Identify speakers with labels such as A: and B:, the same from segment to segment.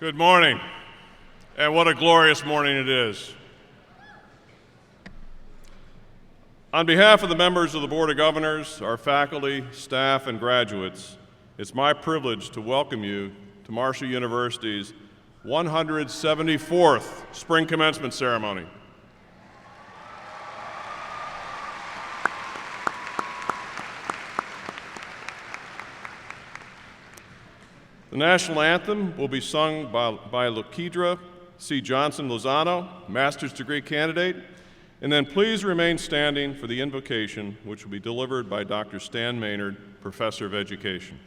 A: Good morning, and what a glorious morning it is. On behalf of the members of the Board of Governors, our faculty, staff, and graduates, it's my privilege to welcome you to Marshall University's 174th Spring Commencement Ceremony. The national anthem will be sung by Lakedra C. Johnson Lozano, master's degree candidate, and then please remain standing for the invocation, which will be delivered by Dr. Stan Maynard, Professor of Education.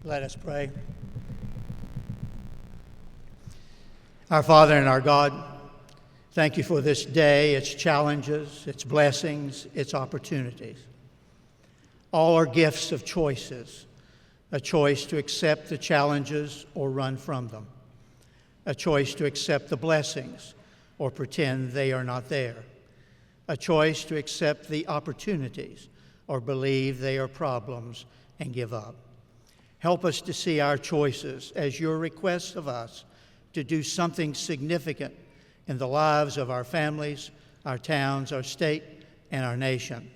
B: Let us pray. Our Father and our God, thank you for this day, its challenges, its blessings, its opportunities. All are gifts of choices, a choice to accept the challenges or run from them, a choice to accept the blessings or pretend they are not there, a choice to accept the opportunities or believe they are problems and give up. Help us to see our choices as your request of us to do something significant in the lives of our families, our towns, our state, and our nation.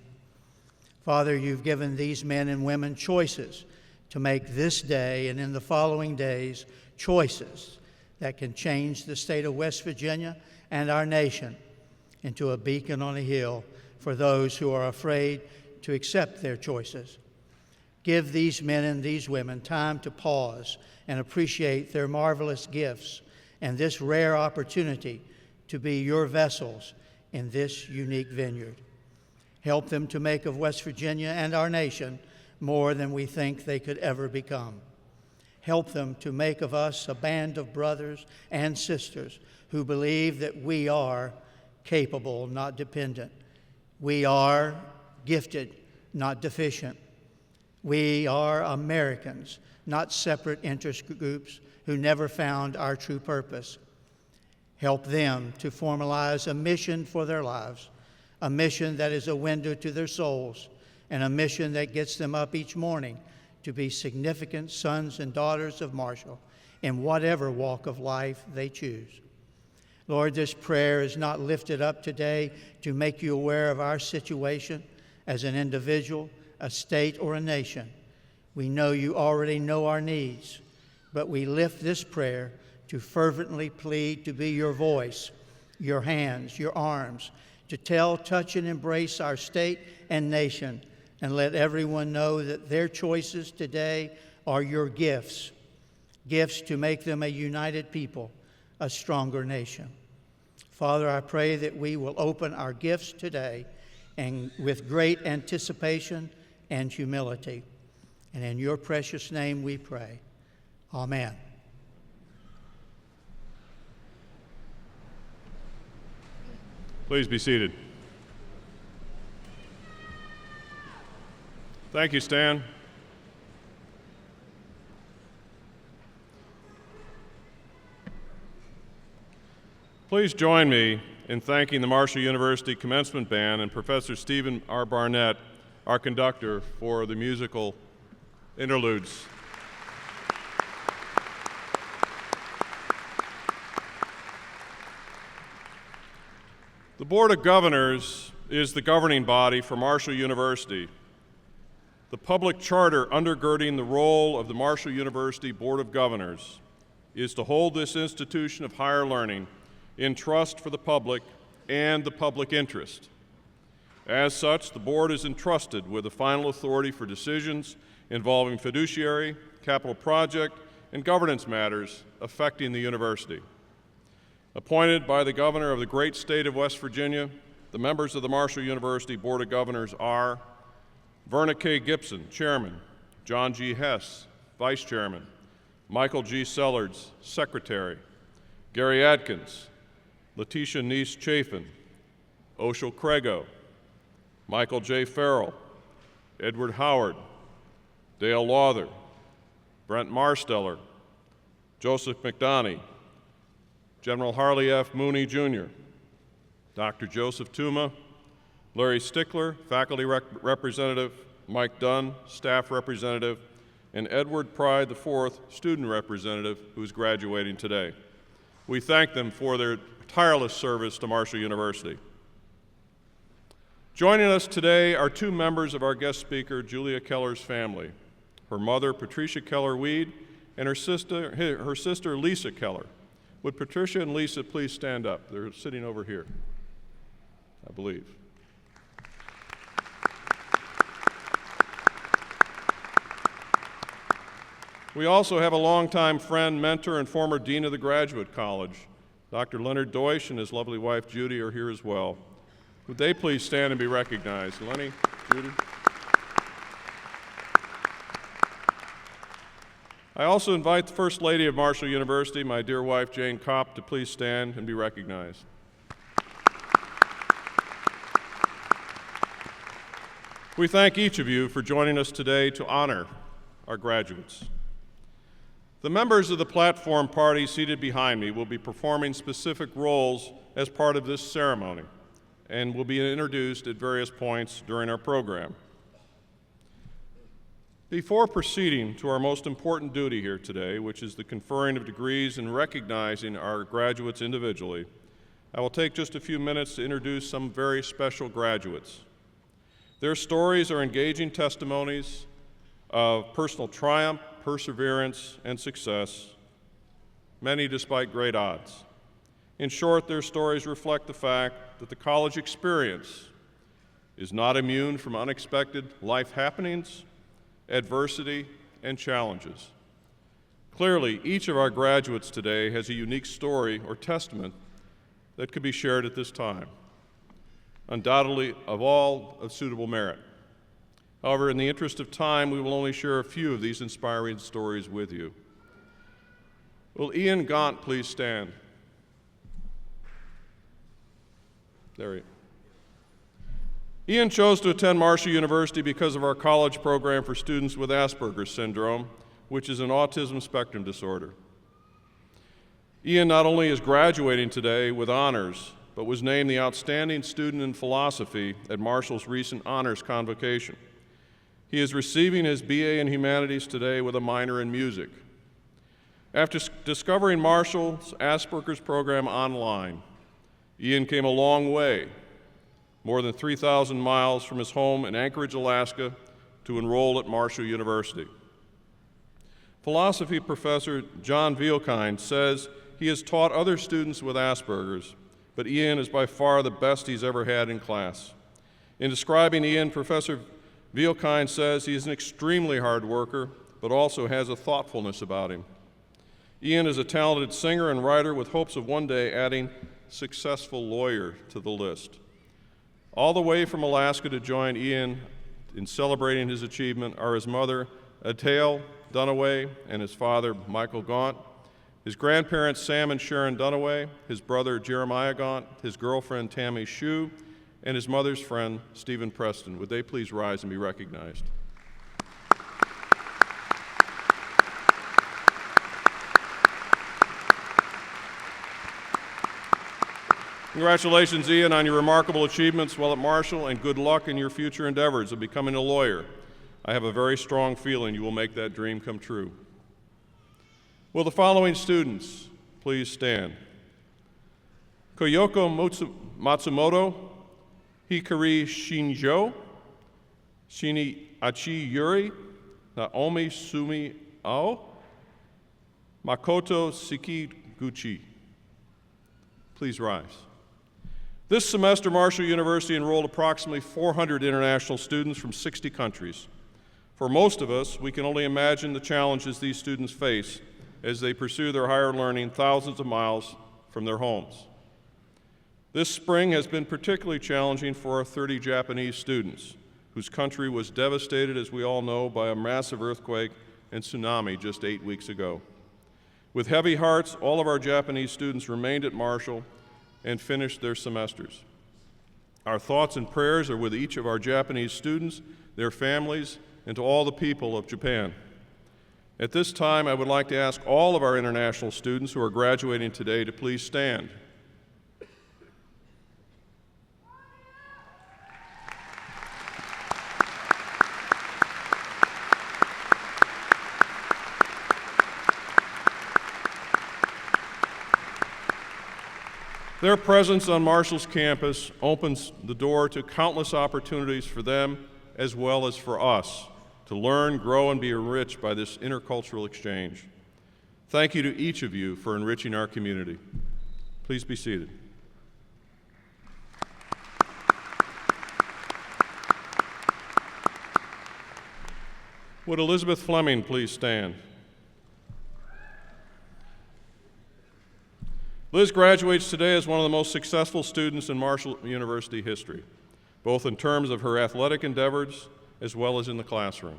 B: Father, you've given these men and women choices to make this day and in the following days, choices that can change the state of West Virginia and our nation into a beacon on a hill for those who are afraid to accept their choices. Give these men and these women time to pause and appreciate their marvelous gifts and this rare opportunity to be your vessels in this unique vineyard. Help them to make of West Virginia and our nation more than we think they could ever become. Help them to make of us a band of brothers and sisters who believe that we are capable, not dependent. We are gifted, not deficient. We are Americans, not separate interest groups who never found our true purpose. Help them to formalize a mission for their lives, a mission that is a window to their souls, and a mission that gets them up each morning to be significant sons and daughters of Marshall in whatever walk of life they choose. Lord, this prayer is not lifted up today to make you aware of our situation as an individual, a state, or a nation. We know you already know our needs, but we lift this prayer to fervently plead to be your voice, your hands, your arms, to tell, touch, and embrace our state and nation, and let everyone know that their choices today are your gifts, gifts to make them a united people, a stronger nation. Father, I pray that we will open our gifts today and with great anticipation and humility. And in your precious name we pray. Amen.
A: Please be seated. Thank you, Stan. Please join me in thanking the Marshall University Commencement Band and Professor Stephen R. Barnett, our conductor, for the musical interludes. The Board of Governors is the governing body for Marshall University. The public charter undergirding the role of the Marshall University Board of Governors is to hold this institution of higher learning in trust for the public and the public interest. As such, the board is entrusted with the final authority for decisions involving fiduciary, capital project, and governance matters affecting the university. Appointed by the governor of the great state of West Virginia, the members of the Marshall University Board of Governors are Verna K. Gibson, Chairman, John G. Hess, Vice Chairman, Michael G. Sellards, Secretary, Gary Adkins, Letitia Neese Chafin, Oshel Craigo, Michael J. Farrell, Edward Howard, Dale Lawther, Brent Marsteller, Joseph McDonough, General Harley F. Mooney, Jr., Dr. Joseph Tuma, Larry Stickler, Faculty Representative, Mike Dunn, Staff Representative, and Edward Pride IV, Student Representative, who is graduating today. We thank them for their tireless service to Marshall University. Joining us today are two members of our guest speaker, Julia Keller's family, her mother, Patricia Keller-Weed, and her sister, Lisa Keller. Would Patricia and Lisa please stand up? They're sitting over here, I believe. We also have a longtime friend, mentor, and former dean of the Graduate College. Dr. Leonard Deutsch and his lovely wife, Judy, are here as well. Would they please stand and be recognized? Lenny, Judy. I also invite the First Lady of Marshall University, my dear wife, Jane Kopp, to please stand and be recognized. We thank each of you for joining us today to honor our graduates. The members of the platform party seated behind me will be performing specific roles as part of this ceremony and will be introduced at various points during our program. Before proceeding to our most important duty here today, which is the conferring of degrees and recognizing our graduates individually, I will take just a few minutes to introduce some very special graduates. Their stories are engaging testimonies of personal triumph, perseverance, and success, many despite great odds. In short, their stories reflect the fact that the college experience is not immune from unexpected life happenings, adversity, and challenges. Clearly, each of our graduates today has a unique story or testament that could be shared at this time, undoubtedly of all of suitable merit. However, in the interest of time, we will only share a few of these inspiring stories with you. Will Ian Gaunt please stand? There he is. Ian chose to attend Marshall University because of our college program for students with Asperger's syndrome, which is an autism spectrum disorder. Ian not only is graduating today with honors, but was named the Outstanding Student in Philosophy at Marshall's recent honors convocation. He is receiving his BA in Humanities today with a minor in music. After discovering Marshall's Asperger's program online, Ian came a long way, more than 3,000 miles from his home in Anchorage, Alaska, to enroll at Marshall University. Philosophy professor John Vielkind says he has taught other students with Asperger's, but Ian is by far the best he's ever had in class. In describing Ian, Professor Vielkind says he is an extremely hard worker, but also has a thoughtfulness about him. Ian is a talented singer and writer with hopes of one day adding successful lawyer to the list. All the way from Alaska to join Ian in celebrating his achievement are his mother, Adele Dunaway, and his father, Michael Gaunt, his grandparents, Sam and Sharon Dunaway, his brother, Jeremiah Gaunt, his girlfriend, Tammy Shue, and his mother's friend, Stephen Preston. Would they please rise and be recognized? Congratulations, Ian, on your remarkable achievements while at Marshall, and good luck in your future endeavors of becoming a lawyer. I have a very strong feeling you will make that dream come true. Will the following students please stand? Koyoko Matsumoto, Hikari Shinjo, Shinichi Yuri, Naomi Sumi Ao, Makoto Sekiguchi. Please rise. This semester, Marshall University enrolled approximately 400 international students from 60 countries. For most of us, we can only imagine the challenges these students face as they pursue their higher learning thousands of miles from their homes. This spring has been particularly challenging for our 30 Japanese students, whose country was devastated, as we all know, by a massive earthquake and tsunami just 8 weeks ago. With heavy hearts, all of our Japanese students remained at Marshall and finished their semesters. Our thoughts and prayers are with each of our Japanese students, their families, and to all the people of Japan. At this time, I would like to ask all of our international students who are graduating today to please stand. Their presence on Marshall's campus opens the door to countless opportunities for them as well as for us to learn, grow, and be enriched by this intercultural exchange. Thank you to each of you for enriching our community. Please be seated. Would Elizabeth Fleming please stand? Liz graduates today as one of the most successful students in Marshall University history, both in terms of her athletic endeavors as well as in the classroom.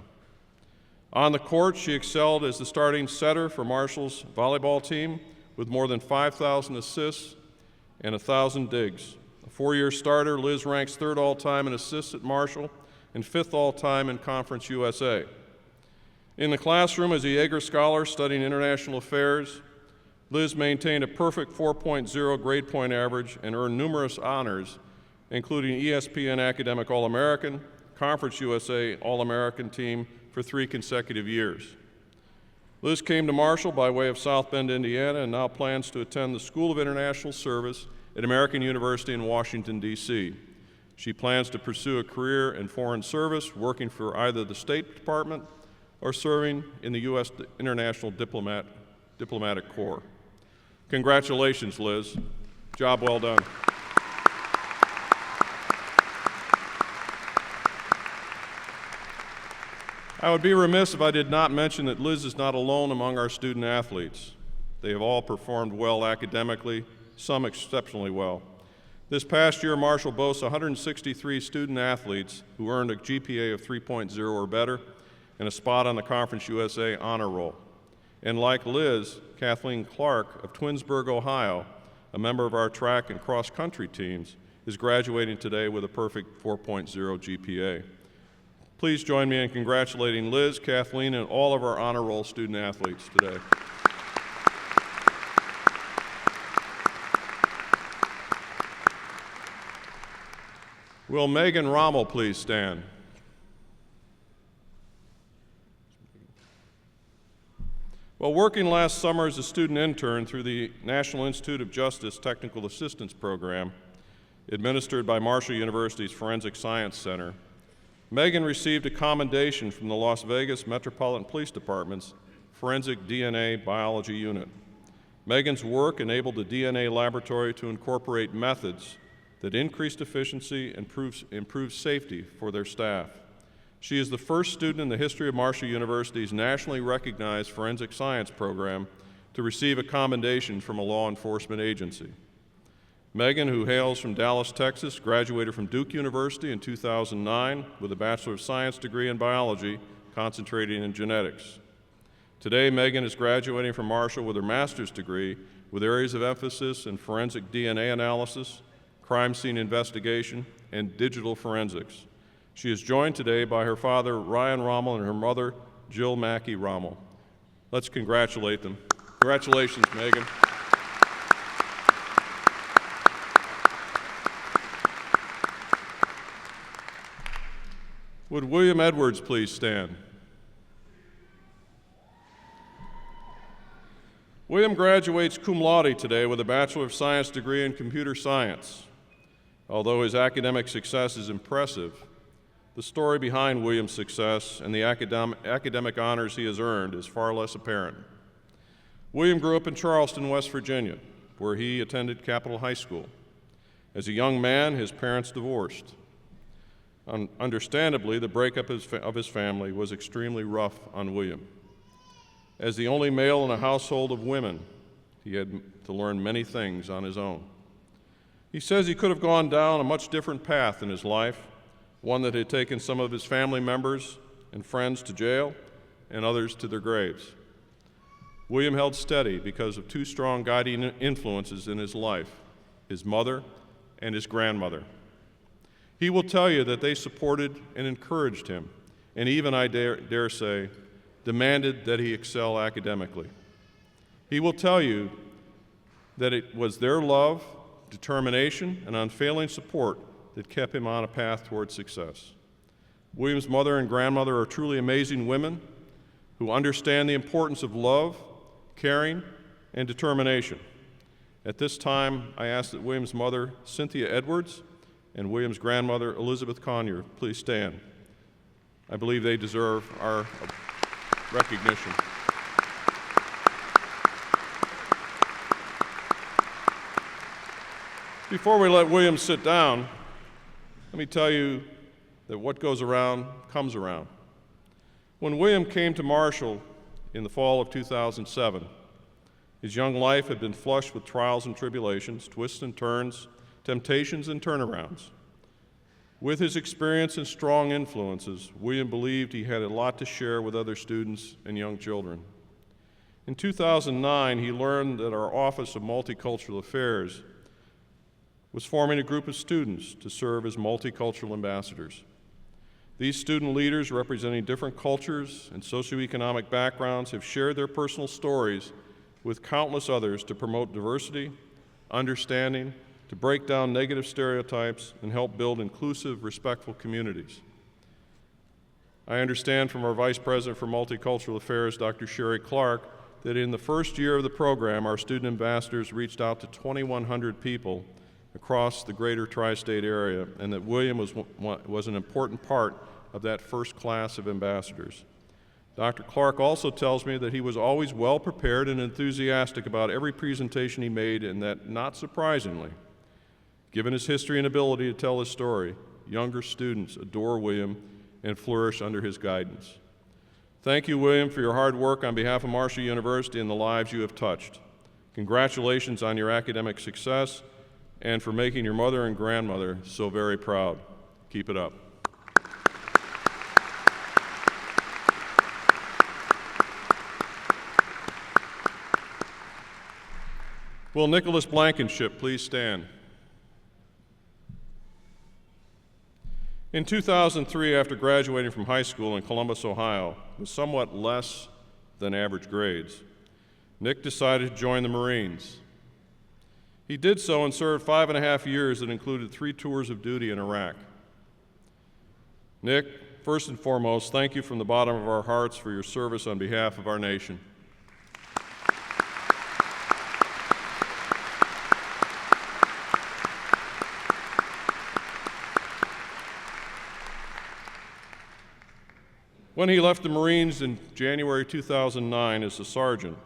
A: On the court, she excelled as the starting setter for Marshall's volleyball team with more than 5,000 assists and 1,000 digs. A four-year starter, Liz ranks third all-time in assists at Marshall and fifth all-time in Conference USA. In the classroom, as a Yeager Scholar studying international affairs, Liz maintained a perfect 4.0 grade point average and earned numerous honors, including ESPN Academic All-American, Conference USA All-American team for 3 consecutive years. Liz came to Marshall by way of South Bend, Indiana, and now plans to attend the School of International Service at American University in Washington, D.C. She plans to pursue a career in foreign service, working for either the State Department or serving in the U.S. International Diplomatic Corps. Congratulations, Liz. Job well done. I would be remiss if I did not mention that Liz is not alone among our student athletes. They have all performed well academically, some exceptionally well. This past year, Marshall boasts 163 student athletes who earned a GPA of 3.0 or better and a spot on the Conference USA honor roll. And like Liz, Kathleen Clark of Twinsburg, Ohio, a member of our track and cross-country teams, is graduating today with a perfect 4.0 GPA. Please join me in congratulating Liz, Kathleen, and all of our honor roll student athletes today. Will Megan Rommel please stand? While working last summer as a student intern through the National Institute of Justice Technical Assistance Program, administered by Marshall University's Forensic Science Center, Megan received a commendation from the Las Vegas Metropolitan Police Department Forensic DNA Biology Unit. Megan's work enabled the DNA laboratory to incorporate methods that increased efficiency and improved safety for their staff. She is the first student in the history of Marshall University's nationally recognized forensic science program to receive a commendation from a law enforcement agency. Megan, who hails from Dallas, Texas, graduated from Duke University in 2009 with a Bachelor of Science degree in biology, concentrating in genetics. Today, Megan is graduating from Marshall with her master's degree with areas of emphasis in forensic DNA analysis, crime scene investigation, and digital forensics. She is joined today by her father, Ryan Rommel, and her mother, Jill Mackey Rommel. Let's congratulate them. Congratulations, Megan. Would William Edwards please stand? William graduates cum laude today with a Bachelor of Science degree in computer science. Although his academic success is impressive, the story behind William's success and the academic honors he has earned is far less apparent. William grew up in Charleston, West Virginia, where he attended Capitol High School. As a young man, his parents divorced. Understandably, the breakup of his family was extremely rough on William. As the only male in a household of women, he had to learn many things on his own. He says he could have gone down a much different path in his life, one that had taken some of his family members and friends to jail and others to their graves. William held steady because of two strong guiding influences in his life, his mother and his grandmother. He will tell you that they supported and encouraged him, and even, I dare say, demanded that he excel academically. He will tell you that it was their love, determination, and unfailing support that kept him on a path toward success. William's mother and grandmother are truly amazing women who understand the importance of love, caring, and determination. At this time, I ask that William's mother, Cynthia Edwards, and William's grandmother, Elizabeth Conyer, please stand. I believe they deserve our recognition. Before we let William sit down, let me tell you that what goes around comes around. When William came to Marshall in the fall of 2007, his young life had been flushed with trials and tribulations, twists and turns, temptations and turnarounds. With his experience and strong influences, William believed he had a lot to share with other students and young children. In 2009, he learned that our Office of Multicultural Affairs was forming a group of students to serve as multicultural ambassadors. These student leaders, representing different cultures and socioeconomic backgrounds, have shared their personal stories with countless others to promote diversity, understanding, to break down negative stereotypes, and help build inclusive, respectful communities. I understand from our Vice President for Multicultural Affairs, Dr. Sherry Clark, that in the first year of the program, our student ambassadors reached out to 2,100 people across the greater tri-state area, and that William was an important part of that first class of ambassadors. Dr. Clark also tells me that he was always well prepared and enthusiastic about every presentation he made, and that, not surprisingly, given his history and ability to tell his story, younger students adore William and flourish under his guidance. Thank you, William, for your hard work on behalf of Marshall University and the lives you have touched. Congratulations on your academic success and for making your mother and grandmother so very proud. Keep it up. Will Nicholas Blankenship please stand? In 2003, after graduating from high school in Columbus, Ohio, with somewhat less than average grades, Nick decided to join the Marines. He did so and served 5.5 years that included 3 tours of duty in Iraq. Nick, first and foremost, thank you from the bottom of our hearts for your service on behalf of our nation. When he left the Marines in January 2009 as a sergeant,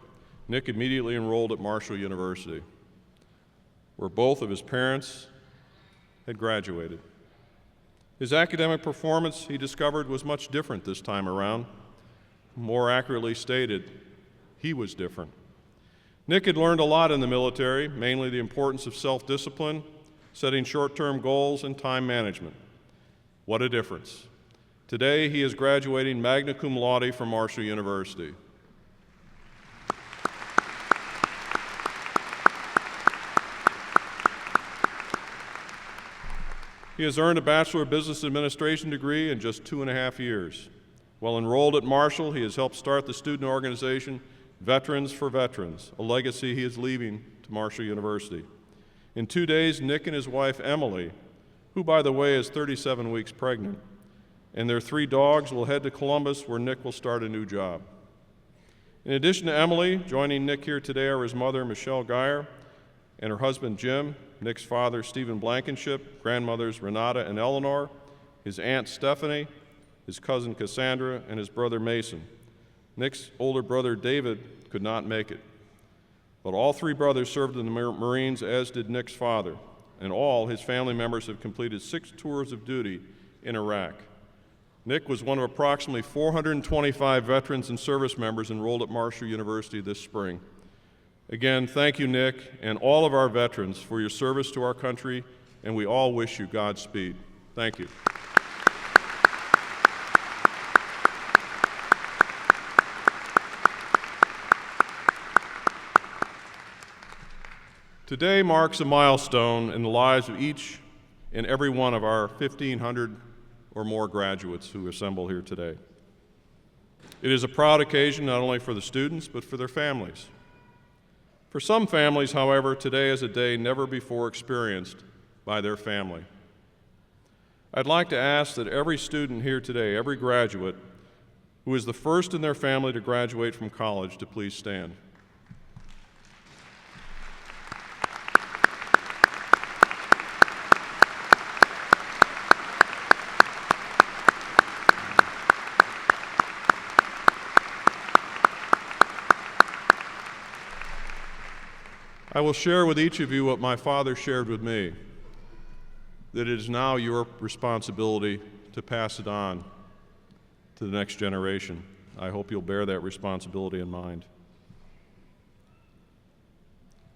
A: Nick immediately enrolled at Marshall University, where both of his parents had graduated. His academic performance, he discovered, was much different this time around. More accurately stated, he was different. Nick had learned a lot in the military, mainly the importance of self-discipline, setting short-term goals, and time management. What a difference. Today, he is graduating magna cum laude from Marshall University. He has earned a Bachelor of Business Administration degree in just 2.5 years. While enrolled at Marshall, he has helped start the student organization Veterans for Veterans, a legacy he is leaving to Marshall University. In 2 days, Nick and his wife, Emily, who, by the way, is 37 weeks pregnant, and their 3 dogs will head to Columbus, where Nick will start a new job. In addition to Emily, joining Nick here today are his mother, Michelle Geyer, and her husband, Jim, Nick's father, Stephen Blankenship, grandmothers Renata and Eleanor, his aunt, Stephanie, his cousin, Cassandra, and his brother, Mason. Nick's older brother, David, could not make it. But all 3 brothers served in the Marines, as did Nick's father, and all his family members have completed 6 tours of duty in Iraq. Nick was one of approximately 425 veterans and service members enrolled at Marshall University this spring. Again, thank you, Nick, and all of our veterans for your service to our country, and we all wish you Godspeed. Thank you. Today marks a milestone in the lives of each and every one of our 1,500 or more graduates who assemble here today. It is a proud occasion not only for the students, but for their families. For some families, however, today is a day never before experienced by their family. I'd like to ask that every student here today, every graduate, who is the first in their family to graduate from college, to please stand. I will share with each of you what my father shared with me, that it is now your responsibility to pass it on to the next generation. I hope you'll bear that responsibility in mind.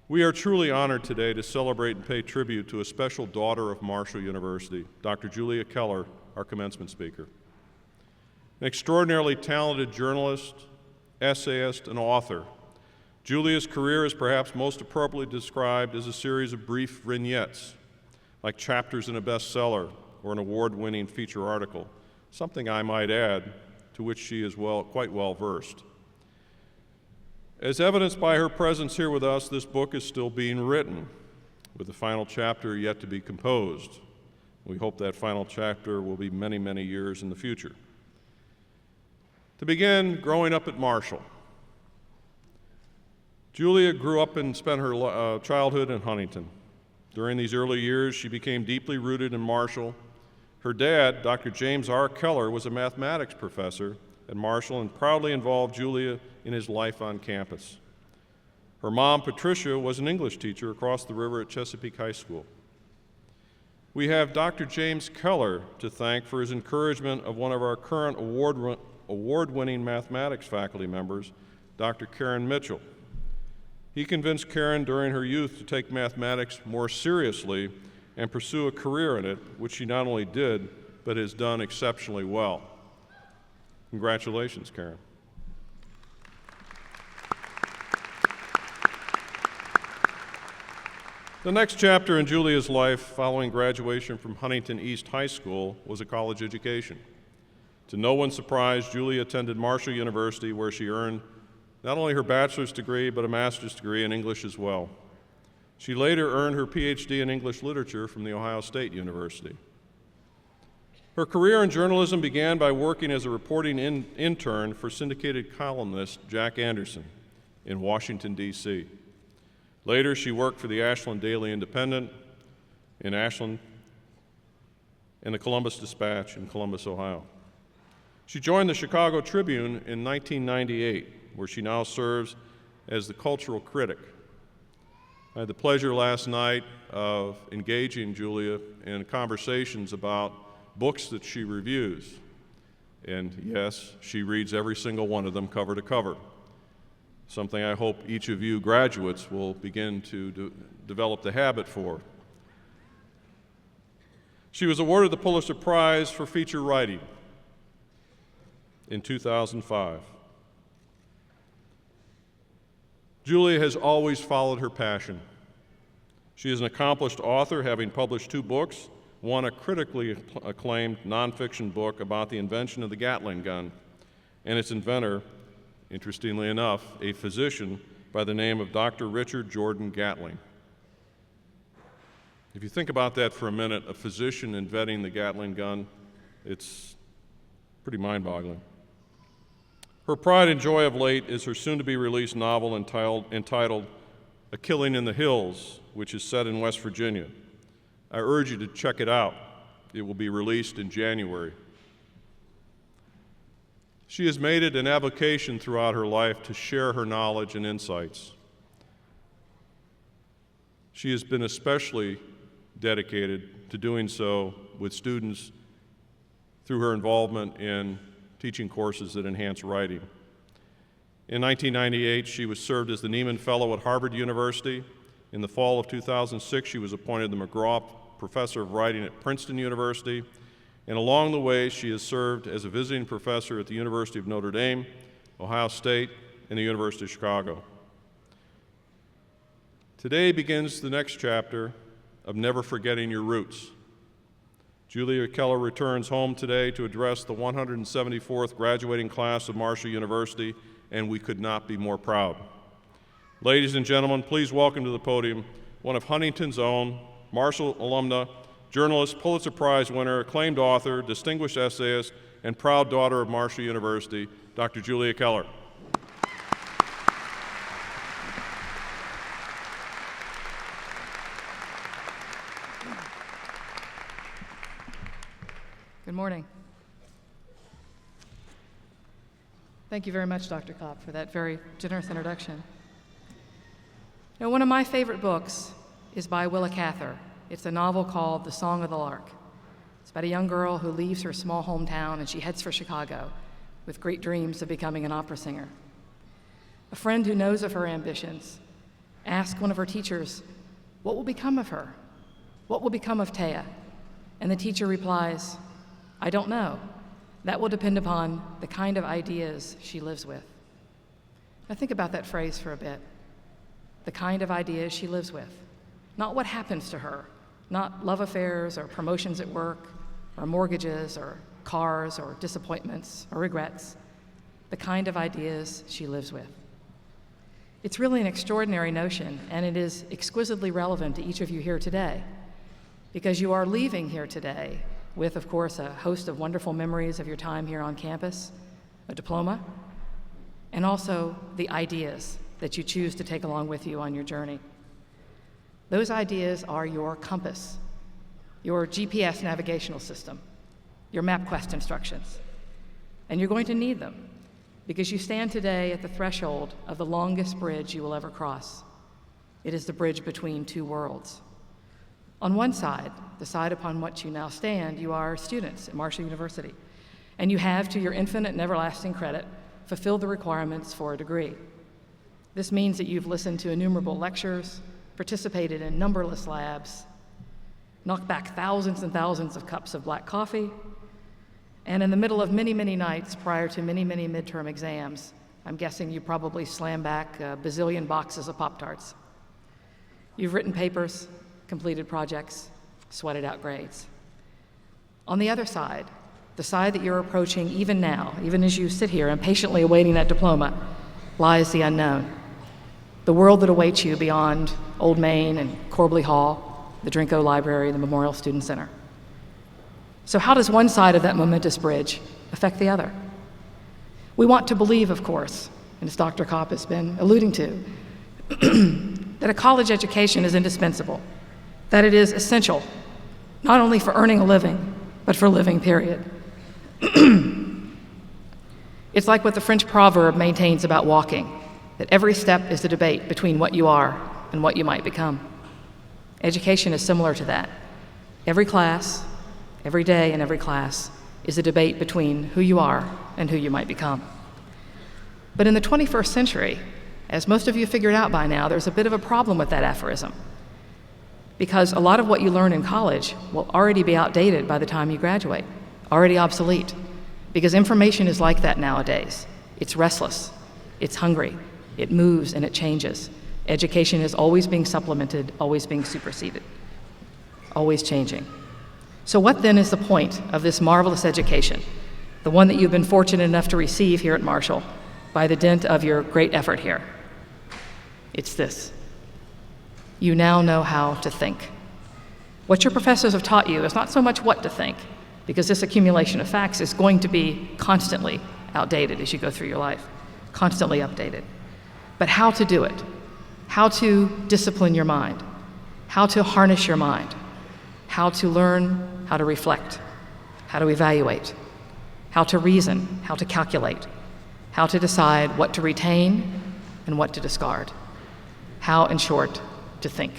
A: We are truly honored today to celebrate and pay tribute to a special daughter of Marshall University, Dr. Julia Keller, our commencement speaker. An extraordinarily talented journalist, essayist, and author, Julia's career is perhaps most appropriately described as a series of brief vignettes, like chapters in a bestseller or an award-winning feature article, something I might add, to which she is quite well versed. As evidenced by her presence here with us, this book is still being written, with the final chapter yet to be composed. We hope that final chapter will be many, many years in the future. To begin, growing up at Marshall, Julia grew up and spent her childhood in Huntington. During these early years, she became deeply rooted in Marshall. Her dad, Dr. James R. Keller, was a mathematics professor at Marshall and proudly involved Julia in his life on campus. Her mom, Patricia, was an English teacher across the river at Chesapeake High School. We have Dr. James Keller to thank for his encouragement of one of our current award-winning mathematics faculty members, Dr. Karen Mitchell. He convinced Karen during her youth to take mathematics more seriously and pursue a career in it, which she not only did, but has done exceptionally well. Congratulations, Karen. The next chapter in Julia's life following graduation from Huntington East High School was a college education. To no one's surprise, Julia attended Marshall University, where she earned not only her bachelor's degree, but a master's degree in English as well. She later earned her PhD in English literature from The Ohio State University. Her career in journalism began by working as a reporting intern for syndicated columnist Jack Anderson in Washington, D.C. Later, she worked for the Ashland Daily Independent in Ashland and the Columbus Dispatch in Columbus, Ohio. She joined the Chicago Tribune in 1998, where she now serves as the cultural critic. I had the pleasure last night of engaging Julia in conversations about books that she reviews. And yes, she reads every single one of them cover to cover, something I hope each of you graduates will begin to develop the habit for. She was awarded the Pulitzer Prize for feature writing in 2005. Julia has always followed her passion. She is an accomplished author, having published 2 books, one a critically acclaimed nonfiction book about the invention of the Gatling gun, and its inventor, interestingly enough, a physician by the name of Dr. Richard Jordan Gatling. If you think about that for a minute, a physician inventing the Gatling gun, it's pretty mind-boggling. Her pride and joy of late is her soon-to-be-released novel entitled A Killing in the Hills, which is set in West Virginia. I urge you to check it out. It will be released in January. She has made it an avocation throughout her life to share her knowledge and insights. She has been especially dedicated to doing so with students through her involvement in teaching courses that enhance writing. In 1998, she was served as the Nieman Fellow at Harvard University. In the fall of 2006, she was appointed the McGraw Professor of Writing at Princeton University. And along the way, she has served as a visiting professor at the University of Notre Dame, Ohio State, and the University of Chicago. Today begins the next chapter of never forgetting your roots. Julia Keller returns home today to address the 174th graduating class of Marshall University, and we could not be more proud. Ladies and gentlemen, please welcome to the podium one of Huntington's own, Marshall alumna, journalist, Pulitzer Prize winner, acclaimed author, distinguished essayist, and proud daughter of Marshall University, Dr. Julia Keller.
C: Good morning. Thank you very much, Dr. Kopp, for that very generous introduction. Now, one of my favorite books is by Willa Cather. It's a novel called The Song of the Lark. It's about a young girl who leaves her small hometown and she heads for Chicago with great dreams of becoming an opera singer. A friend who knows of her ambitions asks one of her teachers, "What will become of her? What will become of Taya?" And the teacher replies, "I don't know. That will depend upon the kind of ideas she lives with." Now think about that phrase for a bit. The kind of ideas she lives with. Not what happens to her, not love affairs or promotions at work or mortgages or cars or disappointments or regrets. The kind of ideas she lives with. It's really an extraordinary notion, and it is exquisitely relevant to each of you here today, because you are leaving here today with, of course, a host of wonderful memories of your time here on campus, a diploma, and also the ideas that you choose to take along with you on your journey. Those ideas are your compass, your GPS navigational system, your MapQuest instructions. And you're going to need them because you stand today at the threshold of the longest bridge you will ever cross. It is the bridge between two worlds. On one side, the side upon which you now stand, you are students at Marshall University, and you have, to your infinite and everlasting credit, fulfilled the requirements for a degree. This means that you've listened to innumerable lectures, participated in numberless labs, knocked back thousands and thousands of cups of black coffee, and in the middle of many, many nights prior to many, many midterm exams, I'm guessing you probably slammed back a bazillion boxes of Pop-Tarts. You've written papers, completed projects, sweated out grades. On the other side, the side that you're approaching even now, even as you sit here impatiently awaiting that diploma, lies the unknown. The world that awaits you beyond Old Main and Corbley Hall, the Drinko Library, the Memorial Student Center. So how does one side of that momentous bridge affect the other? We want to believe, of course, and as Dr. Kopp has been alluding to, that a college education is indispensable, that it is essential, not only for earning a living, but for living, period. It's like what the French proverb maintains about walking, that every step is a debate between what you are and what you might become. Education is similar to that. Every class, every day in every class, is a debate between who you are and who you might become. But in the 21st century, as most of you figured out by now, there's a bit of a problem with that aphorism, because a lot of what you learn in college will already be outdated by the time you graduate, already obsolete, because information is like that nowadays. It's restless, it's hungry, it moves and it changes. Education is always being supplemented, always being superseded, always changing. So what then is the point of this marvelous education, the one that you've been fortunate enough to receive here at Marshall by the dint of your great effort here? It's this: you now know how to think. What your professors have taught you is not so much what to think, because this accumulation of facts is going to be constantly outdated as you go through your life, constantly updated, but how to do it, how to discipline your mind, how to harness your mind, how to learn how to reflect, how to evaluate, how to reason, how to calculate, how to decide what to retain and what to discard, how, in short, to think.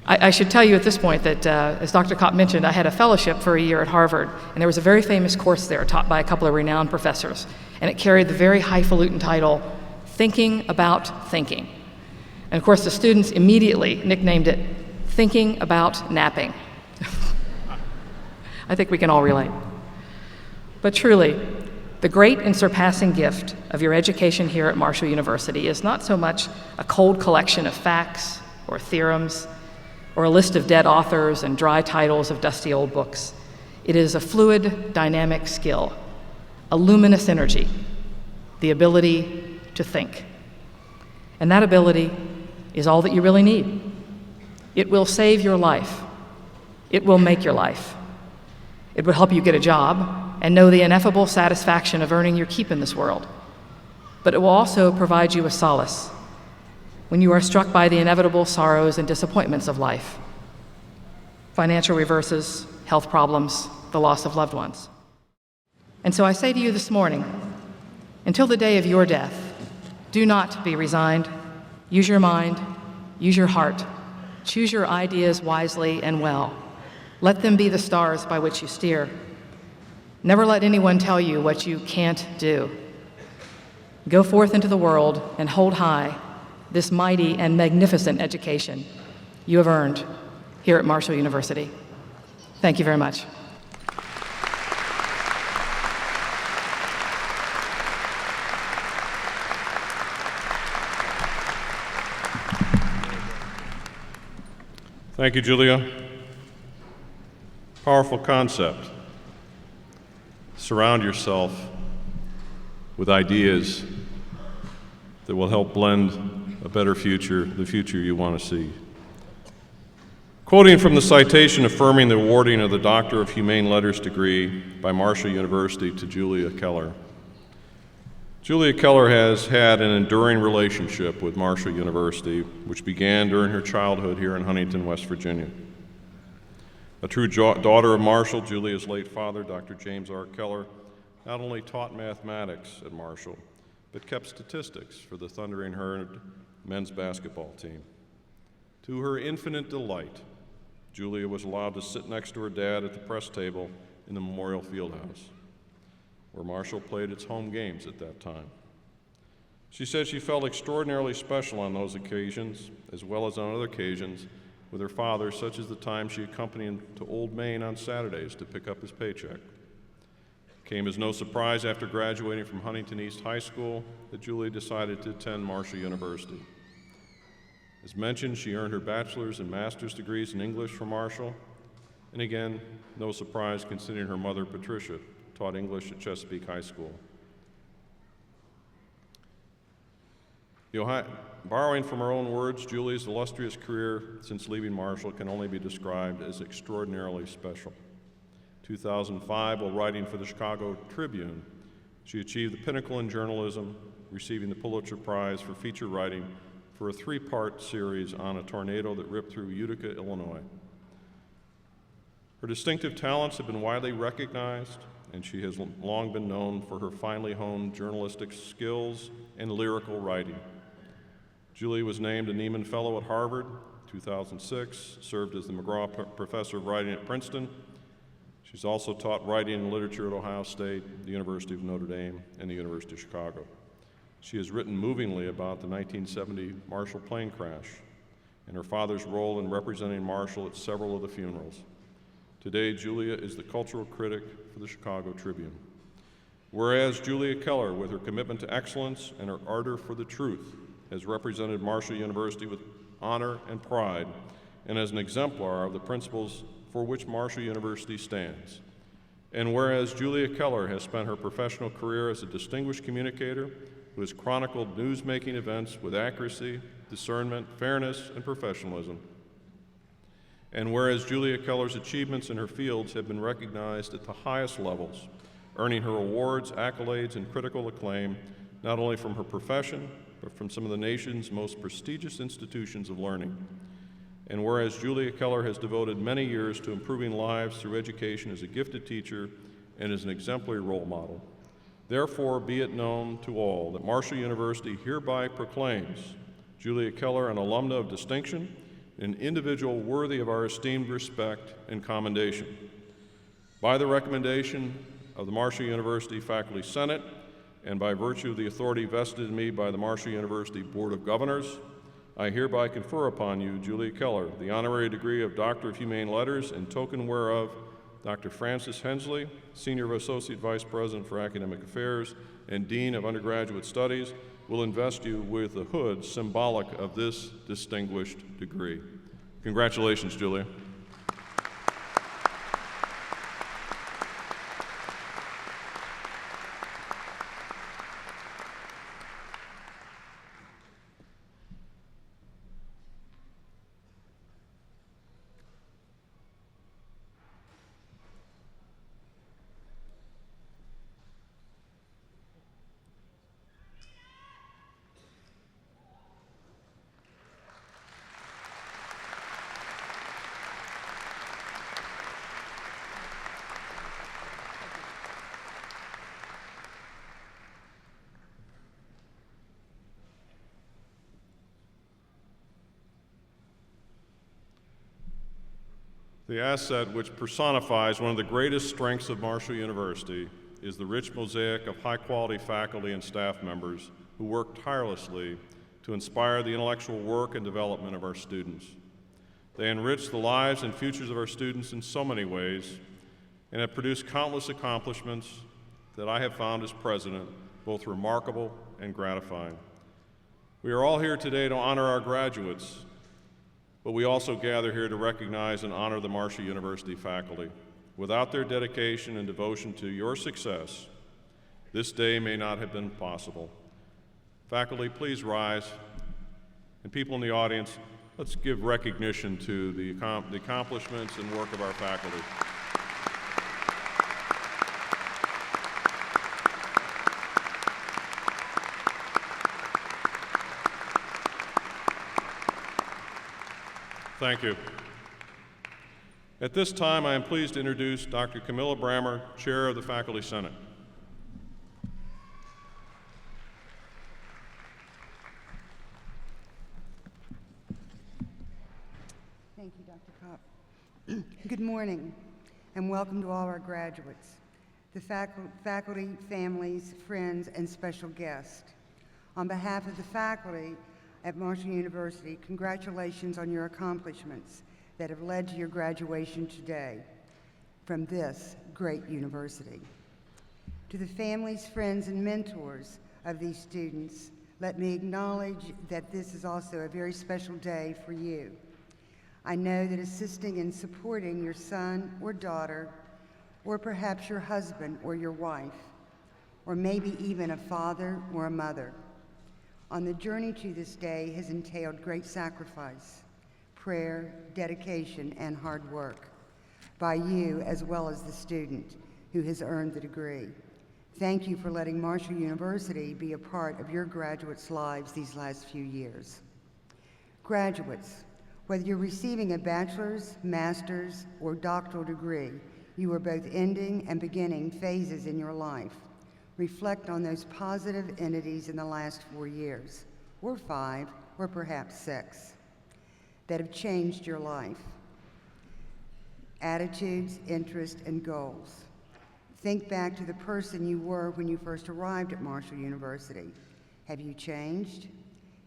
C: I should tell you at this point that, as Dr. Kopp mentioned, I had a fellowship for a year at Harvard, and there was a very famous course there taught by a couple of renowned professors, and it carried the very highfalutin title, Thinking About Thinking. And of course, the students immediately nicknamed it Thinking About Napping. I think we can all relate. But truly, the great and surpassing gift of your education here at Marshall University is not so much a cold collection of facts or theorems or a list of dead authors and dry titles of dusty old books. It is a fluid, dynamic skill, a luminous energy, the ability to think. And that ability is all that you really need. It will save your life. It will make your life. It will help you get a job and know the ineffable satisfaction of earning your keep in this world. But it will also provide you with solace when you are struck by the inevitable sorrows and disappointments of life: financial reverses, health problems, the loss of loved ones. And so I say to you this morning, until the day of your death, do not be resigned. Use your mind, use your heart, choose your ideas wisely and well. Let them be the stars by which you steer. Never let anyone tell you what you can't do. Go forth into the world and hold high this mighty and magnificent education you have earned here at Marshall University. Thank you very much.
A: Thank you, Julia. Powerful concept. Surround yourself with ideas that will help blend a better future, the future you want to see. Quoting from the citation affirming the awarding of the Doctor of Humane Letters degree by Marshall University to Julia Keller. Julia Keller has had an enduring relationship with Marshall University, which began during her childhood here in Huntington, West Virginia. A true daughter of Marshall, Julia's late father, Dr. James R. Keller, not only taught mathematics at Marshall, but kept statistics for the Thundering Herd men's basketball team. To her infinite delight, Julia was allowed to sit next to her dad at the press table in the Memorial Fieldhouse, where Marshall played its home games at that time. She said she felt extraordinarily special on those occasions, as well as on other occasions with her father, such as the time she accompanied him to Old Main on Saturdays to pick up his paycheck. It came as no surprise after graduating from Huntington East High School that Julia decided to attend Marshall University. As mentioned, she earned her bachelor's and master's degrees in English from Marshall, and again, no surprise considering her mother, Patricia, taught English at Chesapeake High School. Borrowing from her own words, Julia's illustrious career since leaving Marshall can only be described as extraordinarily special. 2005, while writing for the Chicago Tribune, she achieved the pinnacle in journalism, receiving the Pulitzer Prize for feature writing for a 3-part series on a tornado that ripped through Utica, Illinois. Her distinctive talents have been widely recognized, and she has long been known for her finely honed journalistic skills and lyrical writing. Julie was named a Nieman Fellow at Harvard, 2006, served as the McGraw Professor of Writing at Princeton. She's also taught writing and literature at Ohio State, the University of Notre Dame, and the University of Chicago. She has written movingly about the 1970 Marshall plane crash and her father's role in representing Marshall at several of the funerals. Today, Julia is the cultural critic for the Chicago Tribune. Whereas Julia Keller, with her commitment to excellence and her ardor for the truth, has represented Marshall University with honor and pride, and as an exemplar of the principles for which Marshall University stands. And whereas Julia Keller has spent her professional career as a distinguished communicator who has chronicled news-making events with accuracy, discernment, fairness, and professionalism. And whereas Julia Keller's achievements in her fields have been recognized at the highest levels, earning her awards, accolades, and critical acclaim, not only from her profession, but from some of the nation's most prestigious institutions of learning. And whereas Julia Keller has devoted many years to improving lives through education as a gifted teacher and as an exemplary role model, therefore be it known to all that Marshall University hereby proclaims Julia Keller an alumna of distinction, an individual worthy of our esteemed respect and commendation. By the recommendation of the Marshall University Faculty Senate, and by virtue of the authority vested in me by the Marshall University Board of Governors, I hereby confer upon you, Julia Keller, the honorary degree of Doctor of Humane Letters, in token whereof Dr. Francis Hensley, Senior Associate Vice President for Academic Affairs and Dean of Undergraduate Studies, will invest you with the hood symbolic of this distinguished degree. Congratulations, Julia. The asset which personifies one of the greatest strengths of Marshall University is the rich mosaic of high-quality faculty and staff members who work tirelessly to inspire the intellectual work and development of our students. They enrich the lives and futures of our students in so many ways and have produced countless accomplishments that I have found as president both remarkable and gratifying. We are all here today to honor our graduates, but we also gather here to recognize and honor the Marshall University faculty. Without their dedication and devotion to your success, this day may not have been possible. Faculty, please rise. And people in the audience, let's give recognition to the accomplishments and work of our faculty. Thank you. At this time, I am pleased to introduce Dr. Camilla Brammer, Chair of the Faculty Senate.
D: Thank you, Dr. Kopp. Good morning, and welcome to all our graduates, the faculty, families, friends, and special guests. On behalf of the faculty at Marshall University, congratulations on your accomplishments that have led to your graduation today from this great university. To the families, friends, and mentors of these students, let me acknowledge that this is also a very special day for you. I know that assisting and supporting your son or daughter, or perhaps your husband or your wife, or maybe even a father or a mother, on the journey to this day has entailed great sacrifice, prayer, dedication, and hard work by you as well as the student who has earned the degree. Thank you for letting Marshall University be a part of your graduates' lives these last few years. Graduates, whether you're receiving a bachelor's, master's, or doctoral degree, You are both ending and beginning phases in your life. Reflect on those positive entities in the last 4 years, or 5, or perhaps 6, that have changed your life. Attitudes, interests, and goals. Think back to the person you were when you first arrived at Marshall University. Have you changed?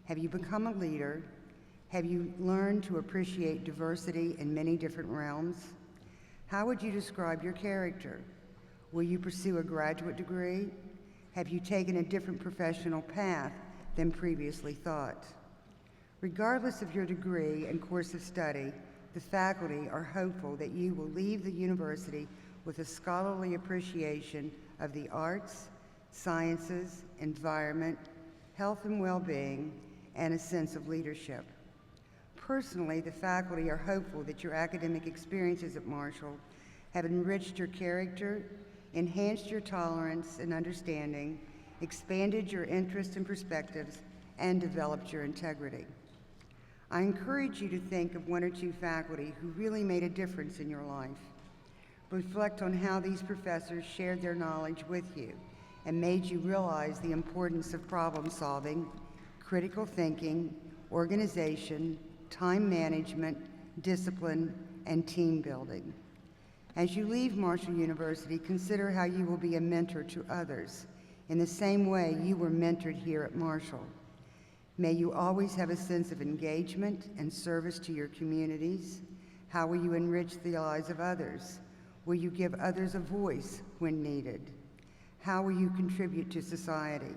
D: Have you become a leader? Have you learned to appreciate diversity in many different realms? How would you describe your character? Will you pursue a graduate degree? Have you taken a different professional path than previously thought? Regardless of your degree and course of study, the faculty are hopeful that you will leave the university with a scholarly appreciation of the arts, sciences, environment, health and well-being, and a sense of leadership. Personally, the faculty are hopeful that your academic experiences at Marshall have enriched your character, enhanced your tolerance and understanding, expanded your interests and perspectives, and developed your integrity. I encourage you to think of 1 or 2 faculty who really made a difference in your life. Reflect on how these professors shared their knowledge with you and made you realize the importance of problem solving, critical thinking, organization, time management, discipline, and team building. As you leave Marshall University, consider how you will be a mentor to others in the same way you were mentored here at Marshall. May you always have a sense of engagement and service to your communities. How will you enrich the lives of others? Will you give others a voice when needed? How will you contribute to society?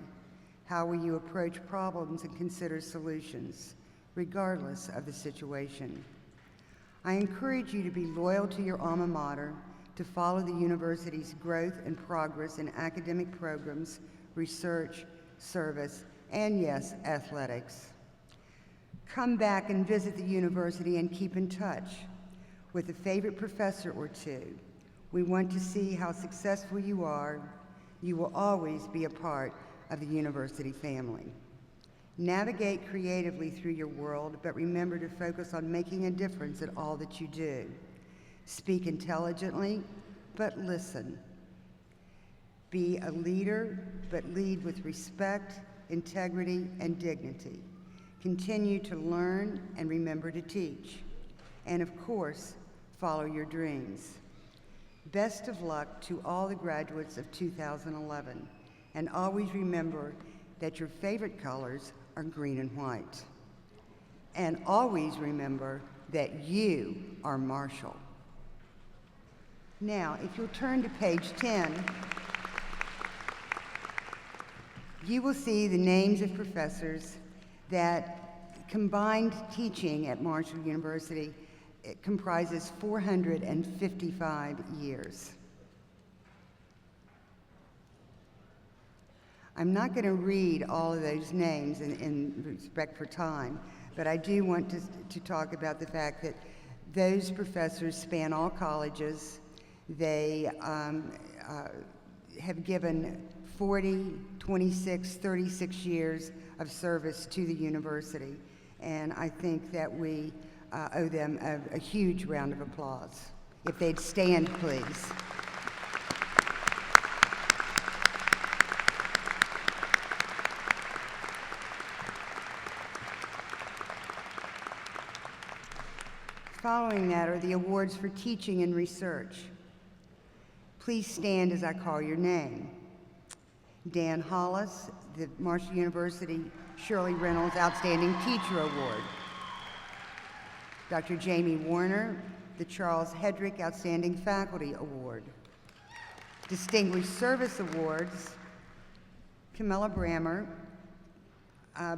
D: How will you approach problems and consider solutions, regardless of the situation? I encourage you to be loyal to your alma mater, to follow the university's growth and progress in academic programs, research, service, and yes, athletics. Come back and visit the university and keep in touch with a favorite professor or 2. We want to see how successful you are. You will always be a part of the university family. Navigate creatively through your world, but remember to focus on making a difference in all that you do. Speak intelligently, but listen. Be a leader, but lead with respect, integrity, and dignity. Continue to learn and remember to teach. And of course, follow your dreams. Best of luck to all the graduates of 2011, and always remember that your favorite colors are green and white. And always remember that you are Marshall. Now, if you'll turn to page 10, you will see the names of professors that combined teaching at Marshall University. It comprises 455 years. I'm not going to read all of those names in respect for time, but I do want to talk about the fact that those professors span all colleges. They have given 40, 26, 36 years of service to the university, and I think that we owe them a huge round of applause. If they'd stand, please. Following that are the awards for teaching and research. Please stand as I call your name. Dan Hollis, the Marshall University Shirley Reynolds Outstanding Teacher Award. Dr. Jamie Warner, the Charles Hedrick Outstanding Faculty Award. Distinguished Service Awards, Camilla Brammer,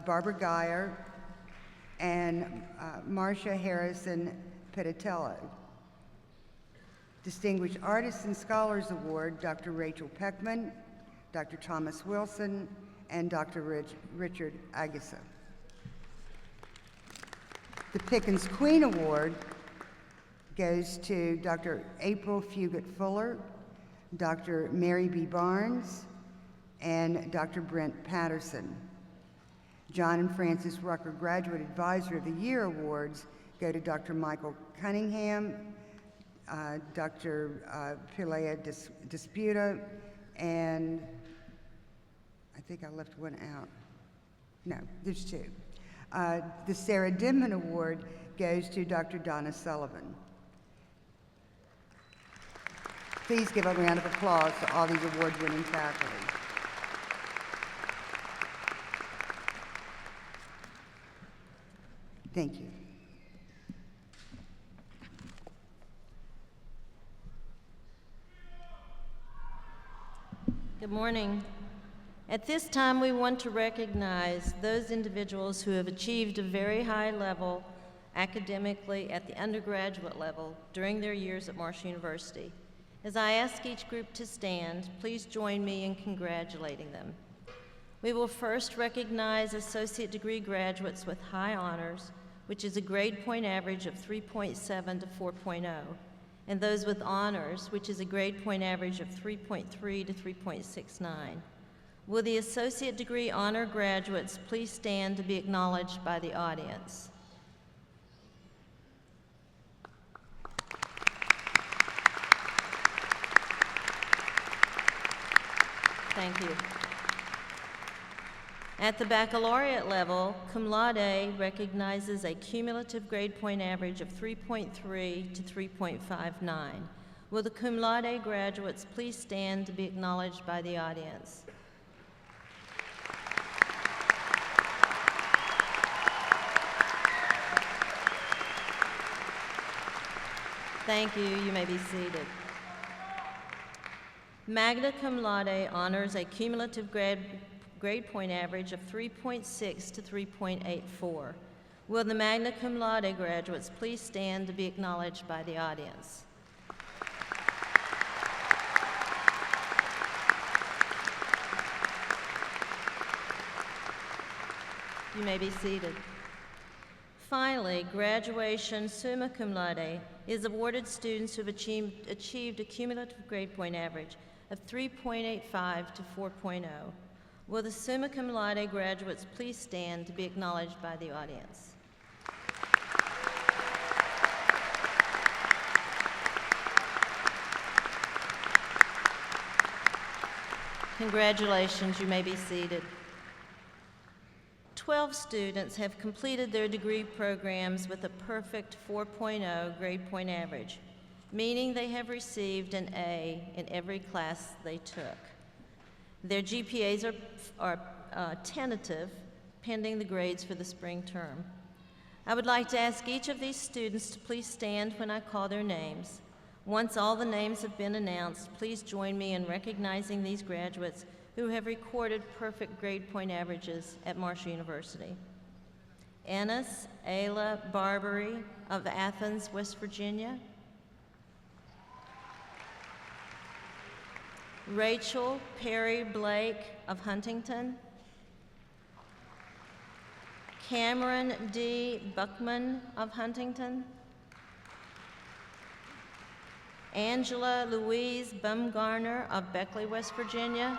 D: Barbara Geyer, and Marcia Harrison Petitello. Distinguished Artists and Scholars Award, Dr. Rachel Peckman, Dr. Thomas Wilson, and Dr. Richard Agasa. The Pickens Queen Award goes to Dr. April Fugit Fuller, Dr. Mary B. Barnes, and Dr. Brent Patterson. John and Frances Rucker Graduate Advisor of the Year Awards go to Dr. Michael Cunningham, Dr. Pilea Disputa, and I think I left one out. No, there's two. The Sarah Denman Award goes to Dr. Donna Sullivan. Please give a round of applause to all these award-winning faculty. Thank you.
E: Good morning. At this time, we want to recognize those individuals who have achieved a very high level academically at the undergraduate level during their years at Marshall University. As I ask each group to stand, please join me in congratulating them. We will first recognize associate degree graduates with high honors, which is a grade point average of 3.7 to 4.0, and those with honors, which is a grade point average of 3.3 to 3.69. Will the associate degree honor graduates please stand to be acknowledged by the audience? Thank you. At the baccalaureate level, cum laude recognizes a cumulative grade point average of 3.3 to 3.59. Will the cum laude graduates please stand to be acknowledged by the audience? Thank you. You may be seated. Magna cum laude honors a cumulative grade point average of 3.6 to 3.84. Will the magna cum laude graduates please stand to be acknowledged by the audience? You may be seated. Finally, graduation summa cum laude is awarded students who have achieved a cumulative grade point average of 3.85 to 4.0. Will the summa cum laude graduates please stand to be acknowledged by the audience? Congratulations, you may be seated. 12 students have completed their degree programs with a perfect 4.0 grade point average, meaning they have received an A in every class they took. Their GPAs are tentative, pending the grades for the spring term. I would like to ask each of these students to please stand when I call their names. Once all the names have been announced, please join me in recognizing these graduates who have recorded perfect grade point averages at Marshall University. Ennis Ayla Barbary of Athens, West Virginia. Rachel Perry Blake of Huntington. Cameron D. Buckman of Huntington. Angela Louise Bumgarner of Beckley, West Virginia.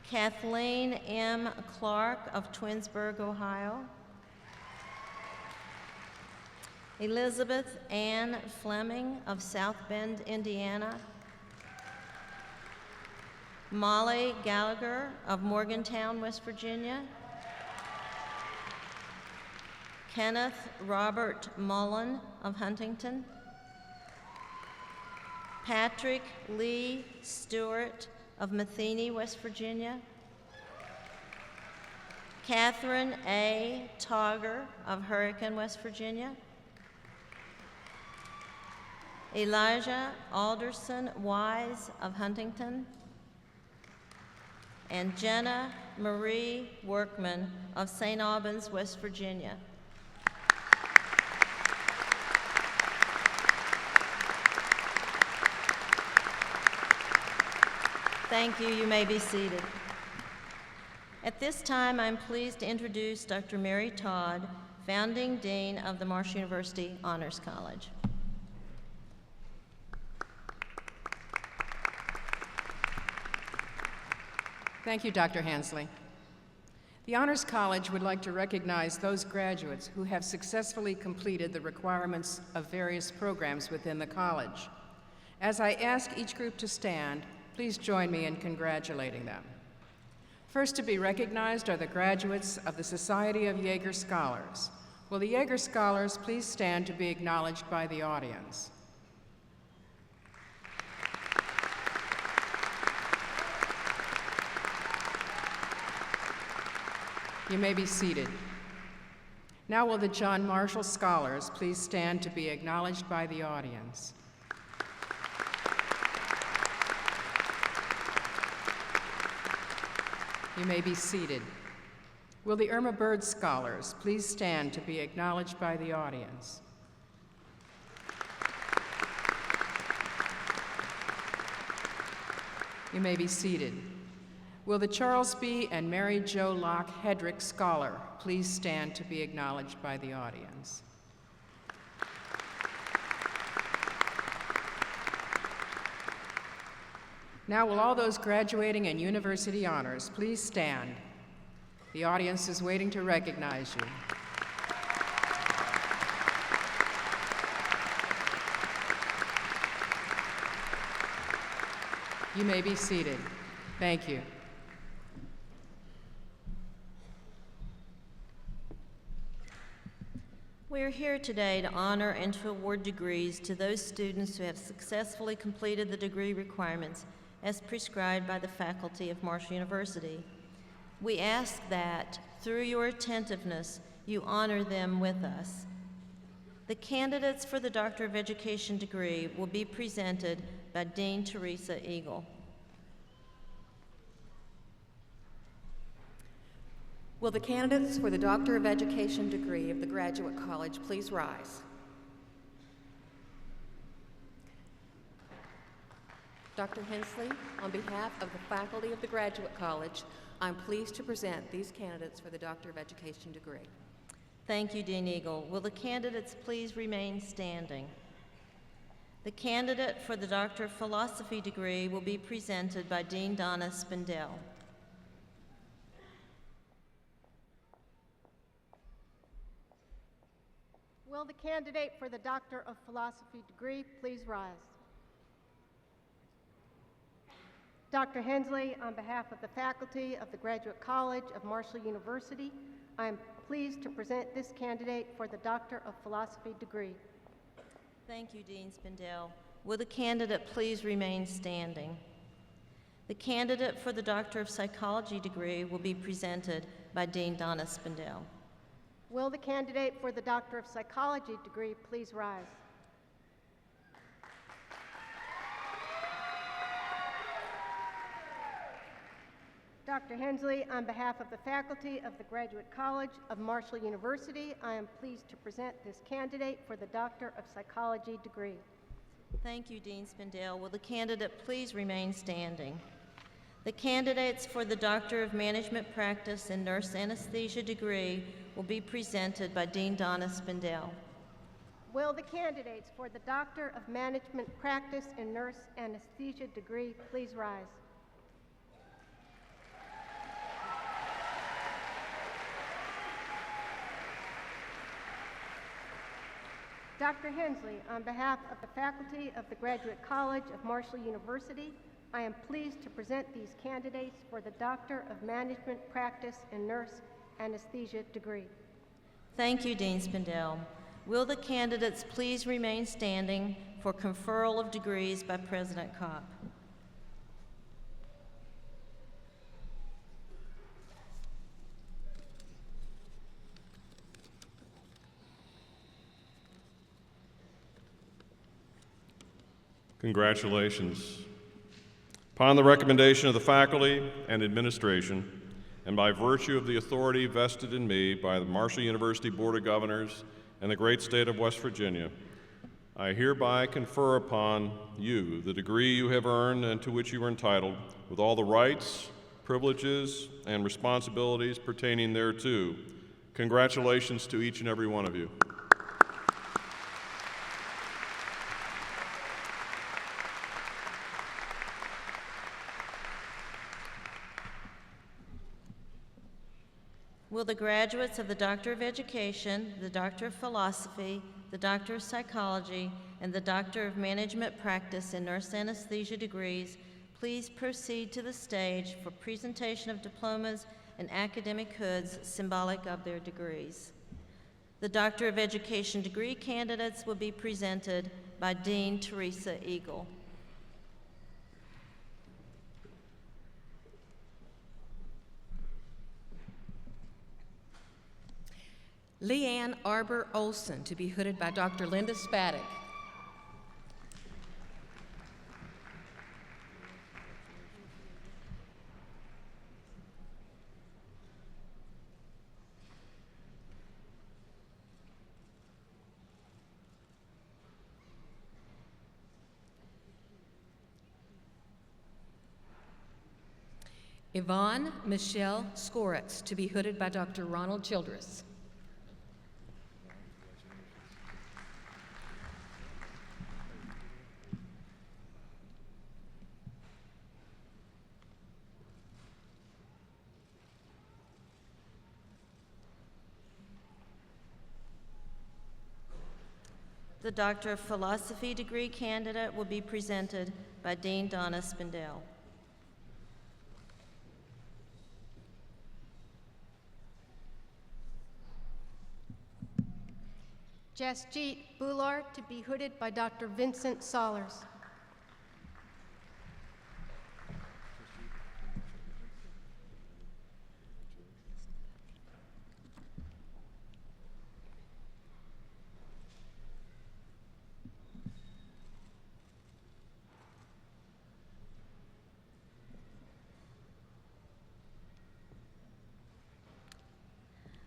E: Kathleen M. Clark of Twinsburg, Ohio. Elizabeth Ann Fleming of South Bend, Indiana. Molly Gallagher of Morgantown, West Virginia. Kenneth Robert Mullen of Huntington. Patrick Lee Stewart of Matheny, West Virginia. Catherine A. Togger of Hurricane, West Virginia. Elijah Alderson Wise of Huntington. And Jenna Marie Workman of St. Albans, West Virginia. Thank you. You may be seated. At this time, I'm pleased to introduce Dr. Mary Todd, Founding Dean of the Marshall University Honors College.
F: Thank you, Dr. Hansley. The Honors College would like to recognize those graduates who have successfully completed the requirements of various programs within the college. As I ask each group to stand, please join me in congratulating them. First to be recognized are the graduates of the Society of Jaeger Scholars. Will the Jaeger Scholars please stand to be acknowledged by the audience? You may be seated. Now will the John Marshall Scholars please stand to be acknowledged by the audience? You may be seated. Will the Irma Bird Scholars please stand to be acknowledged by the audience? You may be seated. Will the Charles B. and Mary Jo Locke Hedrick Scholar please stand to be acknowledged by the audience? Now will all those graduating in university honors please stand? The audience is waiting to recognize you. You may be seated. Thank you.
E: We are here today to honor and to award degrees to those students who have successfully completed the degree requirements as prescribed by the faculty of Marshall University. We ask that, through your attentiveness, you honor them with us. The candidates for the Doctor of Education degree will be presented by Dean Teresa Eagle.
G: Will the candidates for the Doctor of Education degree of the Graduate College please rise? Dr. Hensley, on behalf of the faculty of the Graduate College, I'm pleased to present these candidates for the Doctor of Education degree.
E: Thank you, Dean Eagle. Will the candidates please remain standing? The candidate for the Doctor of Philosophy degree will be presented by Dean Donna Spindell.
H: Will the candidate for the Doctor of Philosophy degree please rise? Dr. Hensley, on behalf of the faculty of the Graduate College of Marshall University, I am pleased to present this candidate for the Doctor of Philosophy degree.
E: Thank you, Dean Spindell. Will the candidate please remain standing? The candidate for the Doctor of Psychology degree will be presented by Dean Donna Spindell.
H: Will the candidate for the Doctor of Psychology degree please rise? Dr. Hensley, on behalf of the faculty of the Graduate College of Marshall University, I am pleased to present this candidate for the Doctor of Psychology degree.
E: Thank you, Dean Spindell. Will the candidate please remain standing? The candidates for the Doctor of Management Practice and Nurse Anesthesia degree will be presented by Dean Donna Spindell.
H: Will the candidates for the Doctor of Management Practice and Nurse Anesthesia degree please rise? Dr. Hensley, on behalf of the faculty of the Graduate College of Marshall University, I am pleased to present these candidates for the Doctor of Management Practice and Nurse Anesthesia degree.
E: Thank you, Dean Spindell. Will the candidates please remain standing for conferral of degrees by President Kopp?
A: Congratulations. Upon the recommendation of the faculty and administration, and by virtue of the authority vested in me by the Marshall University Board of Governors and the great state of West Virginia, I hereby confer upon you the degree you have earned and to which you are entitled, with all the rights, privileges, and responsibilities pertaining thereto. Congratulations to each and every one of you.
E: Will the graduates of the Doctor of Education, the Doctor of Philosophy, the Doctor of Psychology, and the Doctor of Management Practice in Nurse Anesthesia degrees please proceed to the stage for presentation of diplomas and academic hoods symbolic of their degrees. The Doctor of Education degree candidates will be presented by Dean Teresa Eagle.
G: Leanne Arbor Olson, to be hooded by Dr. Linda Spaddock. Yvonne Michelle Skoritz, to be hooded by Dr. Ronald Childress.
E: The Doctor of Philosophy degree candidate will be presented by Dean Donna Spindell.
H: Jasjeet Boulard, to be hooded by Dr. Vincent Solers.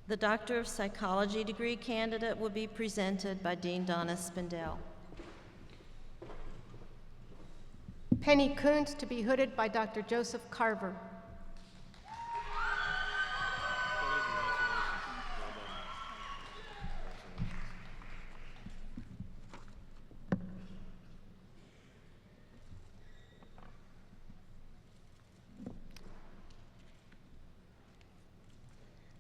E: The Doctor of Psychology degree candidate will be presented by Dean Donna Spindell.
H: Penny Kuntz, to be hooded by Dr. Joseph Carver.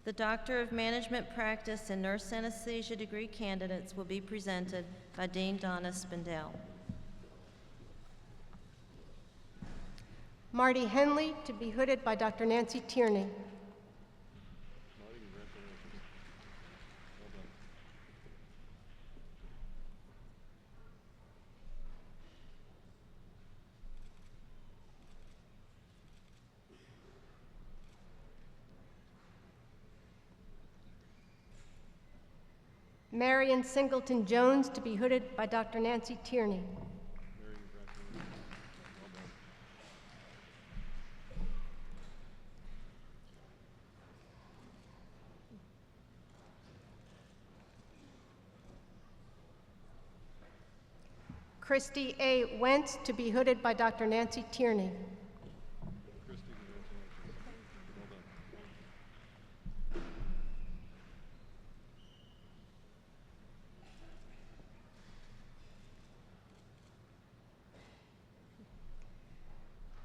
E: The Doctor of Management Practice and Nurse Anesthesia degree candidates will be presented by Dean Donna Spindell.
H: Marty Henley, to be hooded by Dr. Nancy Tierney. Marion Singleton Jones, to be hooded by Dr. Nancy Tierney. Christy A. Wentz, to be hooded by Dr. Nancy Tierney.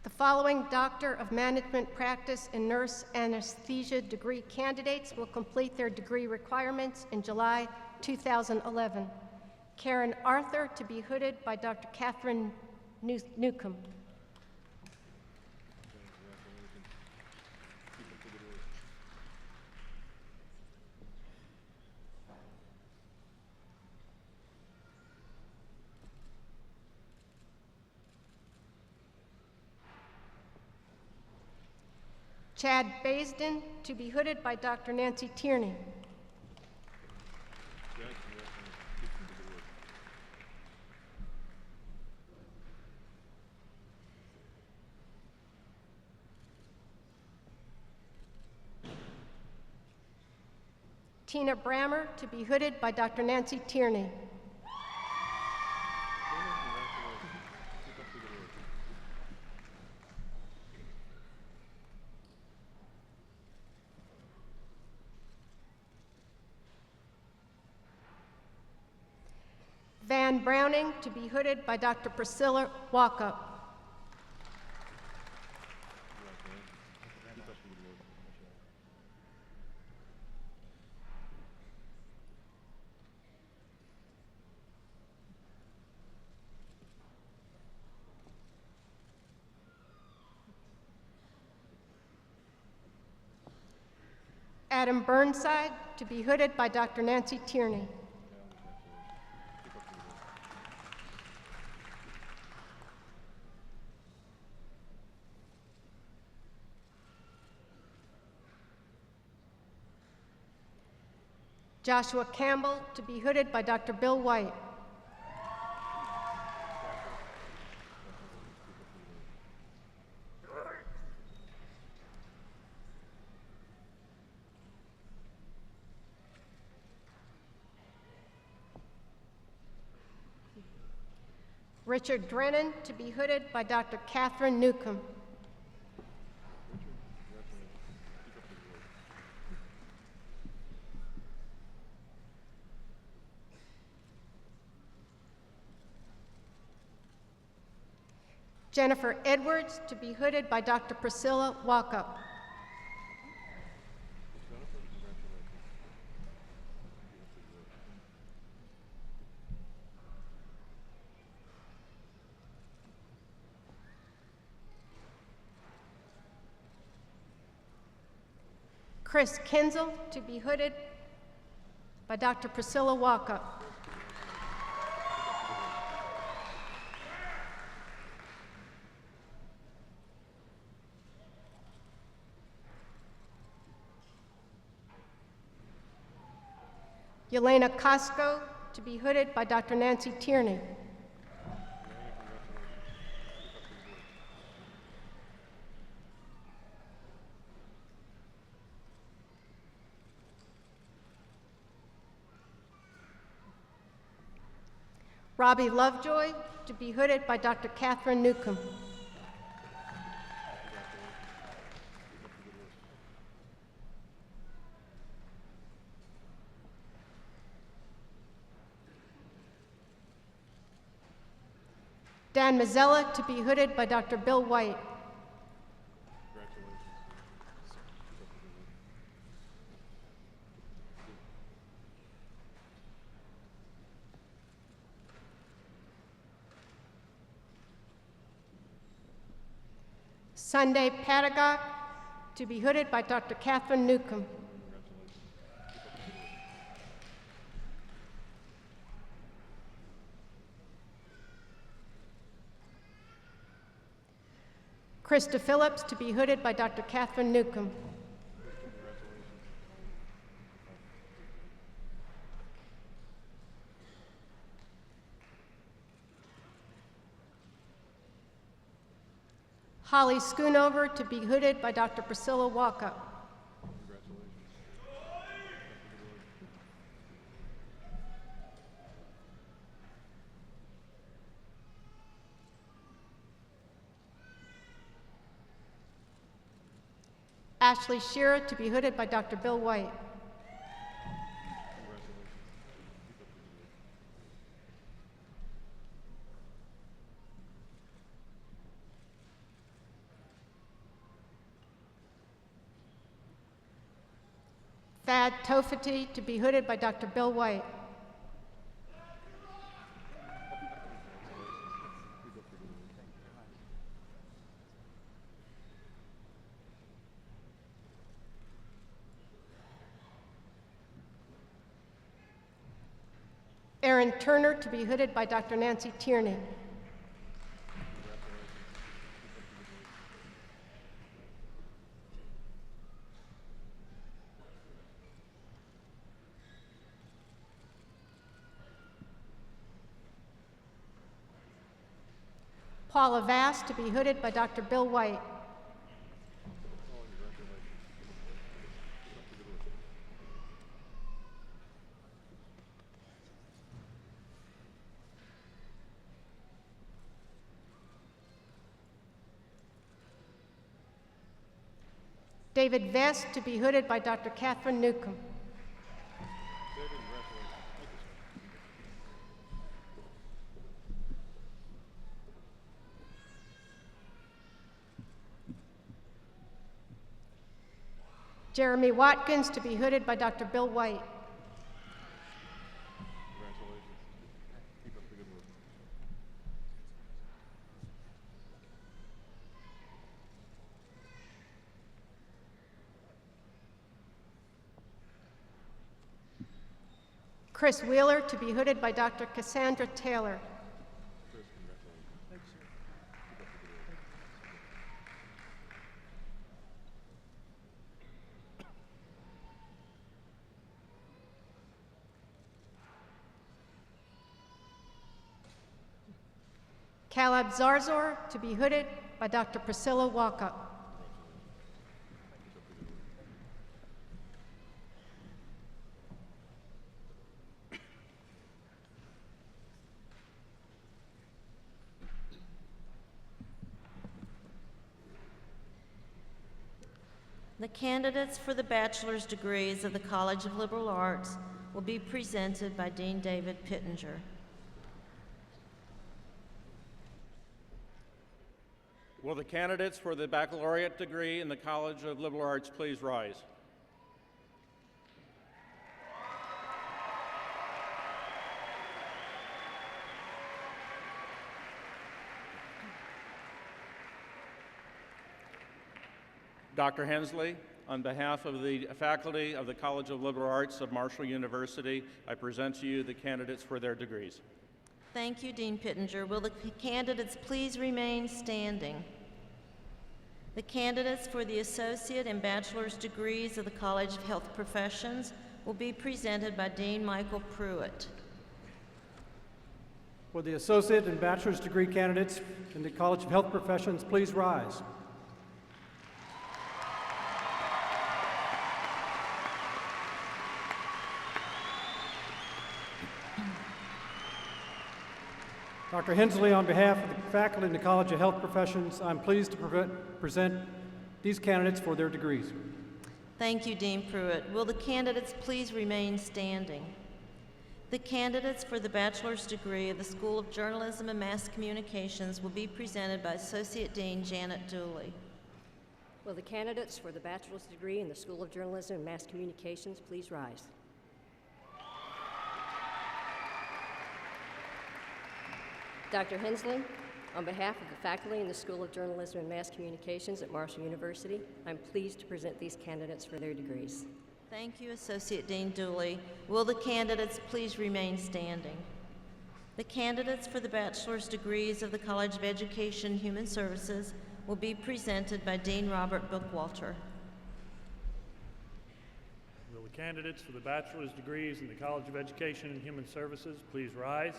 H: The following Doctor of Management Practice and Nurse Anesthesia degree candidates will complete their degree requirements in July 2011. Karen Arthur, to be hooded by Dr. Catherine Newcomb. Chad Baisden, to be hooded by Dr. Nancy Tierney. Tina Brammer, to be hooded by Dr. Nancy Tierney. Van Browning, to be hooded by Dr. Priscilla Walkup. Adam Burnside, to be hooded by Dr. Nancy Tierney. Joshua Campbell, to be hooded by Dr. Bill White. Richard Drennan, to be hooded by Dr. Catherine Newcomb. Jennifer Edwards, to be hooded by Dr. Priscilla Walkup. Chris Kinzel, to be hooded by Dr. Priscilla Walkup. Yelena Costco, to be hooded by Dr. Nancy Tierney. Robbie Lovejoy, to be hooded by Dr. Catherine Newcomb. Dan Mazzella, to be hooded by Dr. Bill White. Sunday Padagog, to be hooded by Dr. Catherine Newcomb. Krista Phillips, to be hooded by Dr. Catherine Newcomb. Holly Schoonover, to be hooded by Dr. Priscilla Walkup. Ashley Shearer, to be hooded by Dr. Bill White. Thad Tofety, to be hooded by Dr. Bill White. Aaron Turner, to be hooded by Dr. Nancy Tierney. Paula Vass, to be hooded by Dr. Bill White. David Vest, to be hooded by Dr. Catherine Newcomb. Jeremy Watkins, to be hooded by Dr. Bill White. Chris Wheeler, to be hooded by Dr. Cassandra Taylor. Caleb Zarzor, to be hooded by Dr. Priscilla Walkup.
E: The candidates for the bachelor's degrees of the College of Liberal Arts will be presented by Dean David Pittenger.
I: Will the candidates for the baccalaureate degree in the College of Liberal Arts please rise? Dr. Hensley, on behalf of the faculty of the College of Liberal Arts of Marshall University, I present to you the candidates for their degrees.
E: Thank you, Dean Pittenger. Will the candidates please remain standing? The candidates for the associate and bachelor's degrees of the College of Health Professions will be presented by Dean Michael Pruitt.
J: Will the associate and bachelor's degree candidates in the College of Health Professions please rise? Dr. Hensley, on behalf of the faculty in the College of Health Professions, I'm pleased to present these candidates for their degrees.
E: Thank you, Dean Pruitt. Will the candidates please remain standing? The candidates for the bachelor's degree of the School of Journalism and Mass Communications will be presented by Associate Dean Janet Dooley.
K: Will the candidates for the bachelor's degree in the School of Journalism and Mass Communications please rise? Dr. Hensley, on behalf of the faculty in the School of Journalism and Mass Communications at Marshall University, I'm pleased to present these candidates for their degrees.
E: Thank you, Associate Dean Dooley. Will the candidates please remain standing? The candidates for the bachelor's degrees of the College of Education and Human Services will be presented by Dean Robert Bookwalter.
L: Will the candidates for the bachelor's degrees in the College of Education and Human Services please rise?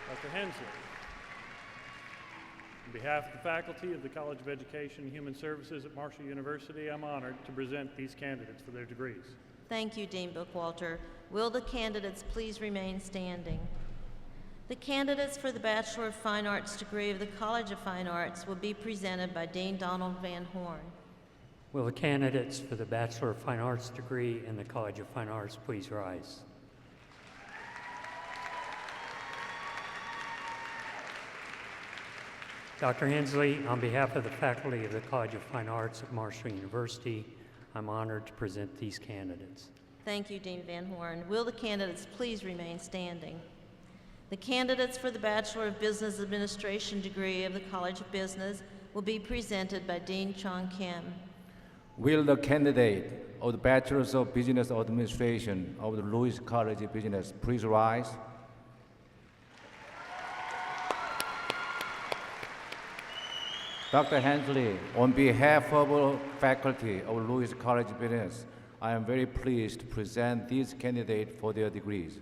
L: Dr. Hensley, on behalf of the faculty of the College of Education and Human Services at Marshall University, I'm honored to present these candidates for their degrees.
E: Thank you, Dean Bookwalter. Will the candidates please remain standing? The candidates for the Bachelor of Fine Arts degree of the College of Fine Arts will be presented by Dean Donald Van Horn.
M: Will the candidates for the Bachelor of Fine Arts degree in the College of Fine Arts please rise? Dr. Hensley, on behalf of the faculty of the College of Fine Arts at Marshall University, I'm honored to present these candidates.
E: Thank you, Dean Van Horn. Will the candidates please remain standing? The candidates for the Bachelor of Business Administration degree of the College of Business will be presented by Dean Chong Kim.
N: Will the candidate of the Bachelor's of Business Administration of the Lewis College of Business please rise? Dr. Hensley, on behalf of the faculty of Lewis College of Business, I am very pleased to present these candidates for their degrees.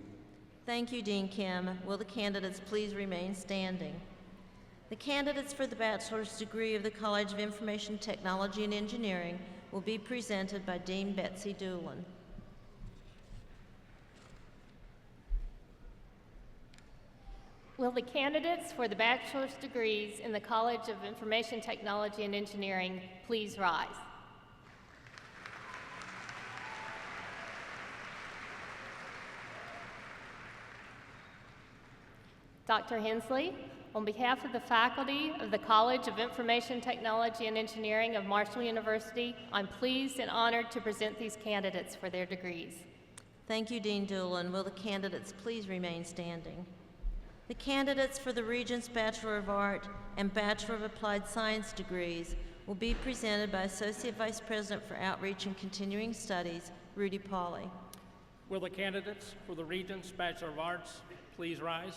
E: Thank you, Dean Kim. Will the candidates please remain standing? The candidates for the bachelor's degree of the College of Information Technology and Engineering will be presented by Dean Betsy Doolin.
O: Will the candidates for the bachelor's degrees in the College of Information Technology and Engineering please rise? Dr. Hensley, on behalf of the faculty of the College of Information Technology and Engineering of Marshall University, I'm pleased and honored to present these candidates for their degrees.
E: Thank you, Dean Doolin. Will the candidates please remain standing? The candidates for the Regents Bachelor of Art and Bachelor of Applied Science degrees will be presented by Associate Vice President for Outreach and Continuing Studies, Rudy Pauley.
P: Will the candidates for the Regents Bachelor of Arts please rise?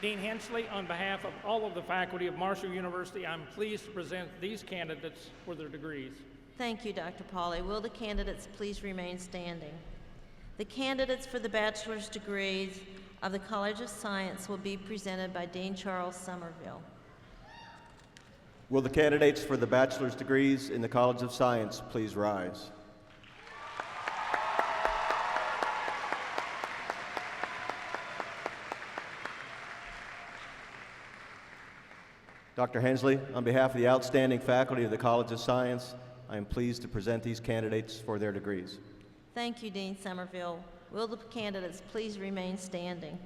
P: Dean Hensley, on behalf of all of the faculty of Marshall University, I'm pleased to present these candidates for their degrees.
E: Thank you, Dr. Pauley. Will the candidates please remain standing? The candidates for the bachelor's degrees of the College of Science will be presented by Dean Charles Somerville.
Q: Will the candidates for the bachelor's degrees in the College of Science please rise? Dr. Hensley, on behalf of the outstanding faculty of the College of Science, I am pleased to present these candidates for their degrees.
E: Thank you, Dean Somerville. Will the candidates please remain standing?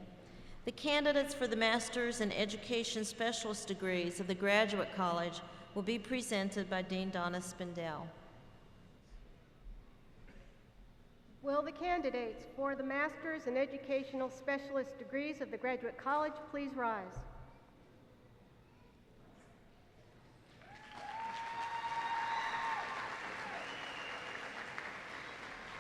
E: The candidates for the Master's in Education Specialist degrees of the Graduate College will be presented by Dean Donna Spindell.
H: Will the candidates for the Master's in Educational Specialist degrees of the Graduate College please rise?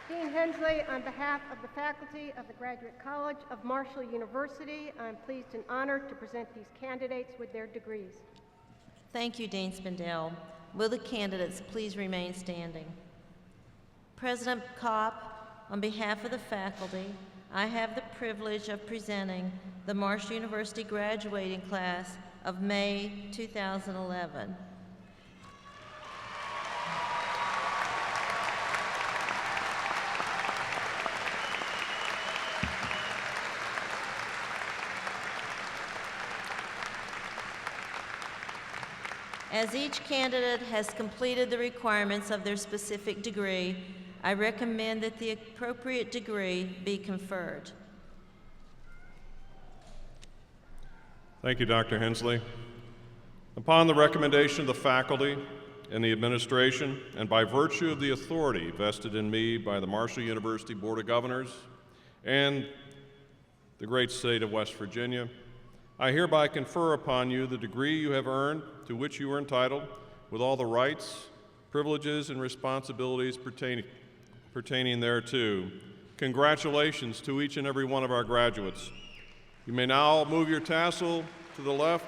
H: Dean Hensley, on behalf of the faculty of the Graduate College of Marshall University, I'm pleased and honored to present these candidates with their degrees.
E: Thank you, Dean Spindell. Will the candidates please remain standing? President Kopp, on behalf of the faculty, I have the privilege of presenting the Marshall University graduating class of May 2011. As each candidate has completed the requirements of their specific degree, I recommend that the appropriate degree be conferred.
A: Thank you, Dr. Hensley. Upon the recommendation of the faculty and the administration, and by virtue of the authority vested in me by the Marshall University Board of Governors and the great state of West Virginia, I hereby confer upon you the degree you have earned, to which you are entitled, with all the rights, privileges, and responsibilities pertaining thereto. Congratulations to each and every one of our graduates. You may now move your tassel to the left.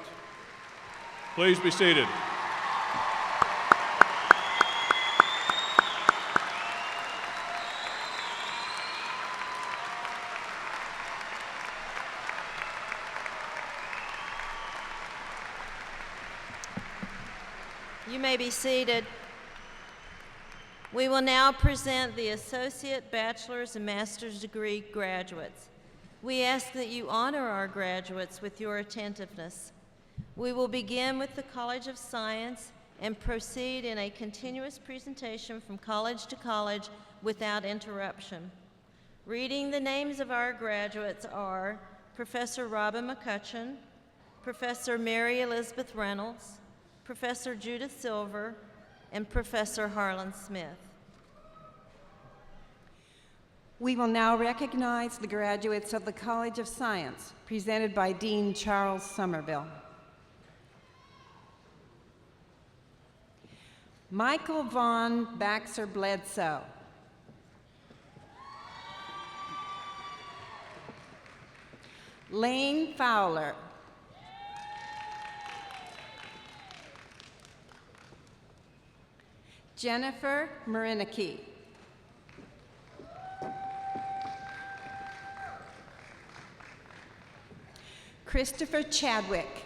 A: Please be seated.
E: You may be seated. We will now present the associate, bachelor's, and master's degree graduates. We ask that you honor our graduates with your attentiveness. We will begin with the College of Science and proceed in a continuous presentation from college to college without interruption. Reading the names of our graduates are Professor Robin McCutcheon, Professor Mary Elizabeth Reynolds, Professor Judith Silver, and Professor Harlan Smith.
D: We will now recognize the graduates of the College of Science, presented by Dean Charles Somerville. Michael Vaughn Baxter Bledsoe. Lane Fowler. Jennifer Marinicki. Christopher Chadwick.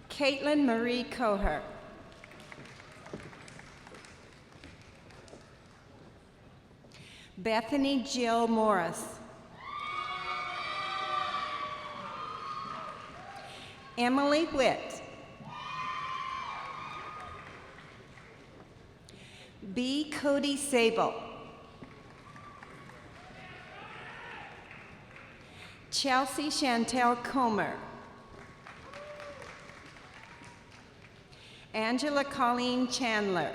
D: Caitlin Marie Coher. Bethany Jill Morris. Emily Witt. B. Cody Sable. Chelsea Chantel Comer. Angela Colleen Chandler.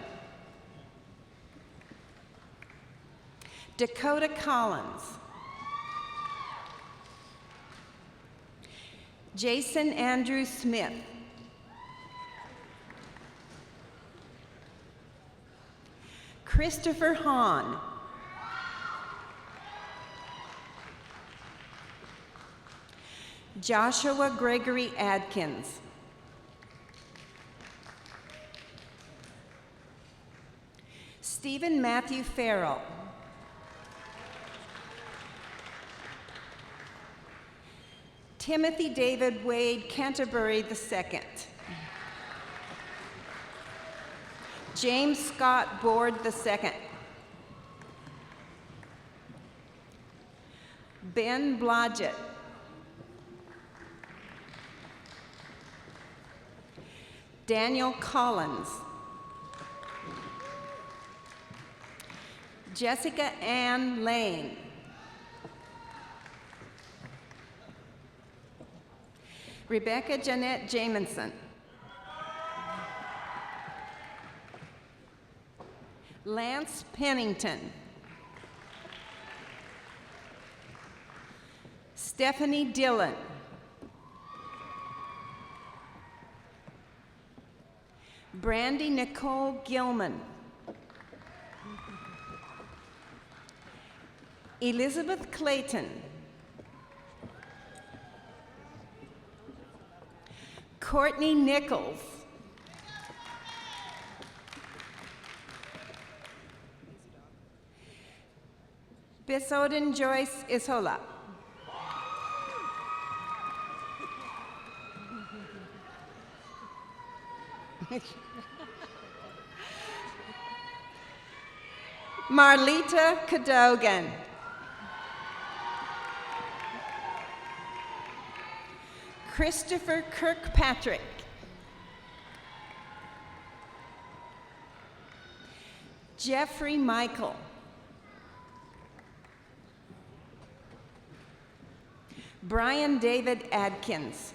R: Dakota Collins. Jason Andrew Smith. Christopher Hahn. Joshua Gregory Adkins. Stephen Matthew Farrell. Timothy David Wade Canterbury II. James Scott Board II. Ben Blodgett. Daniel Collins. Jessica Ann Lane. Rebecca Jeanette Jamison. Lance Pennington. Stephanie Dillon. Brandy Nicole Gilman. Elizabeth Clayton. Courtney Nichols. Bisoden Joyce Isola. Marlita Cadogan. Christopher Kirkpatrick. Jeffrey Michael. Brian David Adkins.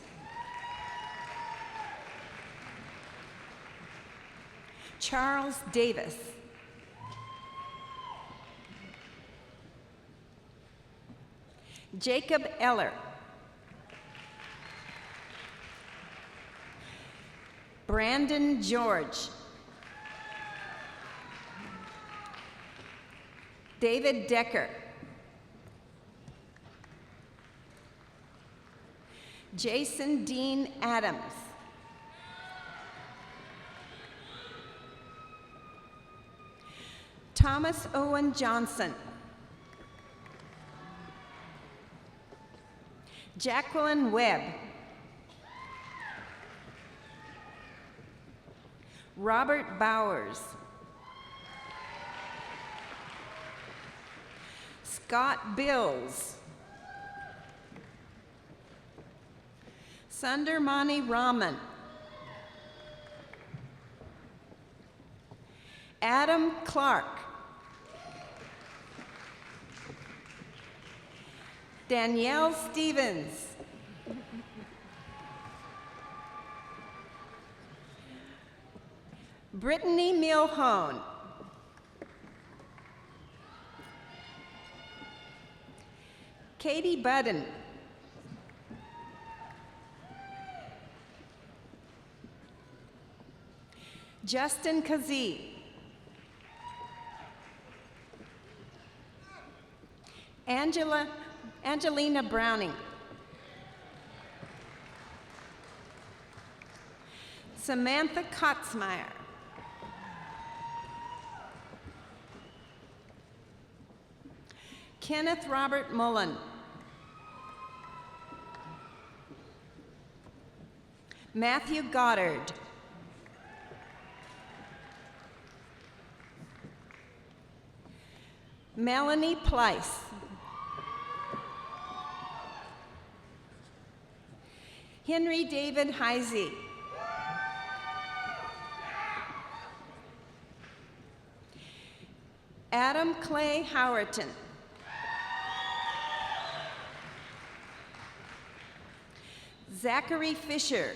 R: Charles Davis. Jacob Eller. Brandon George. David Decker. Jason Dean Adams. Thomas Owen Johnson. Jacqueline Webb. Robert Bowers. Scott Bills. Sundarmani Raman. Adam Clark. Danielle Stevens. Brittany Milhone. Katie Budden. Justin Kazee. Angelina Browning. Samantha Kotzmeyer. Kenneth Robert Mullen. Matthew Goddard. Melanie Pleiss. Henry David Heisey. Adam Clay Howerton. Zachary Fisher.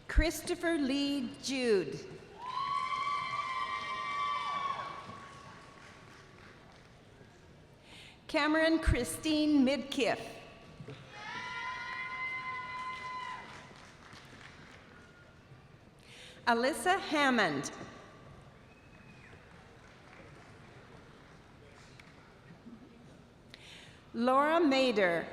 R: Christopher Lee Jude. Cameron Christine Midkiff. Alyssa Hammond. Laura Mader.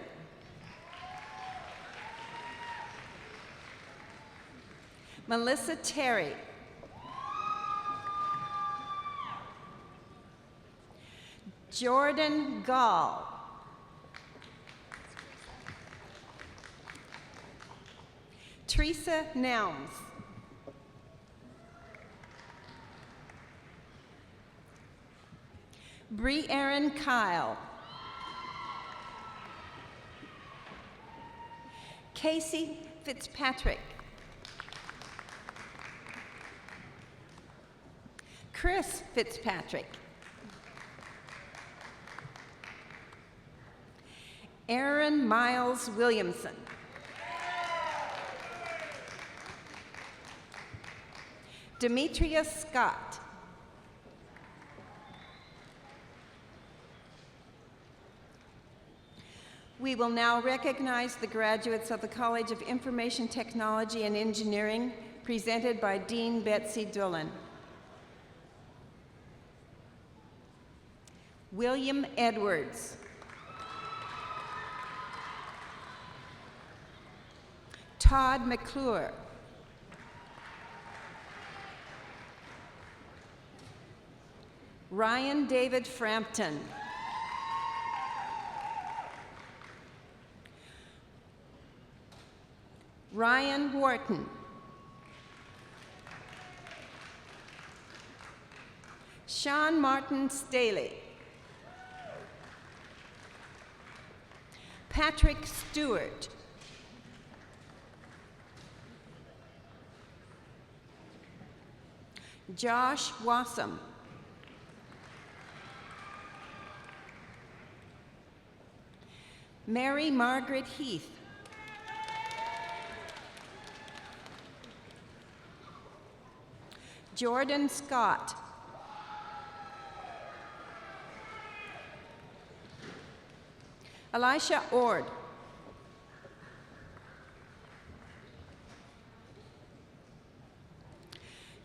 R: Melissa Terry. Jordan Gall. Teresa Nelms. Bree Aaron Kyle. Casey Fitzpatrick. Chris Fitzpatrick. Aaron Miles Williamson. Demetria Scott. We will now recognize the graduates of the College of Information Technology and Engineering, presented by Dean Betsy Dulin. William Edwards. Todd McClure. Ryan David Frampton. Ryan Wharton. Sean Martin Staley. Patrick Stewart. Josh Wassam. Mary Margaret Heath. Jordan Scott. Elisha Ord.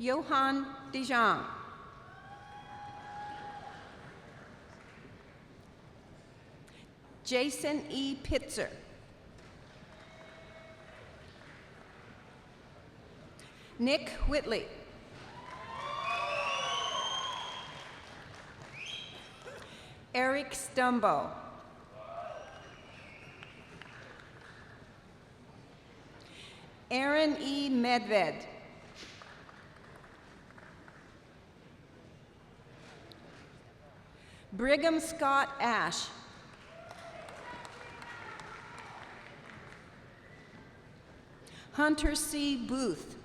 R: Johan Dijon. Jason E. Pitzer. Nick Whitley. Eric Stumbo. Aaron E. Medved. Brigham Scott Ash. Hunter C. Booth.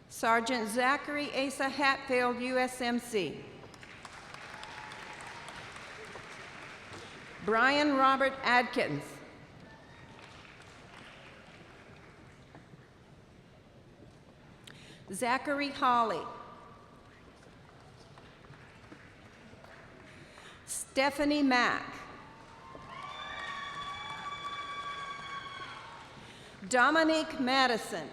R: Sergeant Zachary Asa Hatfield, USMC. Brian Robert Adkins. Zachary Hawley. Stephanie Mack. Dominique Madison.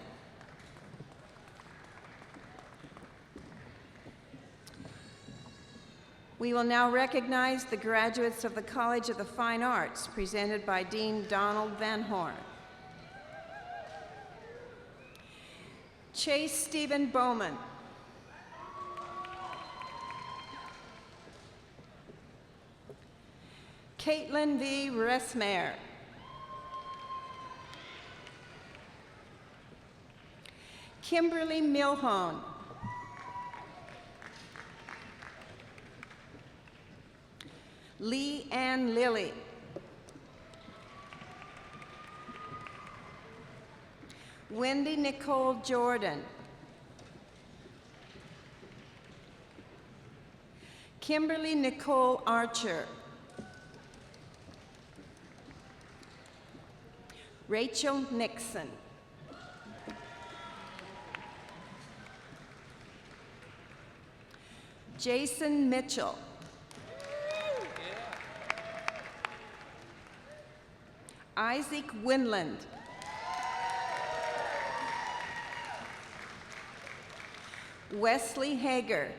R: We will now recognize the graduates of the College of the Fine Arts, presented by Dean Donald Van Horn. Chase Stephen Bowman. Caitlin V. Resmare. Kimberly Milhone. Lee Ann Lilly. Wendy Nicole Jordan. Kimberly Nicole Archer. Rachel Nixon. Jason Mitchell. Isaac Winland. Wesley Hager.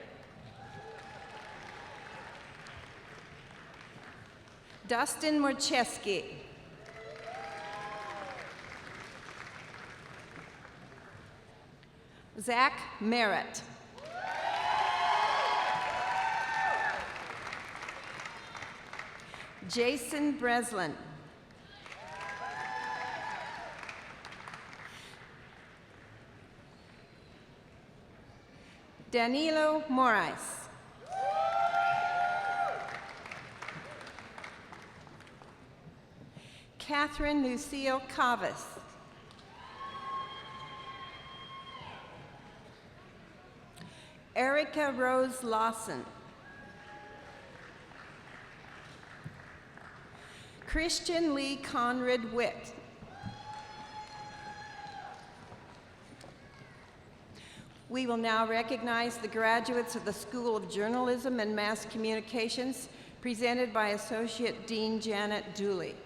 R: Dustin Morcheski. Zach Merritt. Jason Breslin. Danilo Morais. Catherine Lucille Cavas. Erica Rose Lawson. Christian Lee Conrad Witt. We will now recognize the graduates of the School of Journalism and Mass Communications, presented by Associate Dean Janet Dooley.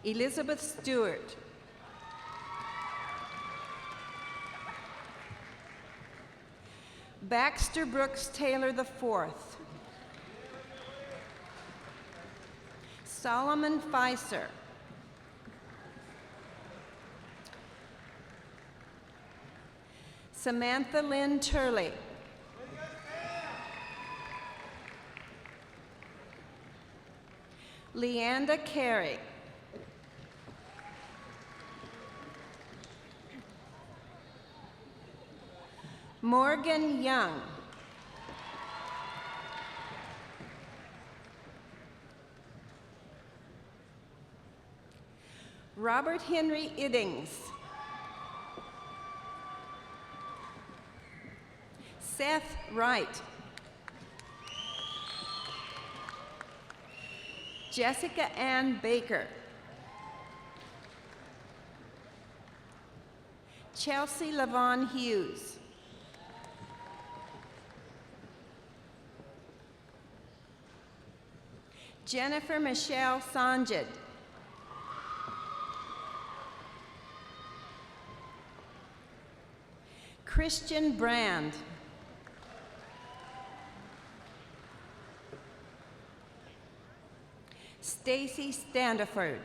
R: Elizabeth Stewart. Baxter Brooks Taylor IV. Solomon Feiser. Samantha Lynn Turley. Leanda Carey. Morgan Young. Robert Henry Iddings. Seth Wright. Jessica Ann Baker. Chelsea Lavon Hughes. Jennifer Michelle Sanjid. Christian Brand. Stacy Standiford.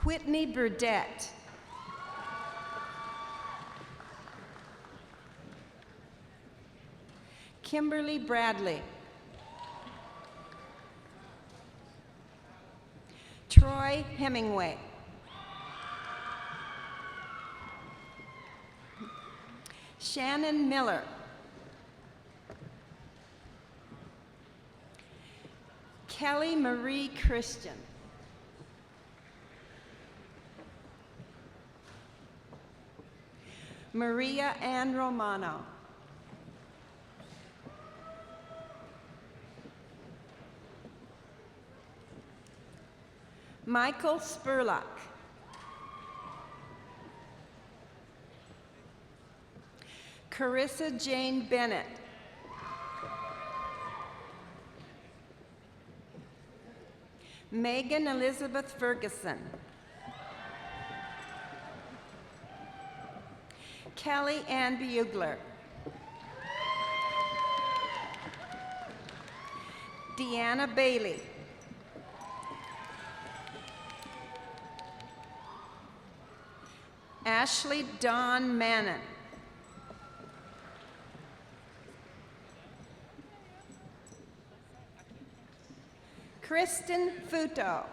R: Whitney Burdette. Kimberly Bradley. Troy Hemingway. Shannon Miller. Kelly Marie Christian. Maria Ann Romano. Michael Spurlock. Carissa Jane Bennett. Megan Elizabeth Ferguson. Kelly Ann Bugler. Deanna Bailey. Ashley Dawn Mannon. Kristen Futo.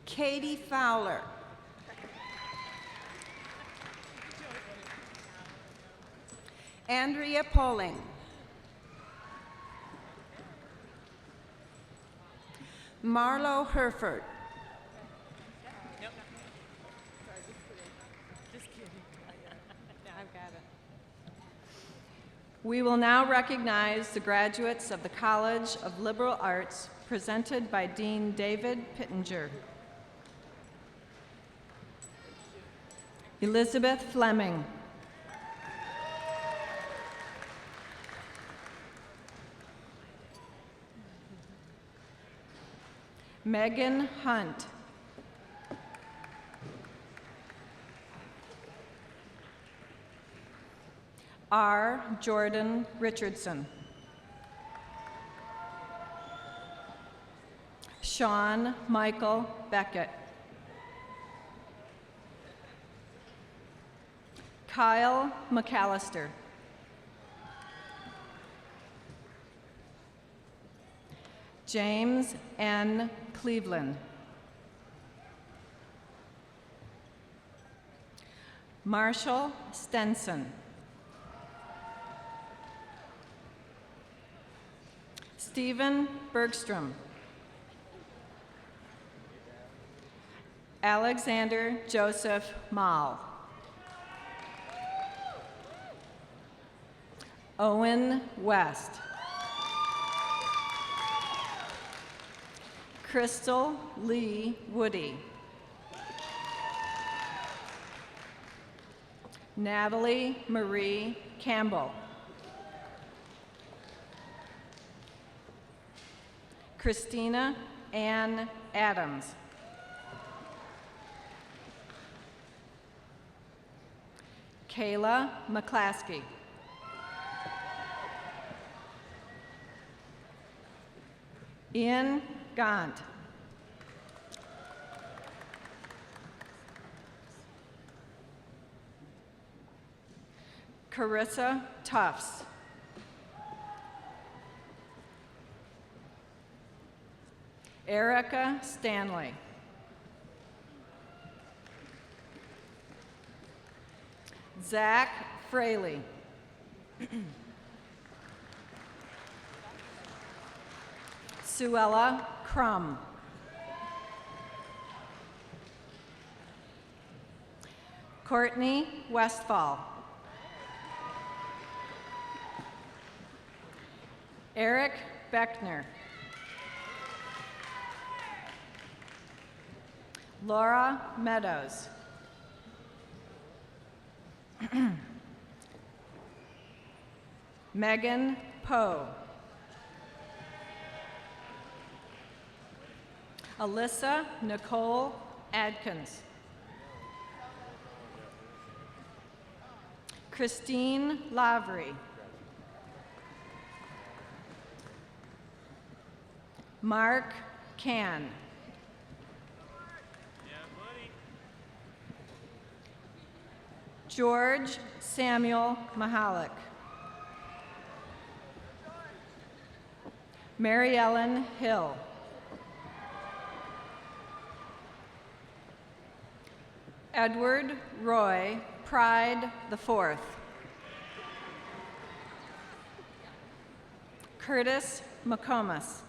R: Katie Fowler. Andrea Poling. Marlo Herford. We will now recognize the graduates of the College of Liberal Arts, presented by Dean David Pittenger. Elizabeth Fleming. Megan Hunt. R. Jordan Richardson. Sean Michael Beckett. Kyle McAllister. James N. Cleveland. Marshall Stenson. Stephen Bergstrom. Alexander Joseph Mahl. Owen West. Crystal Lee Woody. Natalie Marie Campbell. Christina Ann Adams. Kayla McClaskey. Ian Gant. Carissa Tufts. Erica Stanley. Zach Fraley. Suella Crum. Courtney Westfall. Eric Beckner. Laura Meadows. Megan Poe. Alyssa Nicole Adkins. Christine Lavery. Mark Can. George Samuel Mahalik. Mary Ellen Hill. Edward Roy Pride IV. Curtis McComas.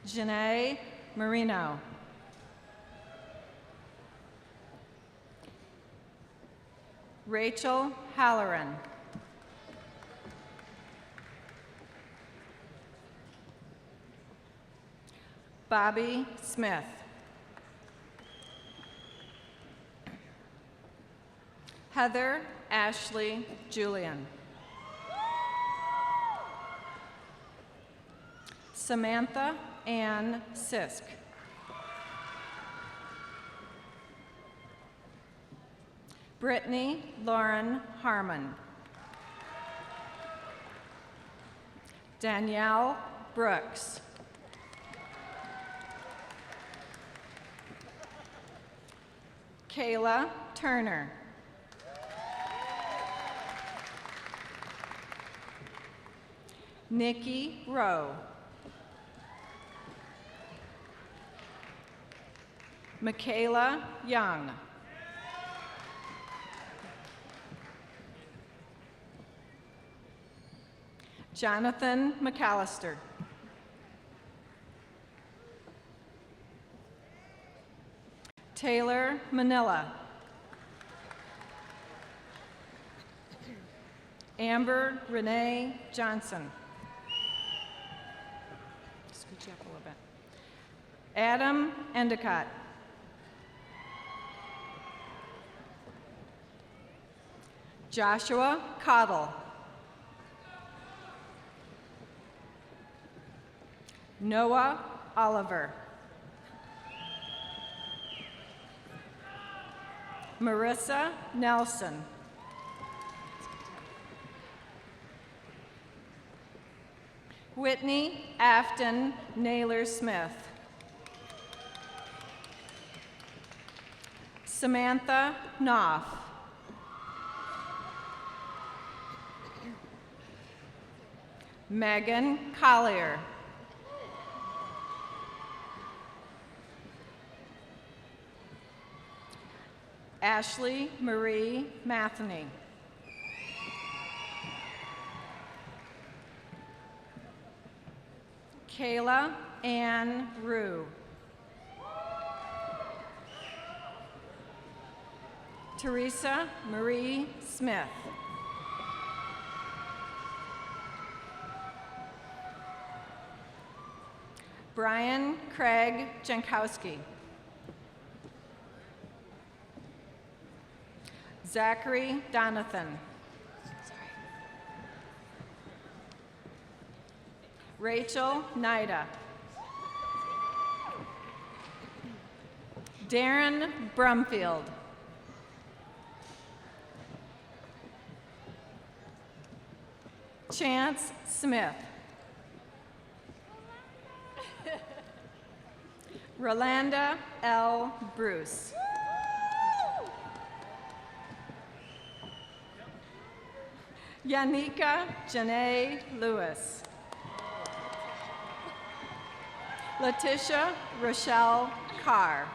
R: Janae Marino. Rachel Halloran. Bobby Smith. Heather Ashley Julian. Samantha Ann Sisk. Brittany Lauren Harmon. Danielle Brooks. Kayla Turner. Nikki Rowe. Michaela Young. Jonathan McAllister. Taylor Manila. Amber Renee Johnson. Adam Endicott. Joshua Cottle. Noah Oliver. Marissa Nelson. Whitney Afton Naylor Smith. Samantha Knopf. Megan Collier. Ashley Marie Matheny. Kayla Ann Rue. Teresa Marie Smith. Brian Craig Jankowski. Zachary Donathan. Rachel Nida. Darren Brumfield. Chance Smith. Rolanda L. Bruce. Yanika Janae Lewis. Letitia Rochelle Carr.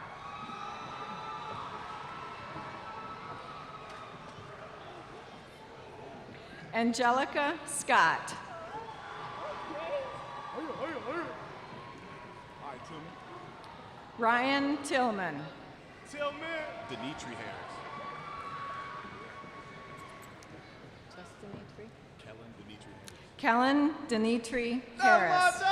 R: Angelica Scott. Ryan Tillman.
S: Denitri Harris.
R: Kellen Denitri Harris.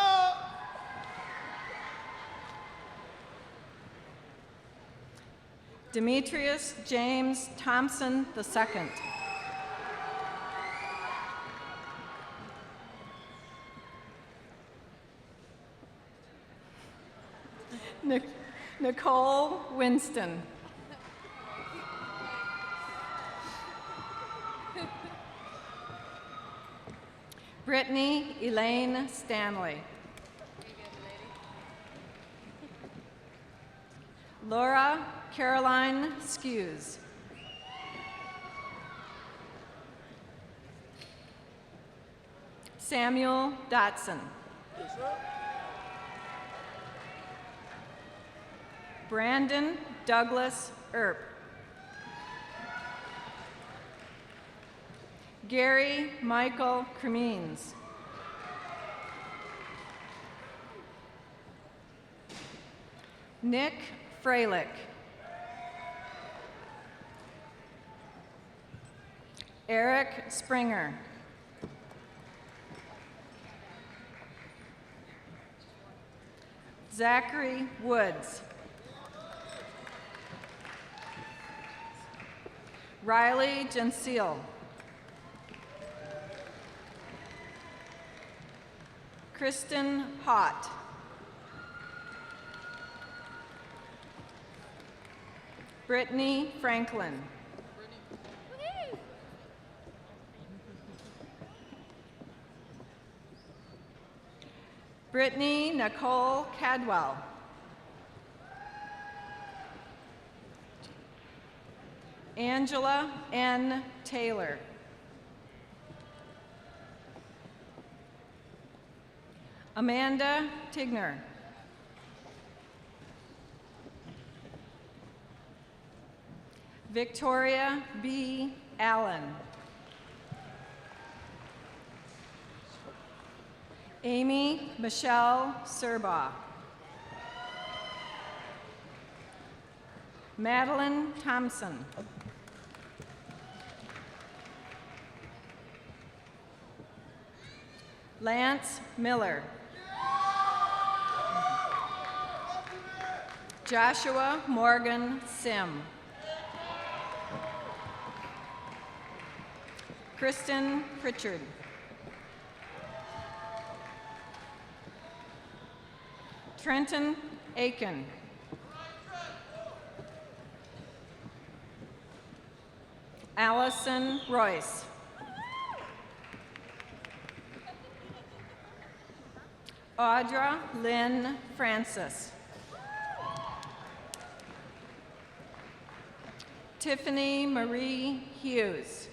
R: Demetrius James Thompson II. Nicole Winston. Brittany Elaine Stanley. Laura Caroline Skews. Samuel Dotson. Brandon Douglas Earp. Gary Michael Cremines. Nick Freilich. Eric Springer. Zachary Woods. Riley Genseel. Kristen Hott. Brittany Franklin. Brittany Nicole Cadwell. Angela N. Taylor. Amanda Tigner. Victoria B. Allen. Amy Michelle Serbaugh. Madeline Thompson. Lance Miller. Joshua Morgan Sim. Kristen Pritchard. Trenton Aiken. Allison Royce. Audra Lynn Francis. Tiffany Marie Hughes.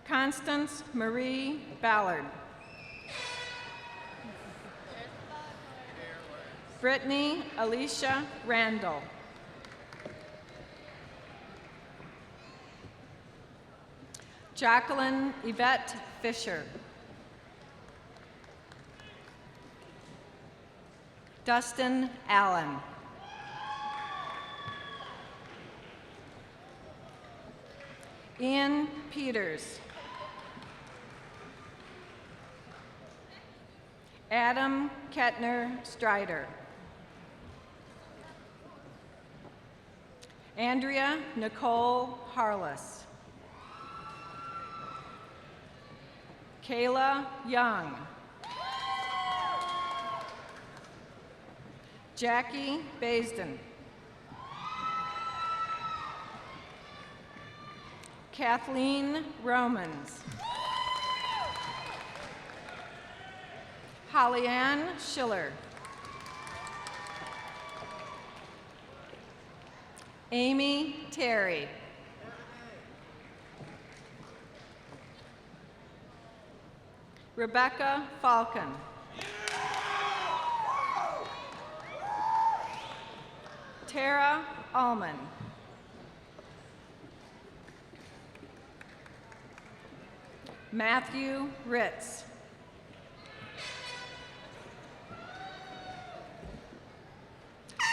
R: Constance Marie Ballard. Brittany Alicia Randall. Jacqueline Yvette Fisher. Dustin Allen. Ian Peters. Adam Kettner Strider. Andrea Nicole Harless. Kayla Young. Jackie Baisden. Kathleen Romans. Hollyann Schiller. Amy Terry. Rebecca Falcon. Tara Allman. Matthew Ritz.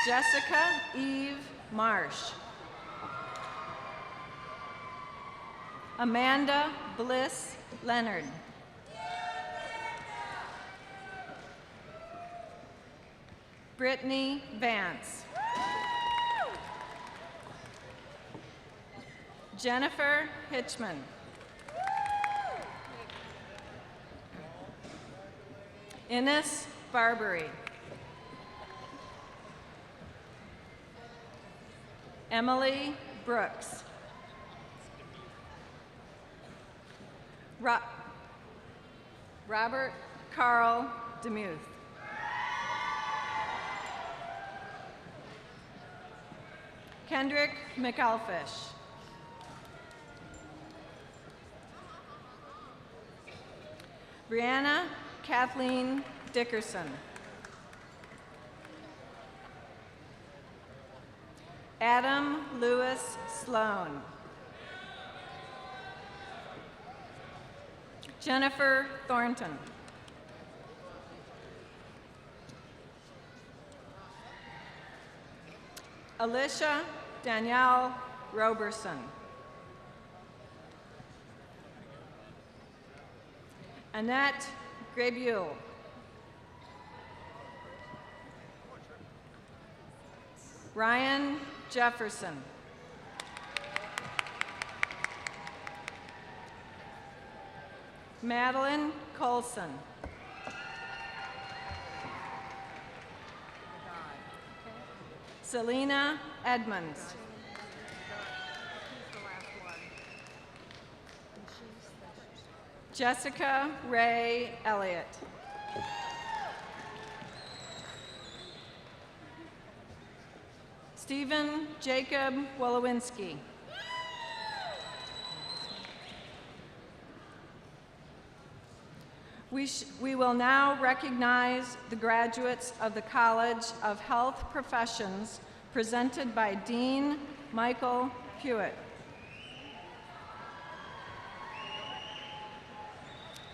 R: Jessica Eve Marsh. Amanda Bliss Leonard. Brittany Vance. Jennifer Hitchman. Ines Barbary. Emily Brooks. Robert Carl Demuth. Kendrick McAlfish. Brianna Kathleen Dickerson. Adam Lewis Sloan. Jennifer Thornton. Alicia Danielle Roberson. Annette Grabule. Ryan Jefferson. Madeline Colson. Selena Edmonds. Jessica Ray Elliott. Stephen Jacob Wolowinski. We will now recognize the graduates of the College of Health Professions presented by Dean Michael Hewitt.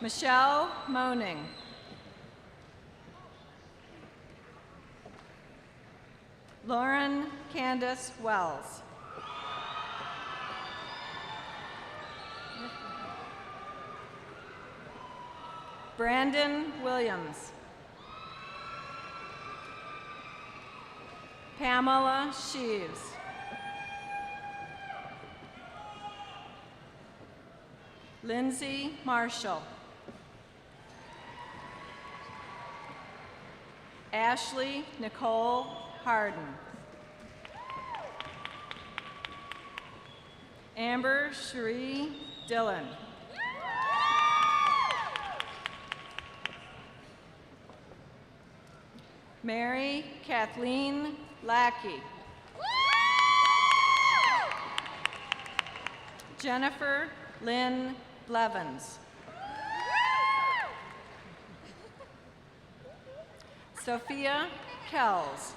R: Michelle Moning. Lauren Candace Wells. Brandon Williams. Pamela Sheaves. Lindsay Marshall. Ashley Nicole Harden. Amber Cherie Dillon. Mary Kathleen Lackey. Jennifer Lynn Blevins. Sophia Kells.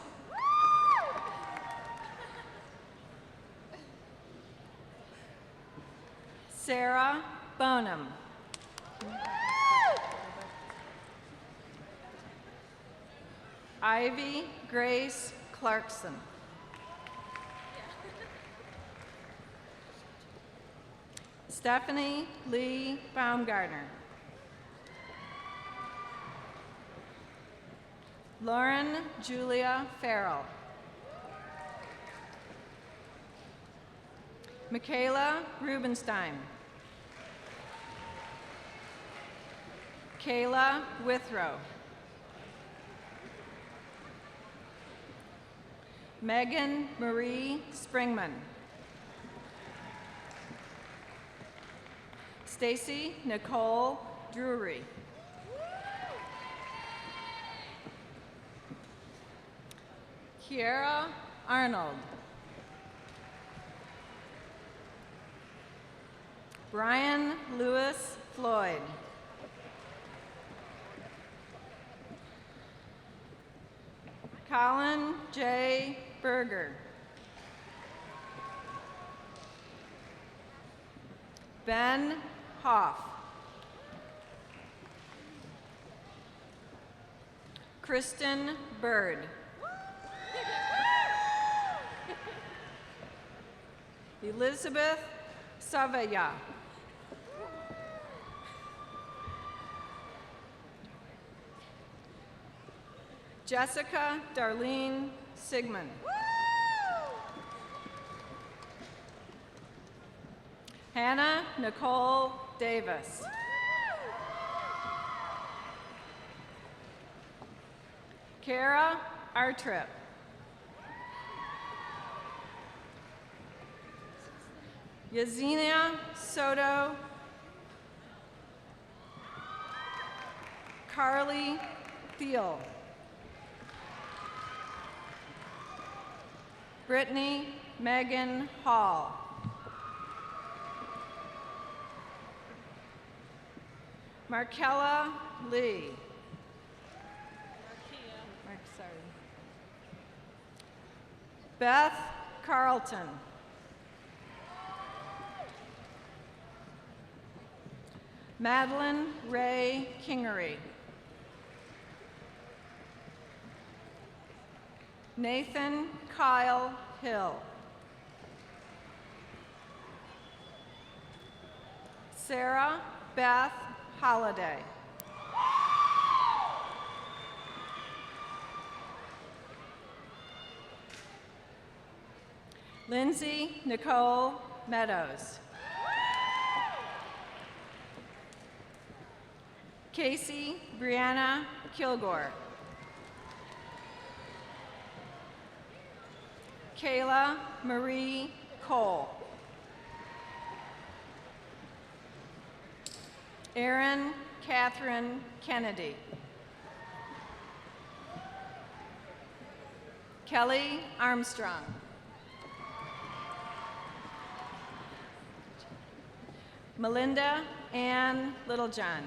R: Sarah Bonham. Ivy Grace Clarkson. Stephanie Lee Baumgartner. Lauren Julia Farrell. Michaela Rubenstein. Kayla Withrow. Megan Marie Springman. Stacy Nicole Drury. Kiera Arnold. Brian Lewis Floyd. Colin J. Berger. Ben Hoff. Kristen Bird. Elizabeth Savaya. Jessica Darlene Sigmund. Hannah Nicole Davis. Kara Artrip. Yazinia Soto. Carly Thiel. Brittany Megan Hall. Markella Lee. Beth Carlton. Madeline Ray Kingery. Nathan Kyle Hill. Sarah Beth Holliday. Lindsay Nicole Meadows. Casey Brianna Kilgore. Kayla Marie Cole. Erin Catherine Kennedy. Kelly Armstrong. Melinda Ann Littlejohn.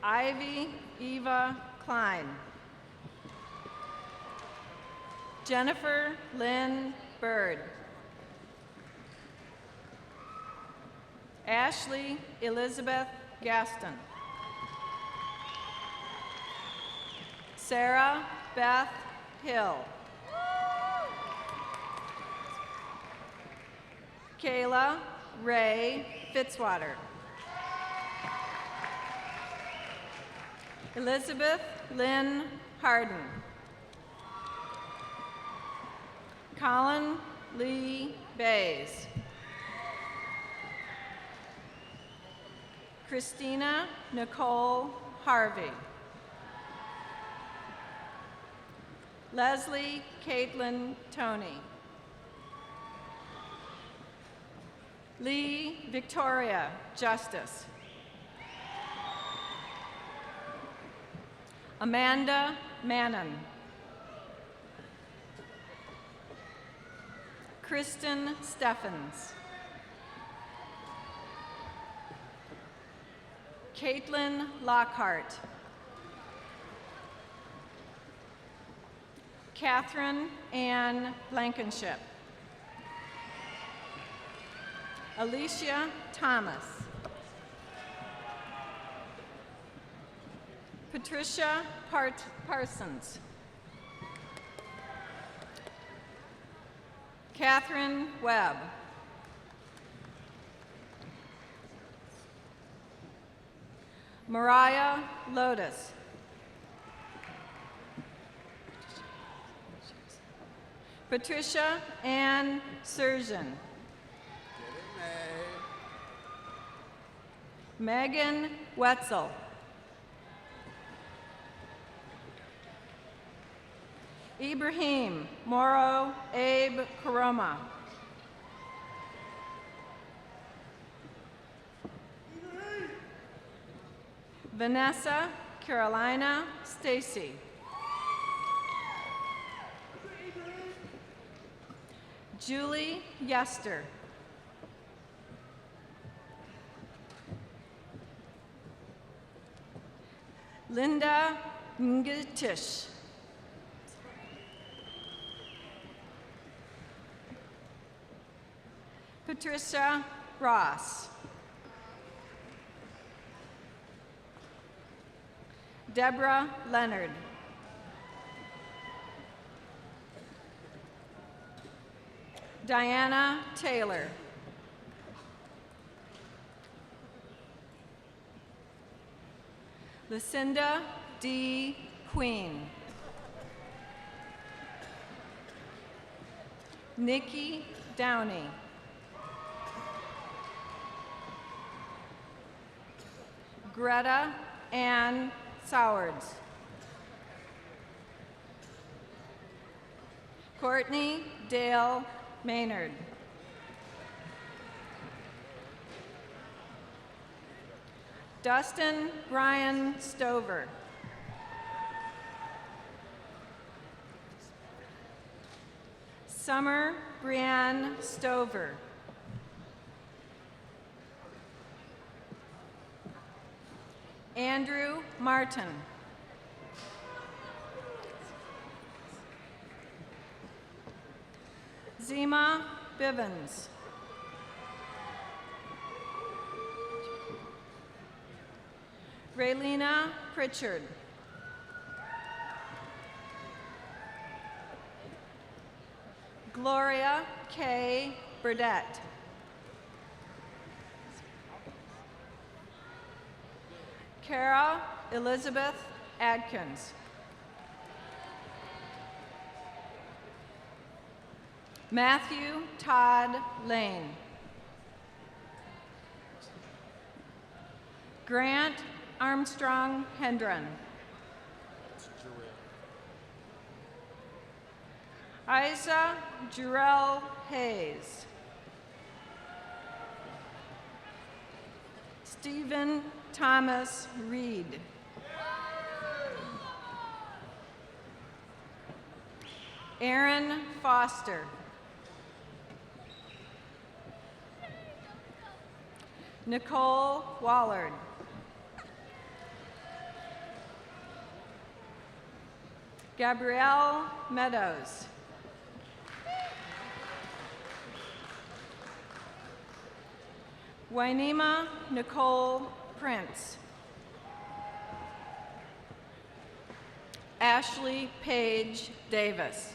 R: Ivy Eva Klein. Jennifer Lynn Bird. Ashley Elizabeth Gaston. Sarah Beth Hill. Kayla Ray Fitzwater. Elizabeth Lynn Harden. Colin Lee Bays. Christina Nicole Harvey. Leslie Caitlin Tony. Lee Victoria Justice. Amanda Mannon. Kristen Steffens. Caitlin Lockhart. Catherine Ann Blankenship. Alicia Thomas. Patricia Parsons. Catherine Webb. Mariah Lotus. Patricia Ann Surgeon. Megan Wetzel. Ibrahim Moro Abe Karoma. Vanessa Carolina Stacy. Julie Yester. Linda Ngitish. Patricia Ross. Deborah Leonard. Diana Taylor. Lucinda D. Queen. Nikki Downey. Greta Ann Sowards. Courtney Dale Maynard. Dustin Brian Stover. Summer Brianne Stover. Andrew Martin. Zima Bivens. Raylina Pritchard. Gloria K. Burdette. Kara Elizabeth Adkins. Matthew Todd Lane. Grant Armstrong Hendren. Isa Jarrell Hayes. Stephen Thomas Reed. Aaron Foster. Nicole Wallard. Gabrielle Meadows. Wainema Nicole Prince. Ashley Page Davis.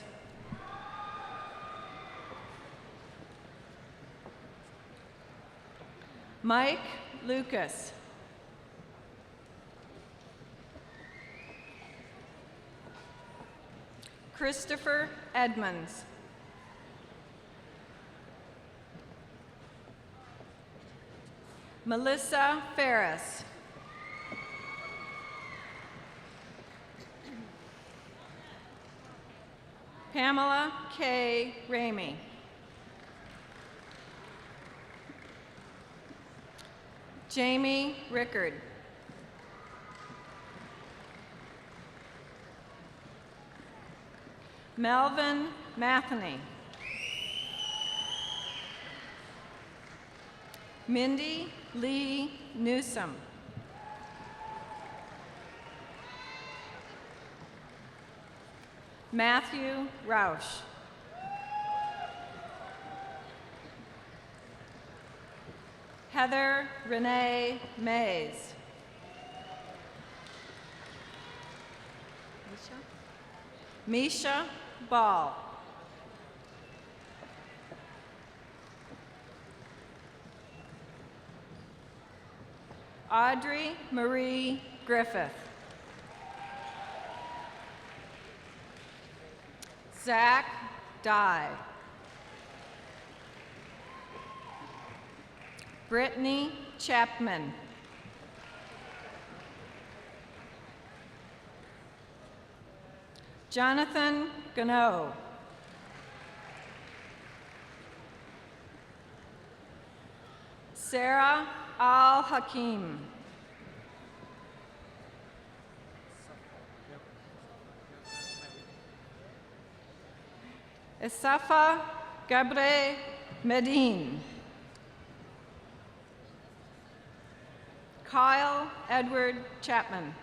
R: Mike Lucas. Christopher Edmonds. Melissa Ferris. Pamela K. Ramey. Jamie Rickard. Melvin Matheny. Mindy Lee Newsom. Matthew Roush. Heather Renee Mays. Misha Ball. Audrey Marie Griffith. Zach Dye. Brittany Chapman. Jonathan Gano. Sarah Al-Hakim. Isafa Gabre Medine. Kyle Edward Chapman.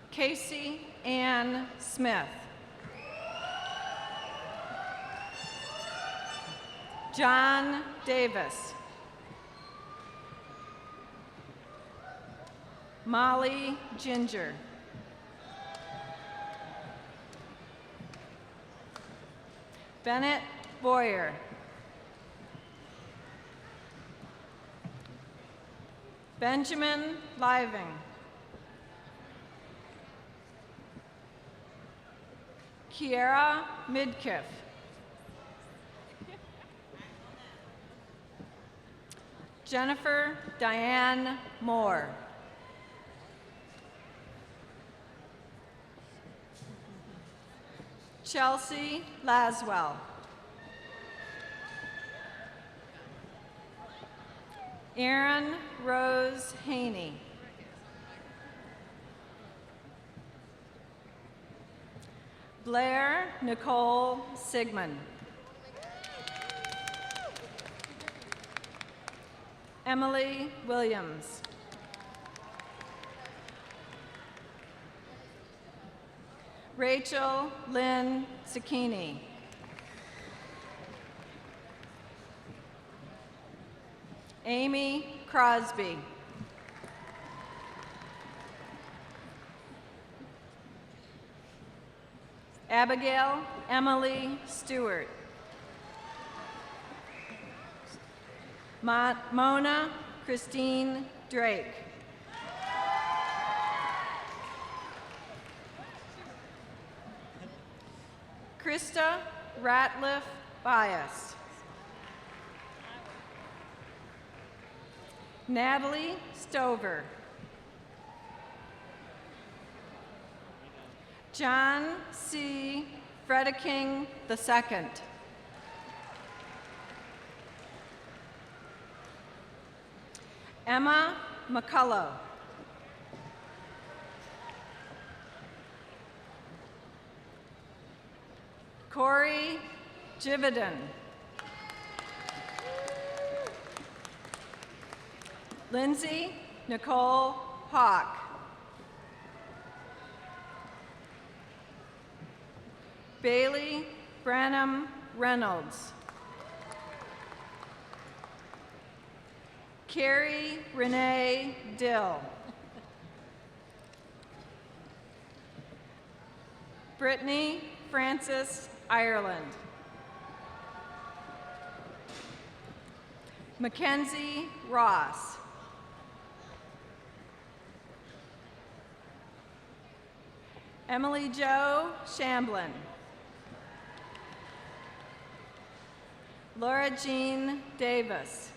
R: Casey Ann Smith. John Davis. Molly Ginger. Bennett Boyer. Benjamin Living. Kiera Midkiff. Jennifer Diane Moore. Chelsea Laswell. Erin Rose Haney. Blair Nicole Sigmund. Emily Williams. Rachel Lynn Zucchini. Amy Crosby. Abigail Emily Stewart. Mona Christine Drake. Krista Ratliff Bias. Natalie Stover. John C. Fredeking II. Emma McCullough. Corey Jividan. Lindsay Nicole Hawk. Bailey Branham Reynolds. Carrie Renee Dill. Brittany Frances Ireland. Mackenzie Ross. Emily Jo Shamblin. Laura Jean Davis.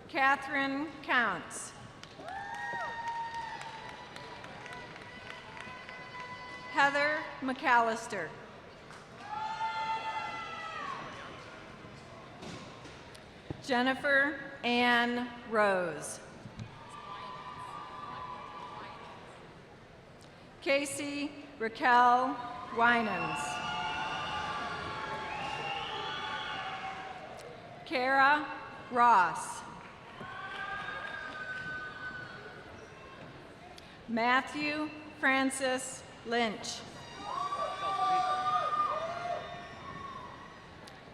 R: Catherine Counts. Heather McAllister. Jennifer Ann Rose. Casey Raquel Winans. Kara Ross. Matthew Francis Lynch.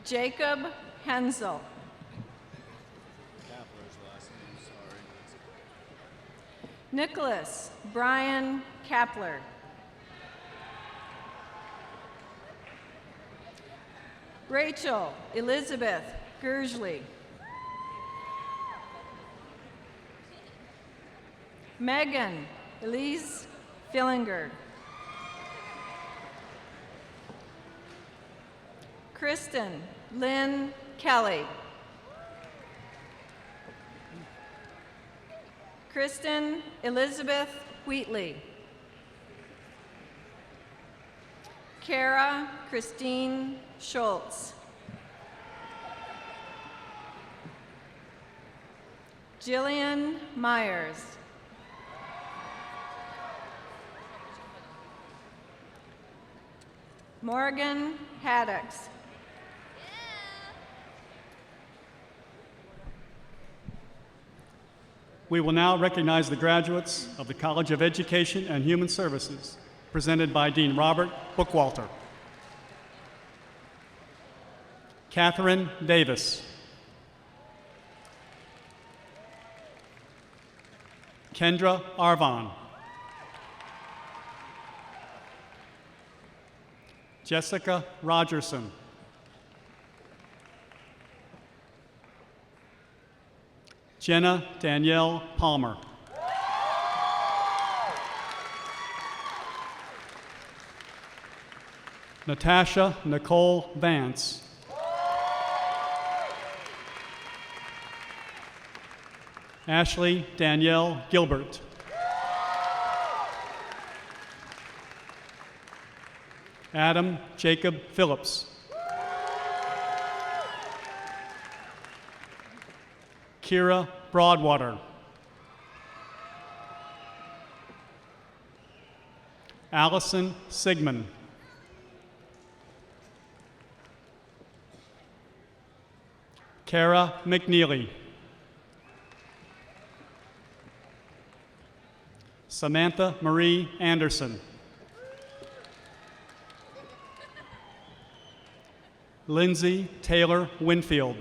R: Jacob Hensel. Nicholas Brian Kapler. Rachel Elizabeth Gersley. Megan Elise Fillinger. Kristen Lynn Kelly. Kristen Elizabeth Wheatley. Kara Christine Schultz. Jillian Myers. Morgan Haddocks.
J: We will now recognize the graduates of the College of Education and Human Services, presented by Dean Robert Bookwalter. Catherine Davis. Kendra Arvon. Jessica Rogerson. Jenna Danielle Palmer. Natasha Nicole Vance. Ashley Danielle Gilbert. Adam Jacob Phillips. Kira Broadwater. Allison Sigmund. Kara McNeely. Samantha Marie Anderson. Lindsay Taylor Winfield.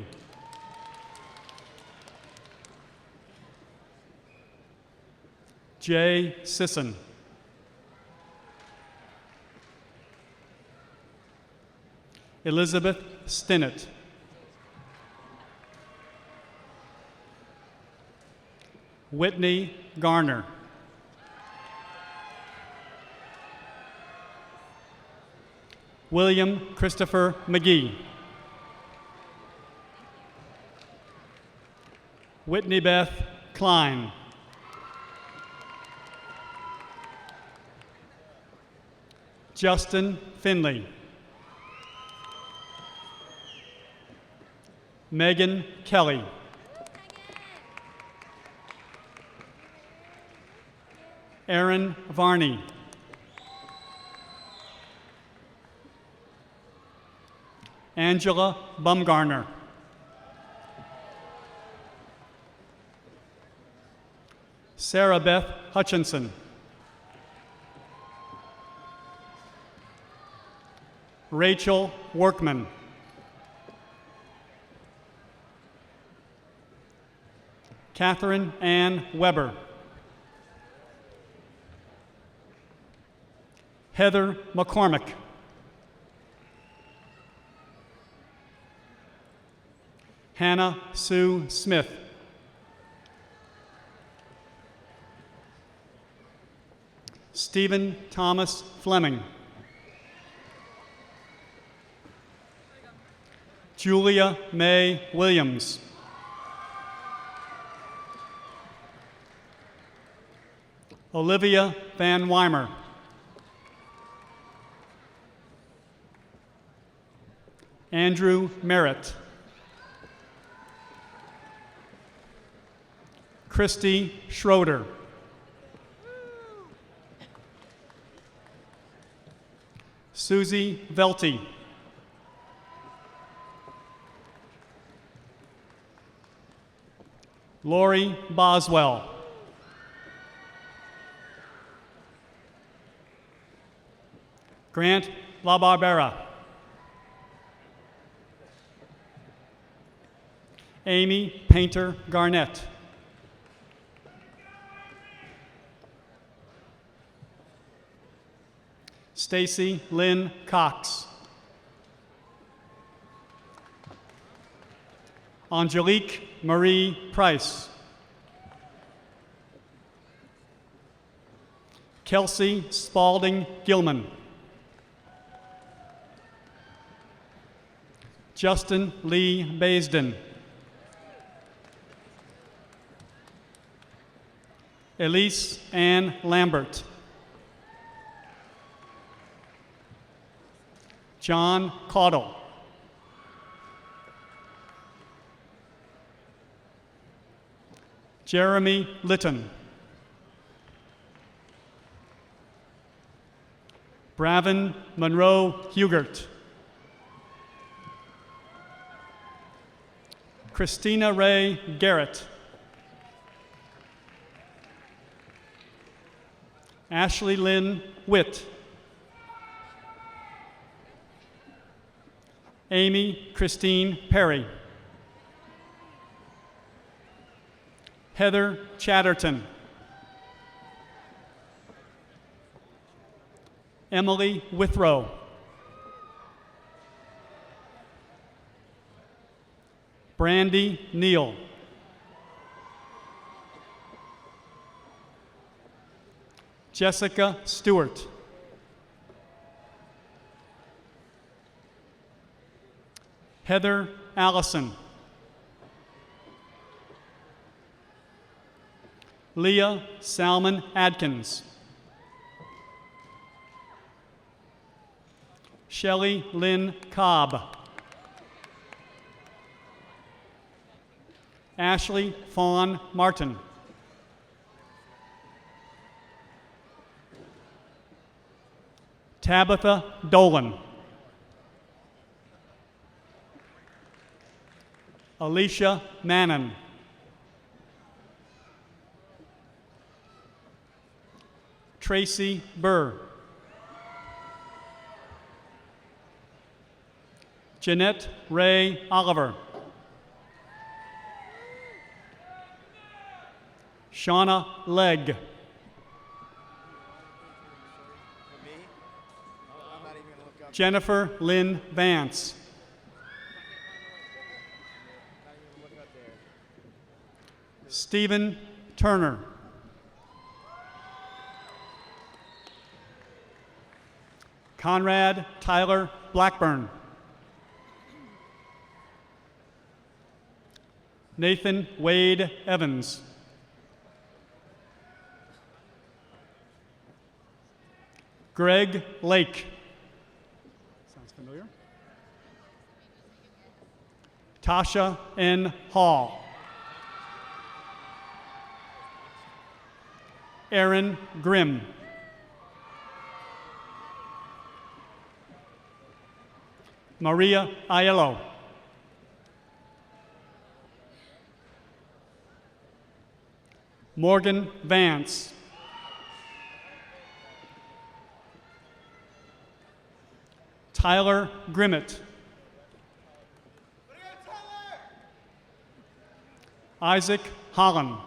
J: Jay Sisson. Elizabeth Stinnett. Whitney Garner. William Christopher McGee. Whitney Beth Klein. Justin Finley. Megan Kelly. Aaron Varney. Angela Bumgarner. Sarah Beth Hutchinson. Rachel Workman. Catherine Ann Weber. Heather McCormick. Hannah Sue Smith. Stephen Thomas Fleming. Julia Mae Williams. Olivia Van Weimer. Andrew Merritt. Christy Schroeder. Susie Velty. Lori Boswell. Grant LaBarbera. Amy Painter Garnett. Stacy Lynn Cox. Angelique Marie Price. Kelsey Spalding Gilman. Justin Lee Baisden. Elise Ann Lambert. John Caudle. Jeremy Litton. Bravin Monroe Hugert. Christina Ray Garrett. Ashley Lynn Witt. Amy Christine Perry. Heather Chatterton. Emily Withrow. Brandy Neal. Jessica Stewart. Heather Allison. Leah Salmon Adkins. Shelley Lynn Cobb. Ashley Fawn Martin. Tabitha Dolan. Alicia Mannon. Tracy Burr. Jeanette Ray Oliver. Shauna Legg. Jennifer Lynn Vance. Stephen Turner. Conrad Tyler Blackburn. Nathan Wade Evans. Greg Lake. Sounds familiar. Tasha N. Hall. Aaron Grimm. Maria Aiello. Morgan Vance. Tyler Grimmett. Isaac Holland.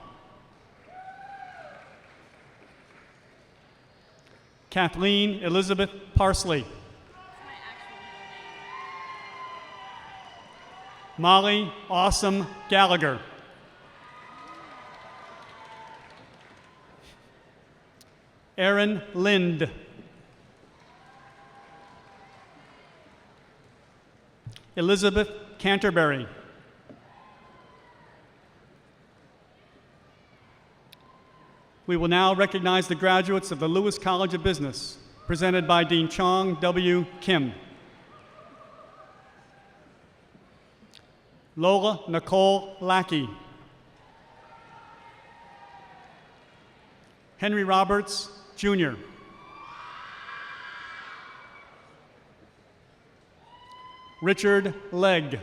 J: Kathleen Elizabeth Parsley. Molly Awesome Gallagher. Aaron Lind. Elizabeth Canterbury. We will now recognize the graduates of the Lewis College of Business, presented by Dean Chong W. Kim. Lola Nicole Lackey. Henry Roberts, Jr. Richard Legg.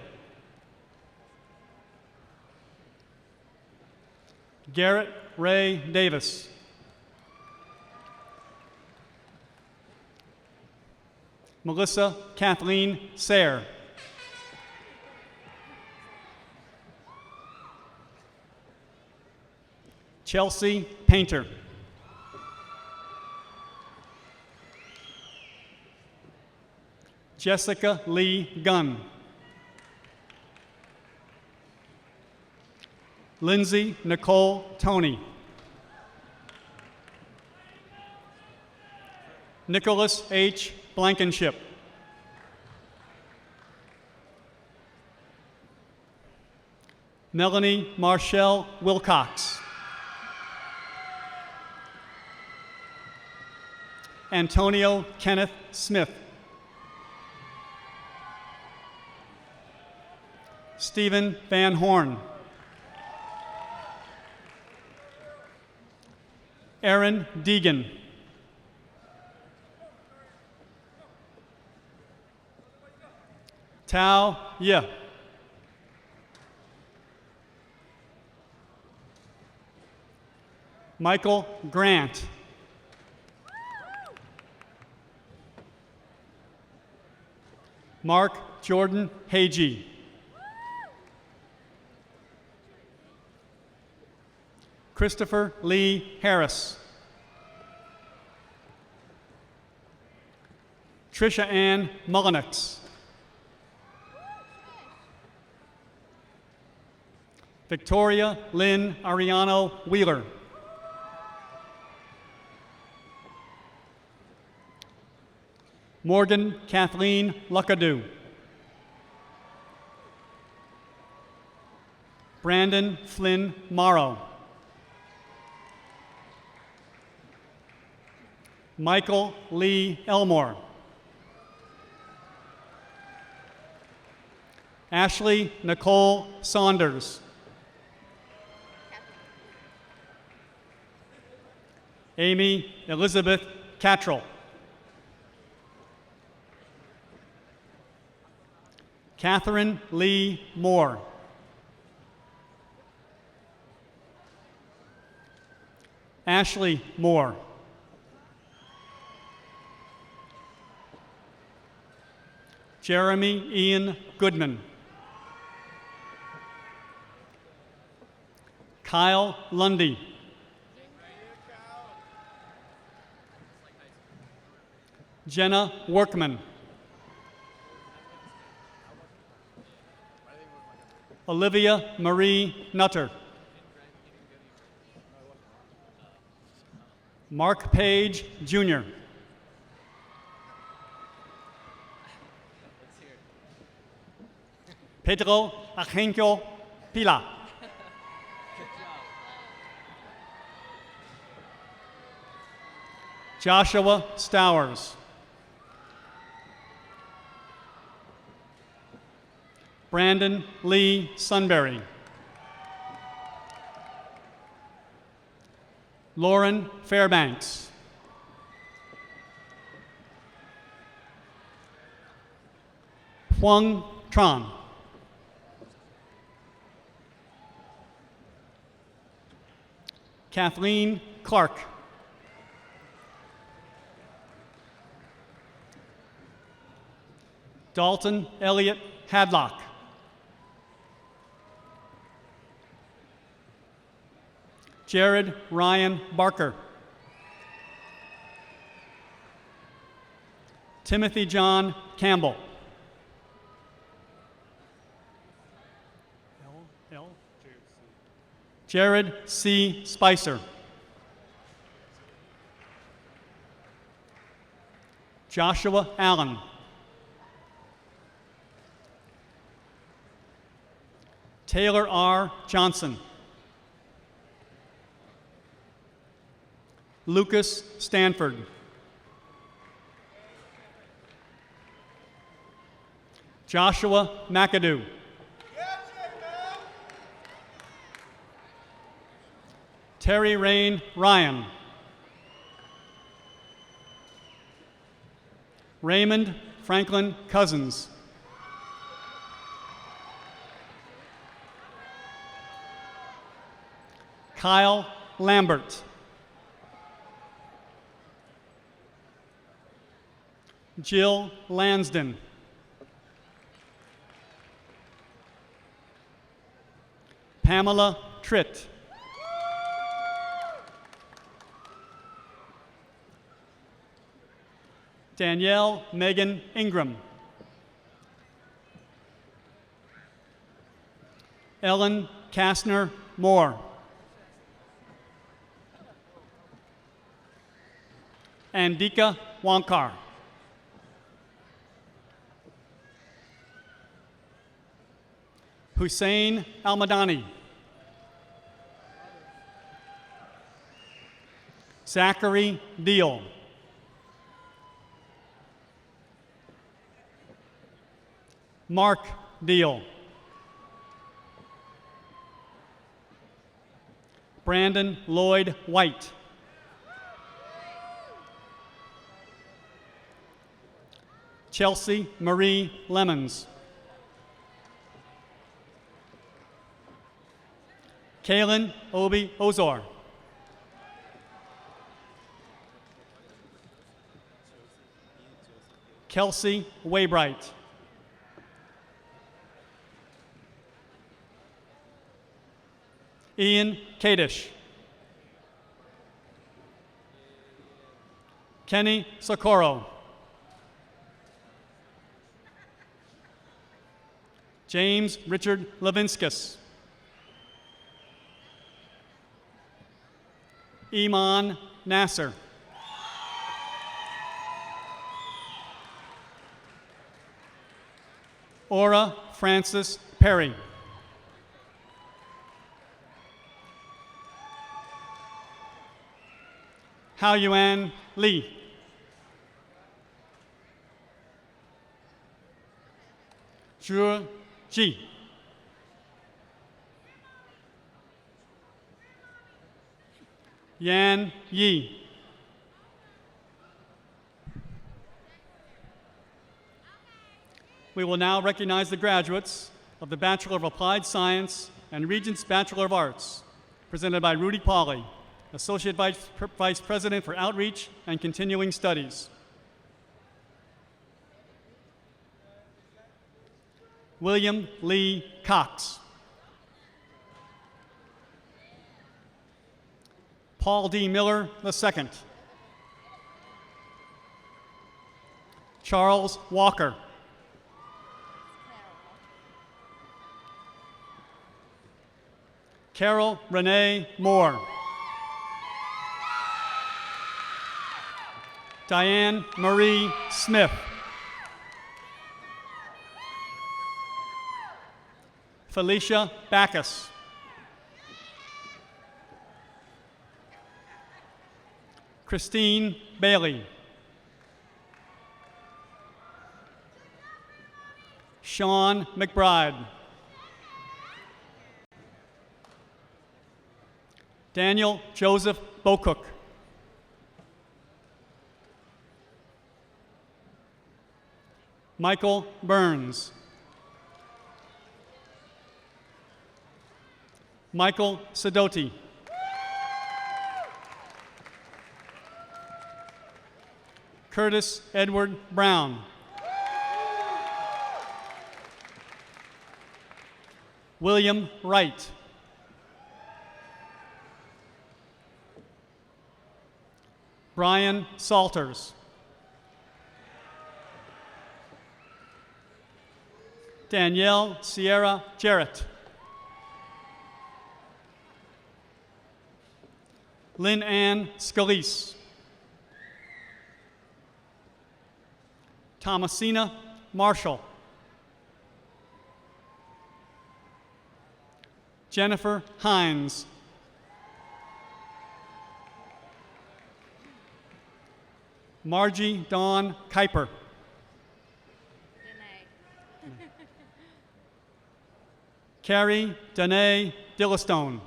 J: Garrett Ray Davis. Melissa Kathleen Sayre. Chelsea Painter. Jessica Lee Gunn. Lindsay Nicole Toney. Nicholas H. Blankenship. Melanie Marshall Wilcox. Antonio Kenneth Smith. Stephen Van Horn. Aaron Deegan. Tao Ye. Michael Grant. Mark Jordan Hagee. Christopher Lee Harris. Trisha Ann Mullenix. Victoria Lynn Ariano Wheeler. Morgan Kathleen Luckadoo. Brandon Flynn Morrow. Michael Lee Elmore. Ashley Nicole Saunders. Amy Elizabeth Cattrall. Catherine Lee Moore. Ashley Moore. Jeremy Ian Goodman. Kyle Lundy. Jenna Workman. Olivia Marie Nutter. Mark Page, Jr. Pedro Ajencio Pila. Joshua Stowers. Brandon Lee Sunbury. Lauren Fairbanks. Huang Tran. Kathleen Clark. Dalton Elliott Hadlock. Jared Ryan Barker. Timothy John Campbell. Jared C. Spicer. Joshua Allen. Taylor R. Johnson. Lucas Stanford. Joshua McAdoo. Terry Rain Ryan. Raymond Franklin Cousins. Kyle Lambert. Jill Lansden. Pamela Tritt. Danielle Megan Ingram. Ellen Kastner Moore. Andika Wankar. Hussein Almadani. Zachary Deal. Mark Deal. Brandon Lloyd White. Chelsea Marie Lemons. Kaylin Obi Ozor. Kelsey Waybright. Ian Kadish. Kenny Socorro. James Richard Levinskas. Iman Nasser. Aura Francis Perry. Hao Yuan Lee. Zhu Ji. Yan Yi. We will now recognize the graduates of the Bachelor of Applied Science and Regents Bachelor of Arts, presented by Rudy Pauley, Associate Vice President for Outreach and Continuing Studies. William Lee Cox. Paul D. Miller II. Charles Walker. Carol Renee Moore. Diane Marie Smith. Felicia Backus. Christine Bailey. Sean McBride. Daniel Joseph Bocook. Michael Burns. Michael Sidoti. Curtis Edward Brown. William Wright. Brian Salters. Danielle Sierra Jarrett. Lynn Ann Scalise. Thomasina Marshall. Jennifer Hines. Margie Dawn Kuiper. Carrie Danae Dillistone.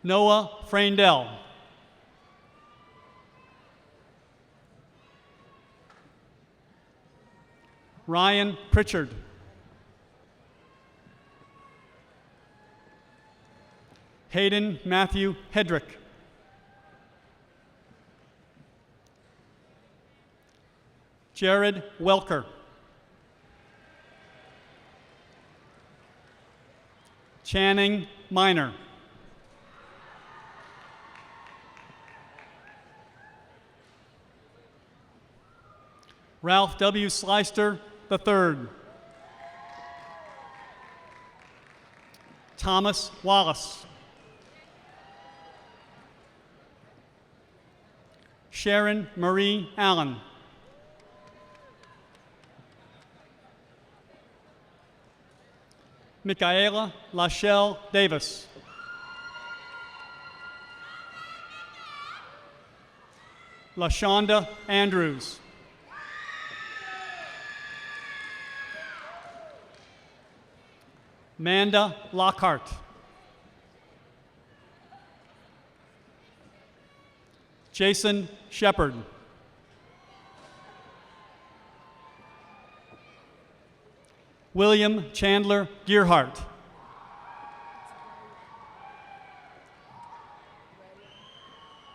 J: Noah Freindell. Ryan Pritchard. Hayden Matthew Hedrick. Jared Welker. Channing Minor. Ralph W. Sleister III. Thomas Wallace. Sharon Marie Allen. Michaela Lachelle Davis. LaShonda Andrews. Manda Lockhart. Jason Shepard. William Chandler Gearhart.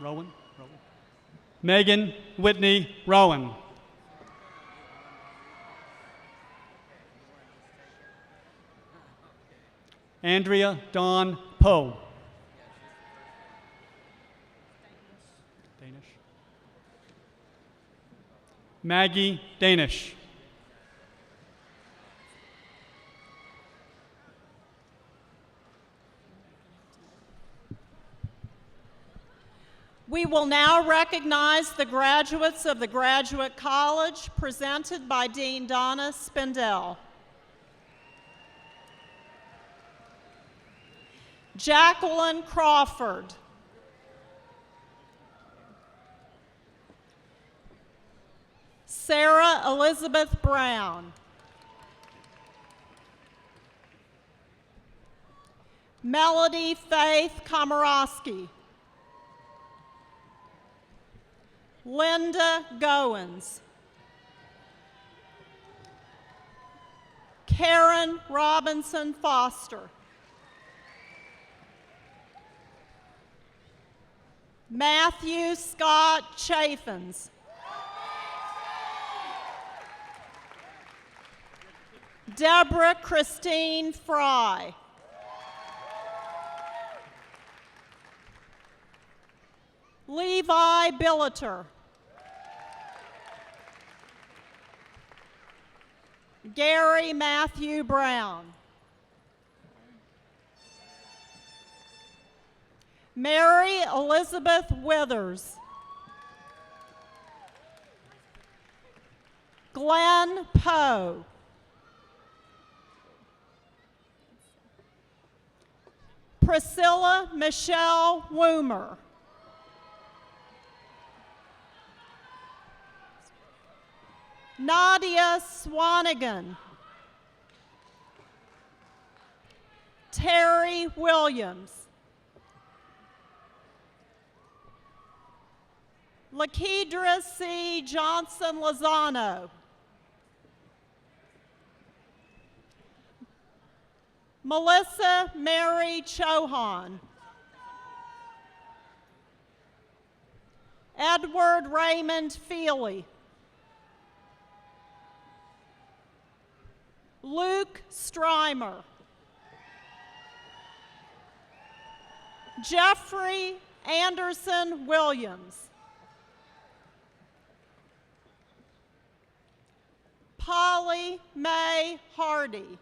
J: Rowan? Megan Whitney Rowan. Andrea Dawn Poe. Danish. Maggie Danish.
T: We will now recognize the graduates of the Graduate College, presented by Dean Donna Spindell. Jacqueline Crawford. Sarah Elizabeth Brown. Melody Faith Komorowski. Linda Goins. Karen Robinson Foster. Matthew Scott Chaffins. Deborah Christine Fry. Levi Billeter. Gary Matthew Brown. Mary Elizabeth Withers. Glenn Poe. Priscilla Michelle Woomer. Nadia Swanigan. Terry Williams. Lakedra C. Johnson Lozano. Melissa Mary Chohan. Edward Raymond Feely. Luke Strymer. Jeffrey Anderson Williams. Polly Mae Hardy.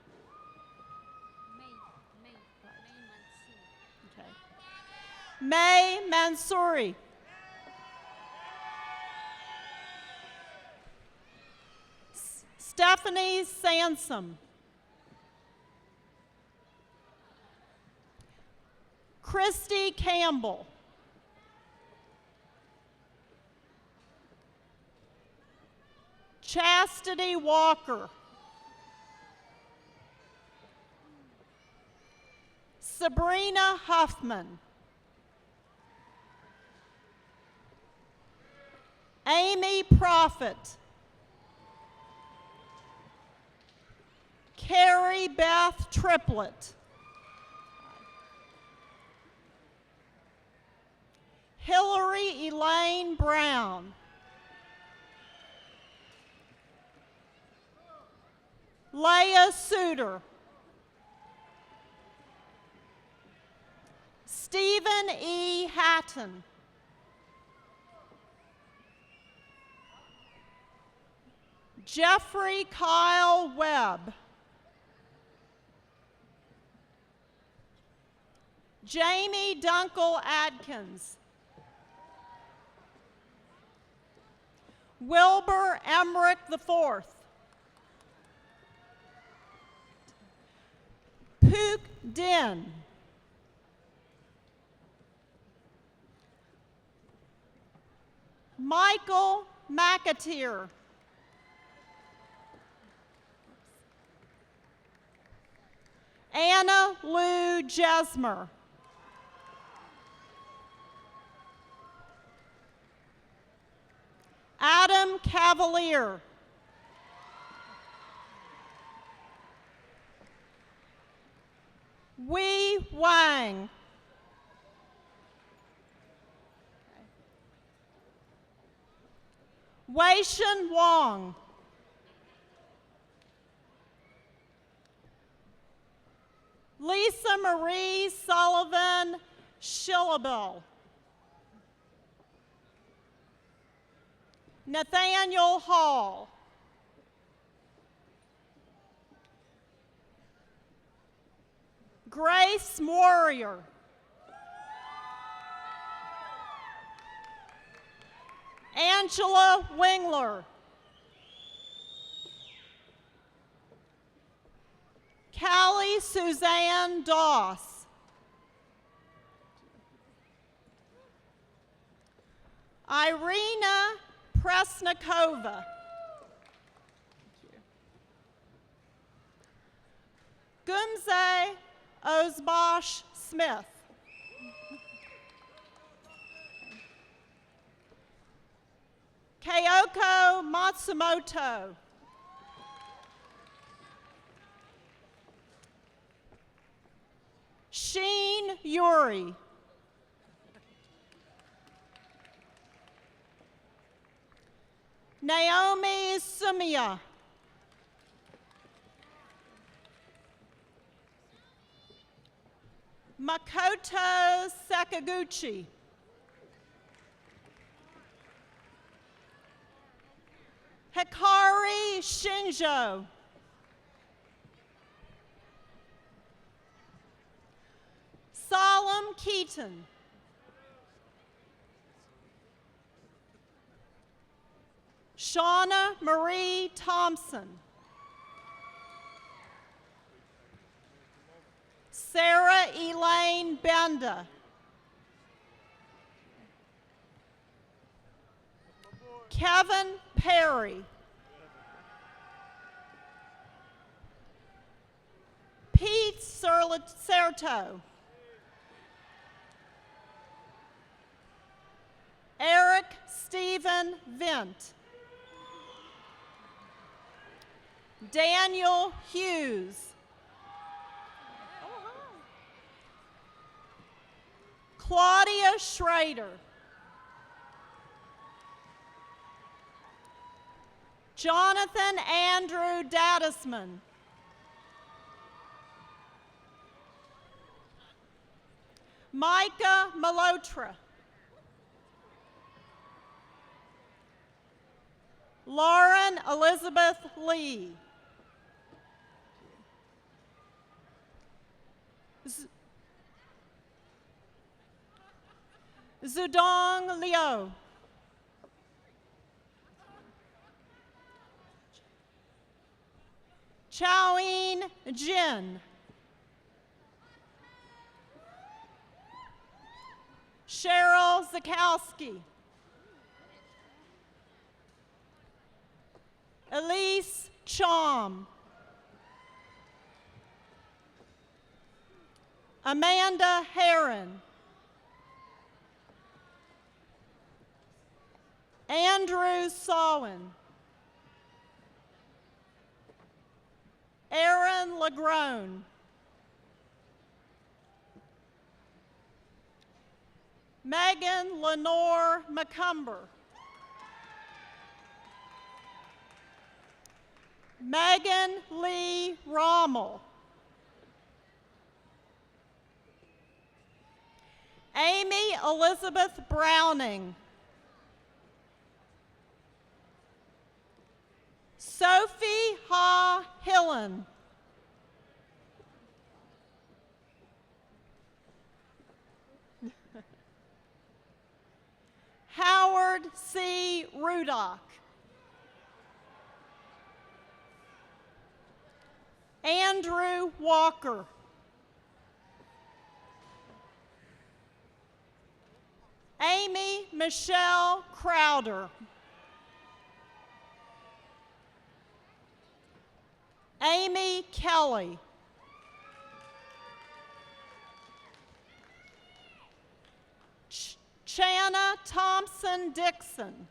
T: May Mansouri. Stephanie Sansom. Christy Campbell. Chastity Walker. Sabrina Huffman. Amy Prophet. Carrie Beth Triplett. Hillary Elaine Brown. Leah Suter. Stephen E. Hatton. Jeffrey Kyle Webb. Jamie Dunkel Adkins. Wilbur Emmerich IV. Pook Din. Michael McAteer. Anna Lou Jesmer. Adam Cavalier. Wei Wang. Wei-Shen Wong. Lisa Marie Sullivan Schillabel. Nathaniel Hall. Grace Warrior. Angela Wingler. Callie Suzanne Doss. Irina Presnikova. Gumze Ozbosh Smith. Kyoko Matsumoto. Sheen Yuri. Naomi Sumia. Makoto Sakaguchi. Hikari Shinjo. Solemn Keaton. Shauna Marie Thompson. Sarah Elaine Benda. Kevin Perry. Pete Serto. Eric Stephen Vint. Daniel Hughes. Claudia Schrader. Jonathan Andrew Dadisman. Micah Malotra. Lauren Elizabeth Lee. Zudong Liu. Choween Jin. Cheryl Zakowski. Elise Chom. Amanda Heron. Andrew Sawin. Aaron Lagrone. Megan Lenore McCumber. Megan Lee Rommel. Amy Elizabeth Browning. Sophie Ha Hillen. Howard C. Rudock. Andrew Walker. Amy Michelle Crowder. Amy Kelly. Channa Thompson Dixon.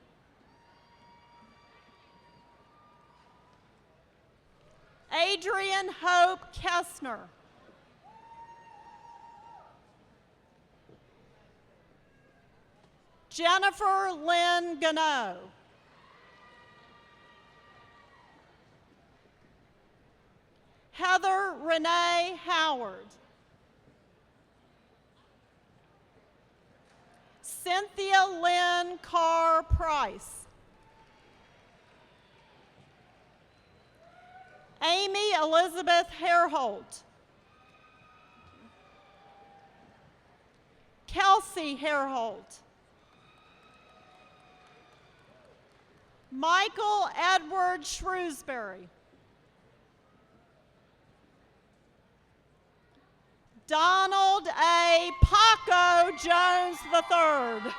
T: Adrian Hope Kessner. Jennifer Lynn Gano. Heather Renee Howard. Cynthia Lynn Carr Price. Amy Elizabeth Hairholt. Kelsey Hairholt. Michael Edward Shrewsbury. Donald A. Paco Jones III.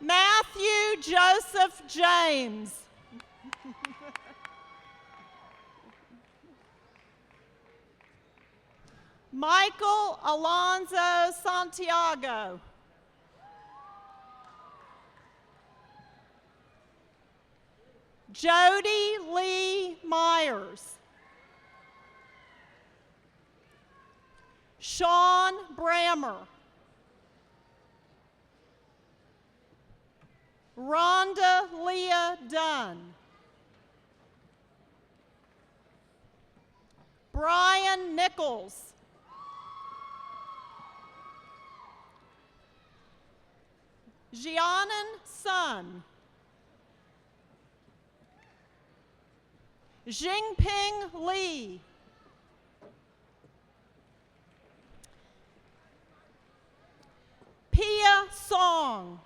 T: Matthew Joseph James. Michael Alonzo Santiago. Jody Lee Myers. Sean Brammer. Rhonda Leah Dunn. Brian Nichols. Jianan Sun. Jingping Li. Pia Song.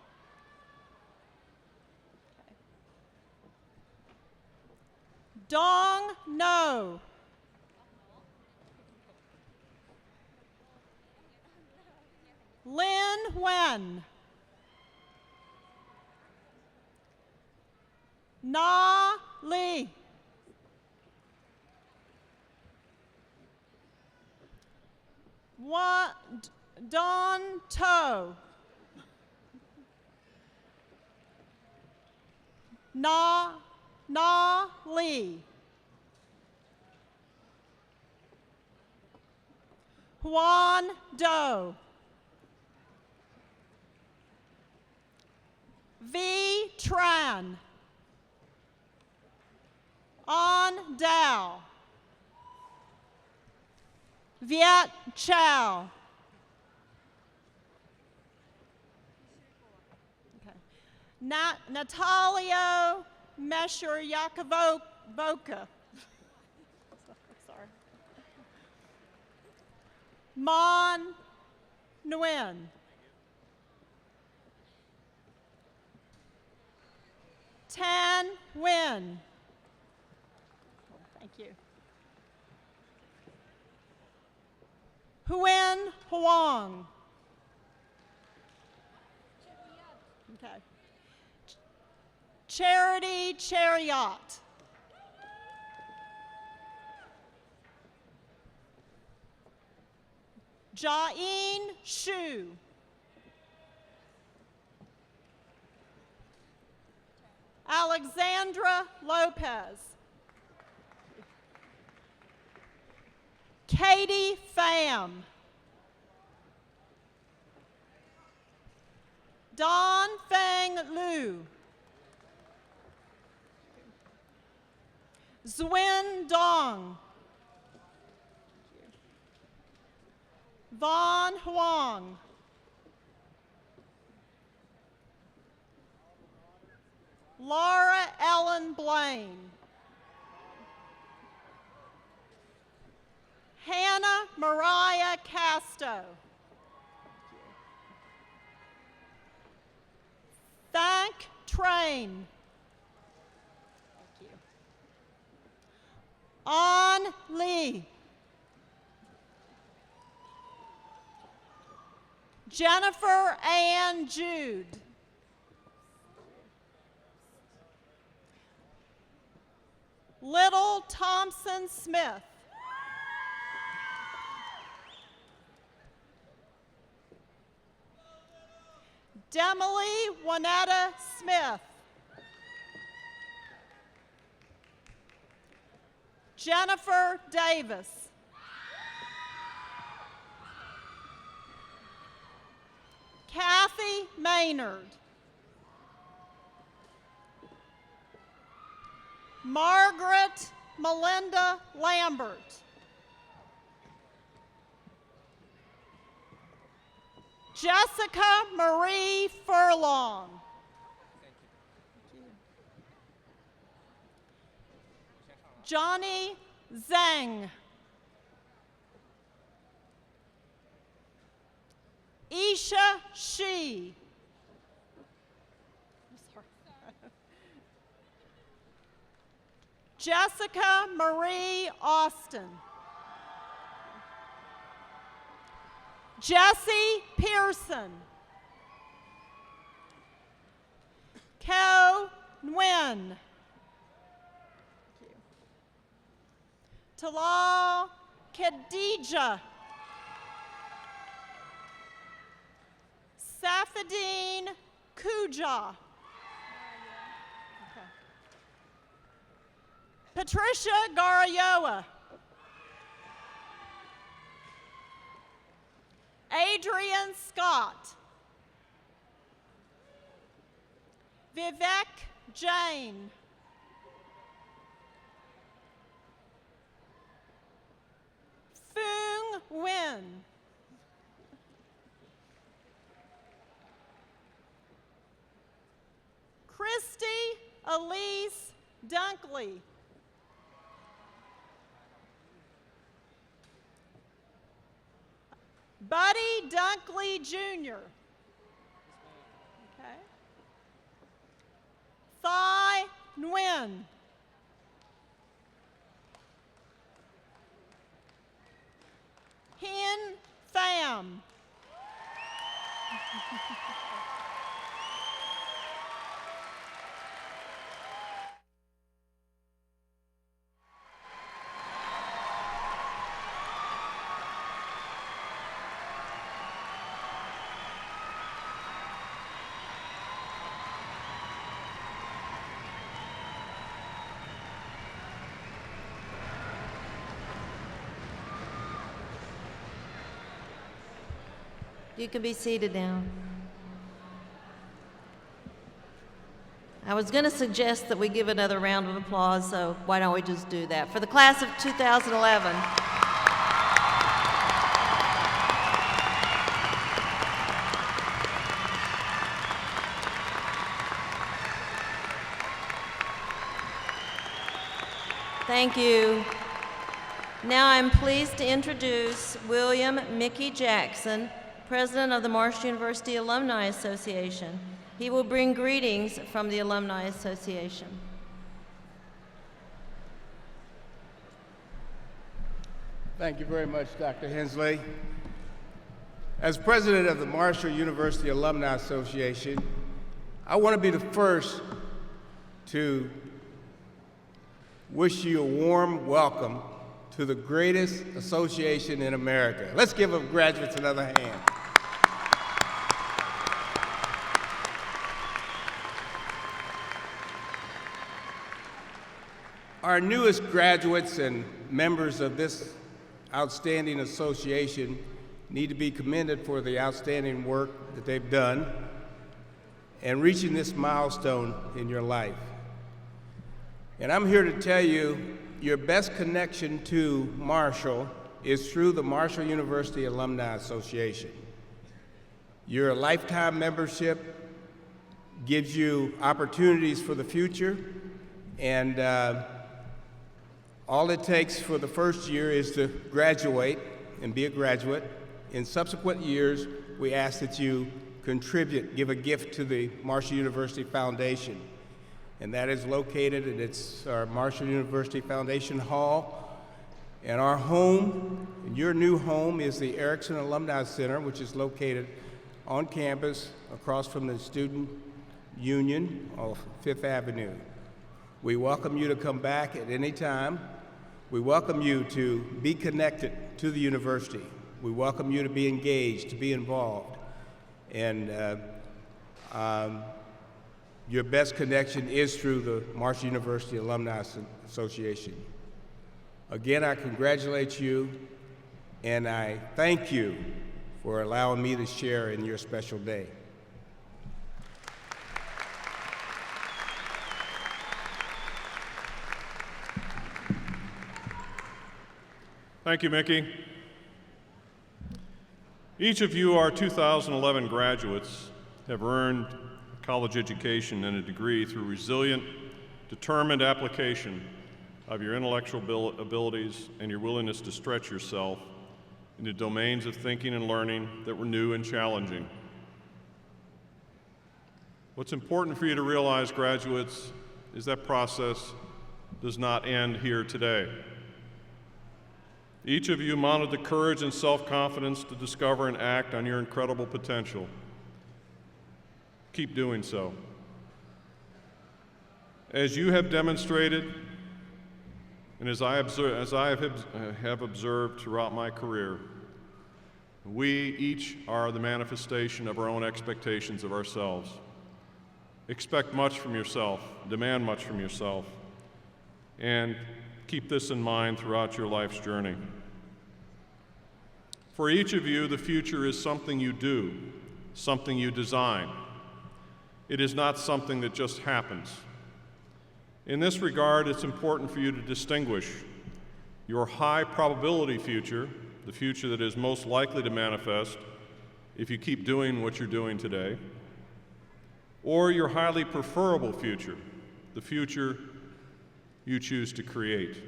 T: Dong No. Lin Wen. Na Li. Don To. Na Li. Huan Do. V Tran. An Dao. Viet Chow. Okay. Natalio Mesher Yakovoka. Sorry. Mon Nguyen. Tan Nguyen. Thank you. Huyen Huang. Okay. Charity Chariot. Jain Shu. Alexandra Lopez. Katie Pham. Don Feng Lu. Zwin Dong. Von Huang. Laura Ellen Blaine. Hannah Mariah Casto. Thank Train. Thank you. An Lee. Jennifer Ann Jude. Little Thompson Smith. Demily Juanetta Smith. Jennifer Davis. Kathy Maynard. Margaret Melinda Lambert. Jessica Marie Furlong. Johnny Zhang. Isha Shi. Jessica Marie Austin. Jesse Pearson. Ko Nguyen. Talal Khadija. Safadine Kuja. Okay. Patricia Garayoa. Adrian Scott. Vivek Jain. Foong Nguyen. Christy Elise Dunkley. Buddy Dunkley Jr. Okay. Thai Nguyen. Hin Pham.
E: You can be seated now. I was going to suggest that we give another round of applause, so why don't we just do that? For the class of 2011. Thank you. Now I'm pleased to introduce William Mickey Jackson, President of the Marshall University Alumni Association. He will bring greetings from the Alumni Association.
U: Thank you very much, Dr. Hensley. As president of the Marshall University Alumni Association, I want to be the first to wish you a warm welcome to the greatest association in America. Let's give our graduates another hand. Our newest graduates and members of this outstanding association need to be commended for the outstanding work that they've done and reaching this milestone in your life. And I'm here to tell you, your best connection to Marshall is through the Marshall University Alumni Association. Your lifetime membership gives you opportunities for the future, and all it takes for the first year is to graduate and be a graduate. In subsequent years, we ask that you contribute, give a gift to the Marshall University Foundation. And that is located at our Marshall University Foundation Hall. And our home, and your new home, is the Erickson Alumni Center, which is located on campus across from the Student Union off Fifth Avenue. We welcome you to come back at any time. We welcome you to be connected to the university. We welcome you to be engaged, to be involved. And your best connection is through the Marshall University Alumni Association. Again, I congratulate you, and I thank you for allowing me to share in your special day.
A: Thank you, Mickey. Each of you, our 2011 graduates, have earned a college education and a degree through resilient, determined application of your intellectual abilities and your willingness to stretch yourself into domains of thinking and learning that were new and challenging. What's important for you to realize, graduates, is that process does not end here today. Each of you mounted the courage and self-confidence to discover and act on your incredible potential. Keep doing so. As you have demonstrated, and as I have observed throughout my career, we each are the manifestation of our own expectations of ourselves. Expect much from yourself, demand much from yourself, and keep this in mind throughout your life's journey. For each of you, the future is something you do, something you design. It is not something that just happens. In this regard, it's important for you to distinguish your high probability future, the future that is most likely to manifest if you keep doing what you're doing today, or your highly preferable future, the future you choose to create.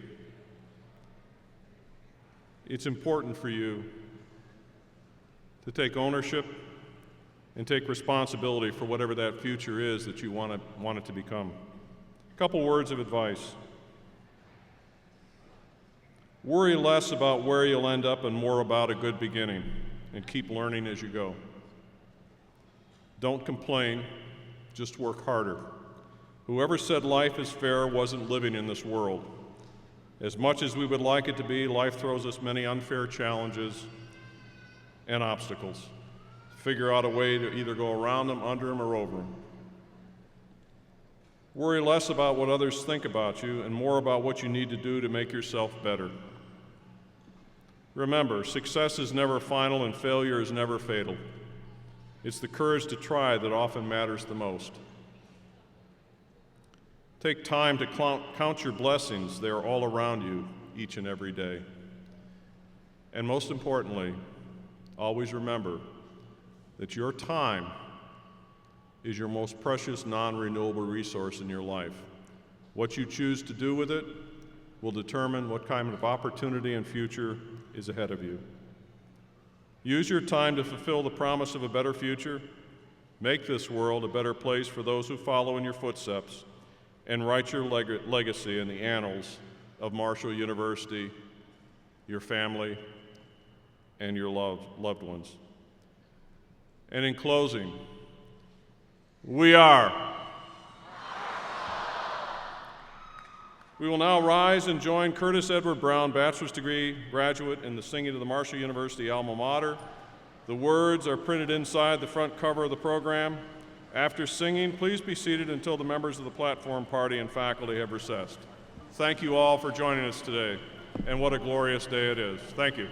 A: It's important for you to take ownership and take responsibility for whatever that future is that you want it to become. A couple words of advice. Worry less about where you'll end up and more about a good beginning, and keep learning as you go. Don't complain, just work harder. Whoever said life is fair wasn't living in this world. As much as we would like it to be, life throws us many unfair challenges and obstacles. Figure out a way to either go around them, under them, or over them. Worry less about what others think about you and more about what you need to do to make yourself better. Remember, success is never final and failure is never fatal. It's the courage to try that often matters the most. Take time to count your blessings. They are all around you each and every day. And most importantly, always remember that your time is your most precious non-renewable resource in your life. What you choose to do with it will determine what kind of opportunity and future is ahead of you. Use your time to fulfill the promise of a better future, make this world a better place for those who follow in your footsteps, and write your legacy in the annals of Marshall University, your family, and your loved ones. And in closing, we are. We will now rise and join Curtis Edward Brown, bachelor's degree graduate, in the singing of the Marshall University alma mater. The words are printed inside the front cover of the program. After singing, please be seated until the members of the platform party and faculty have recessed. Thank you all for joining us today, and what a glorious day it is. Thank you.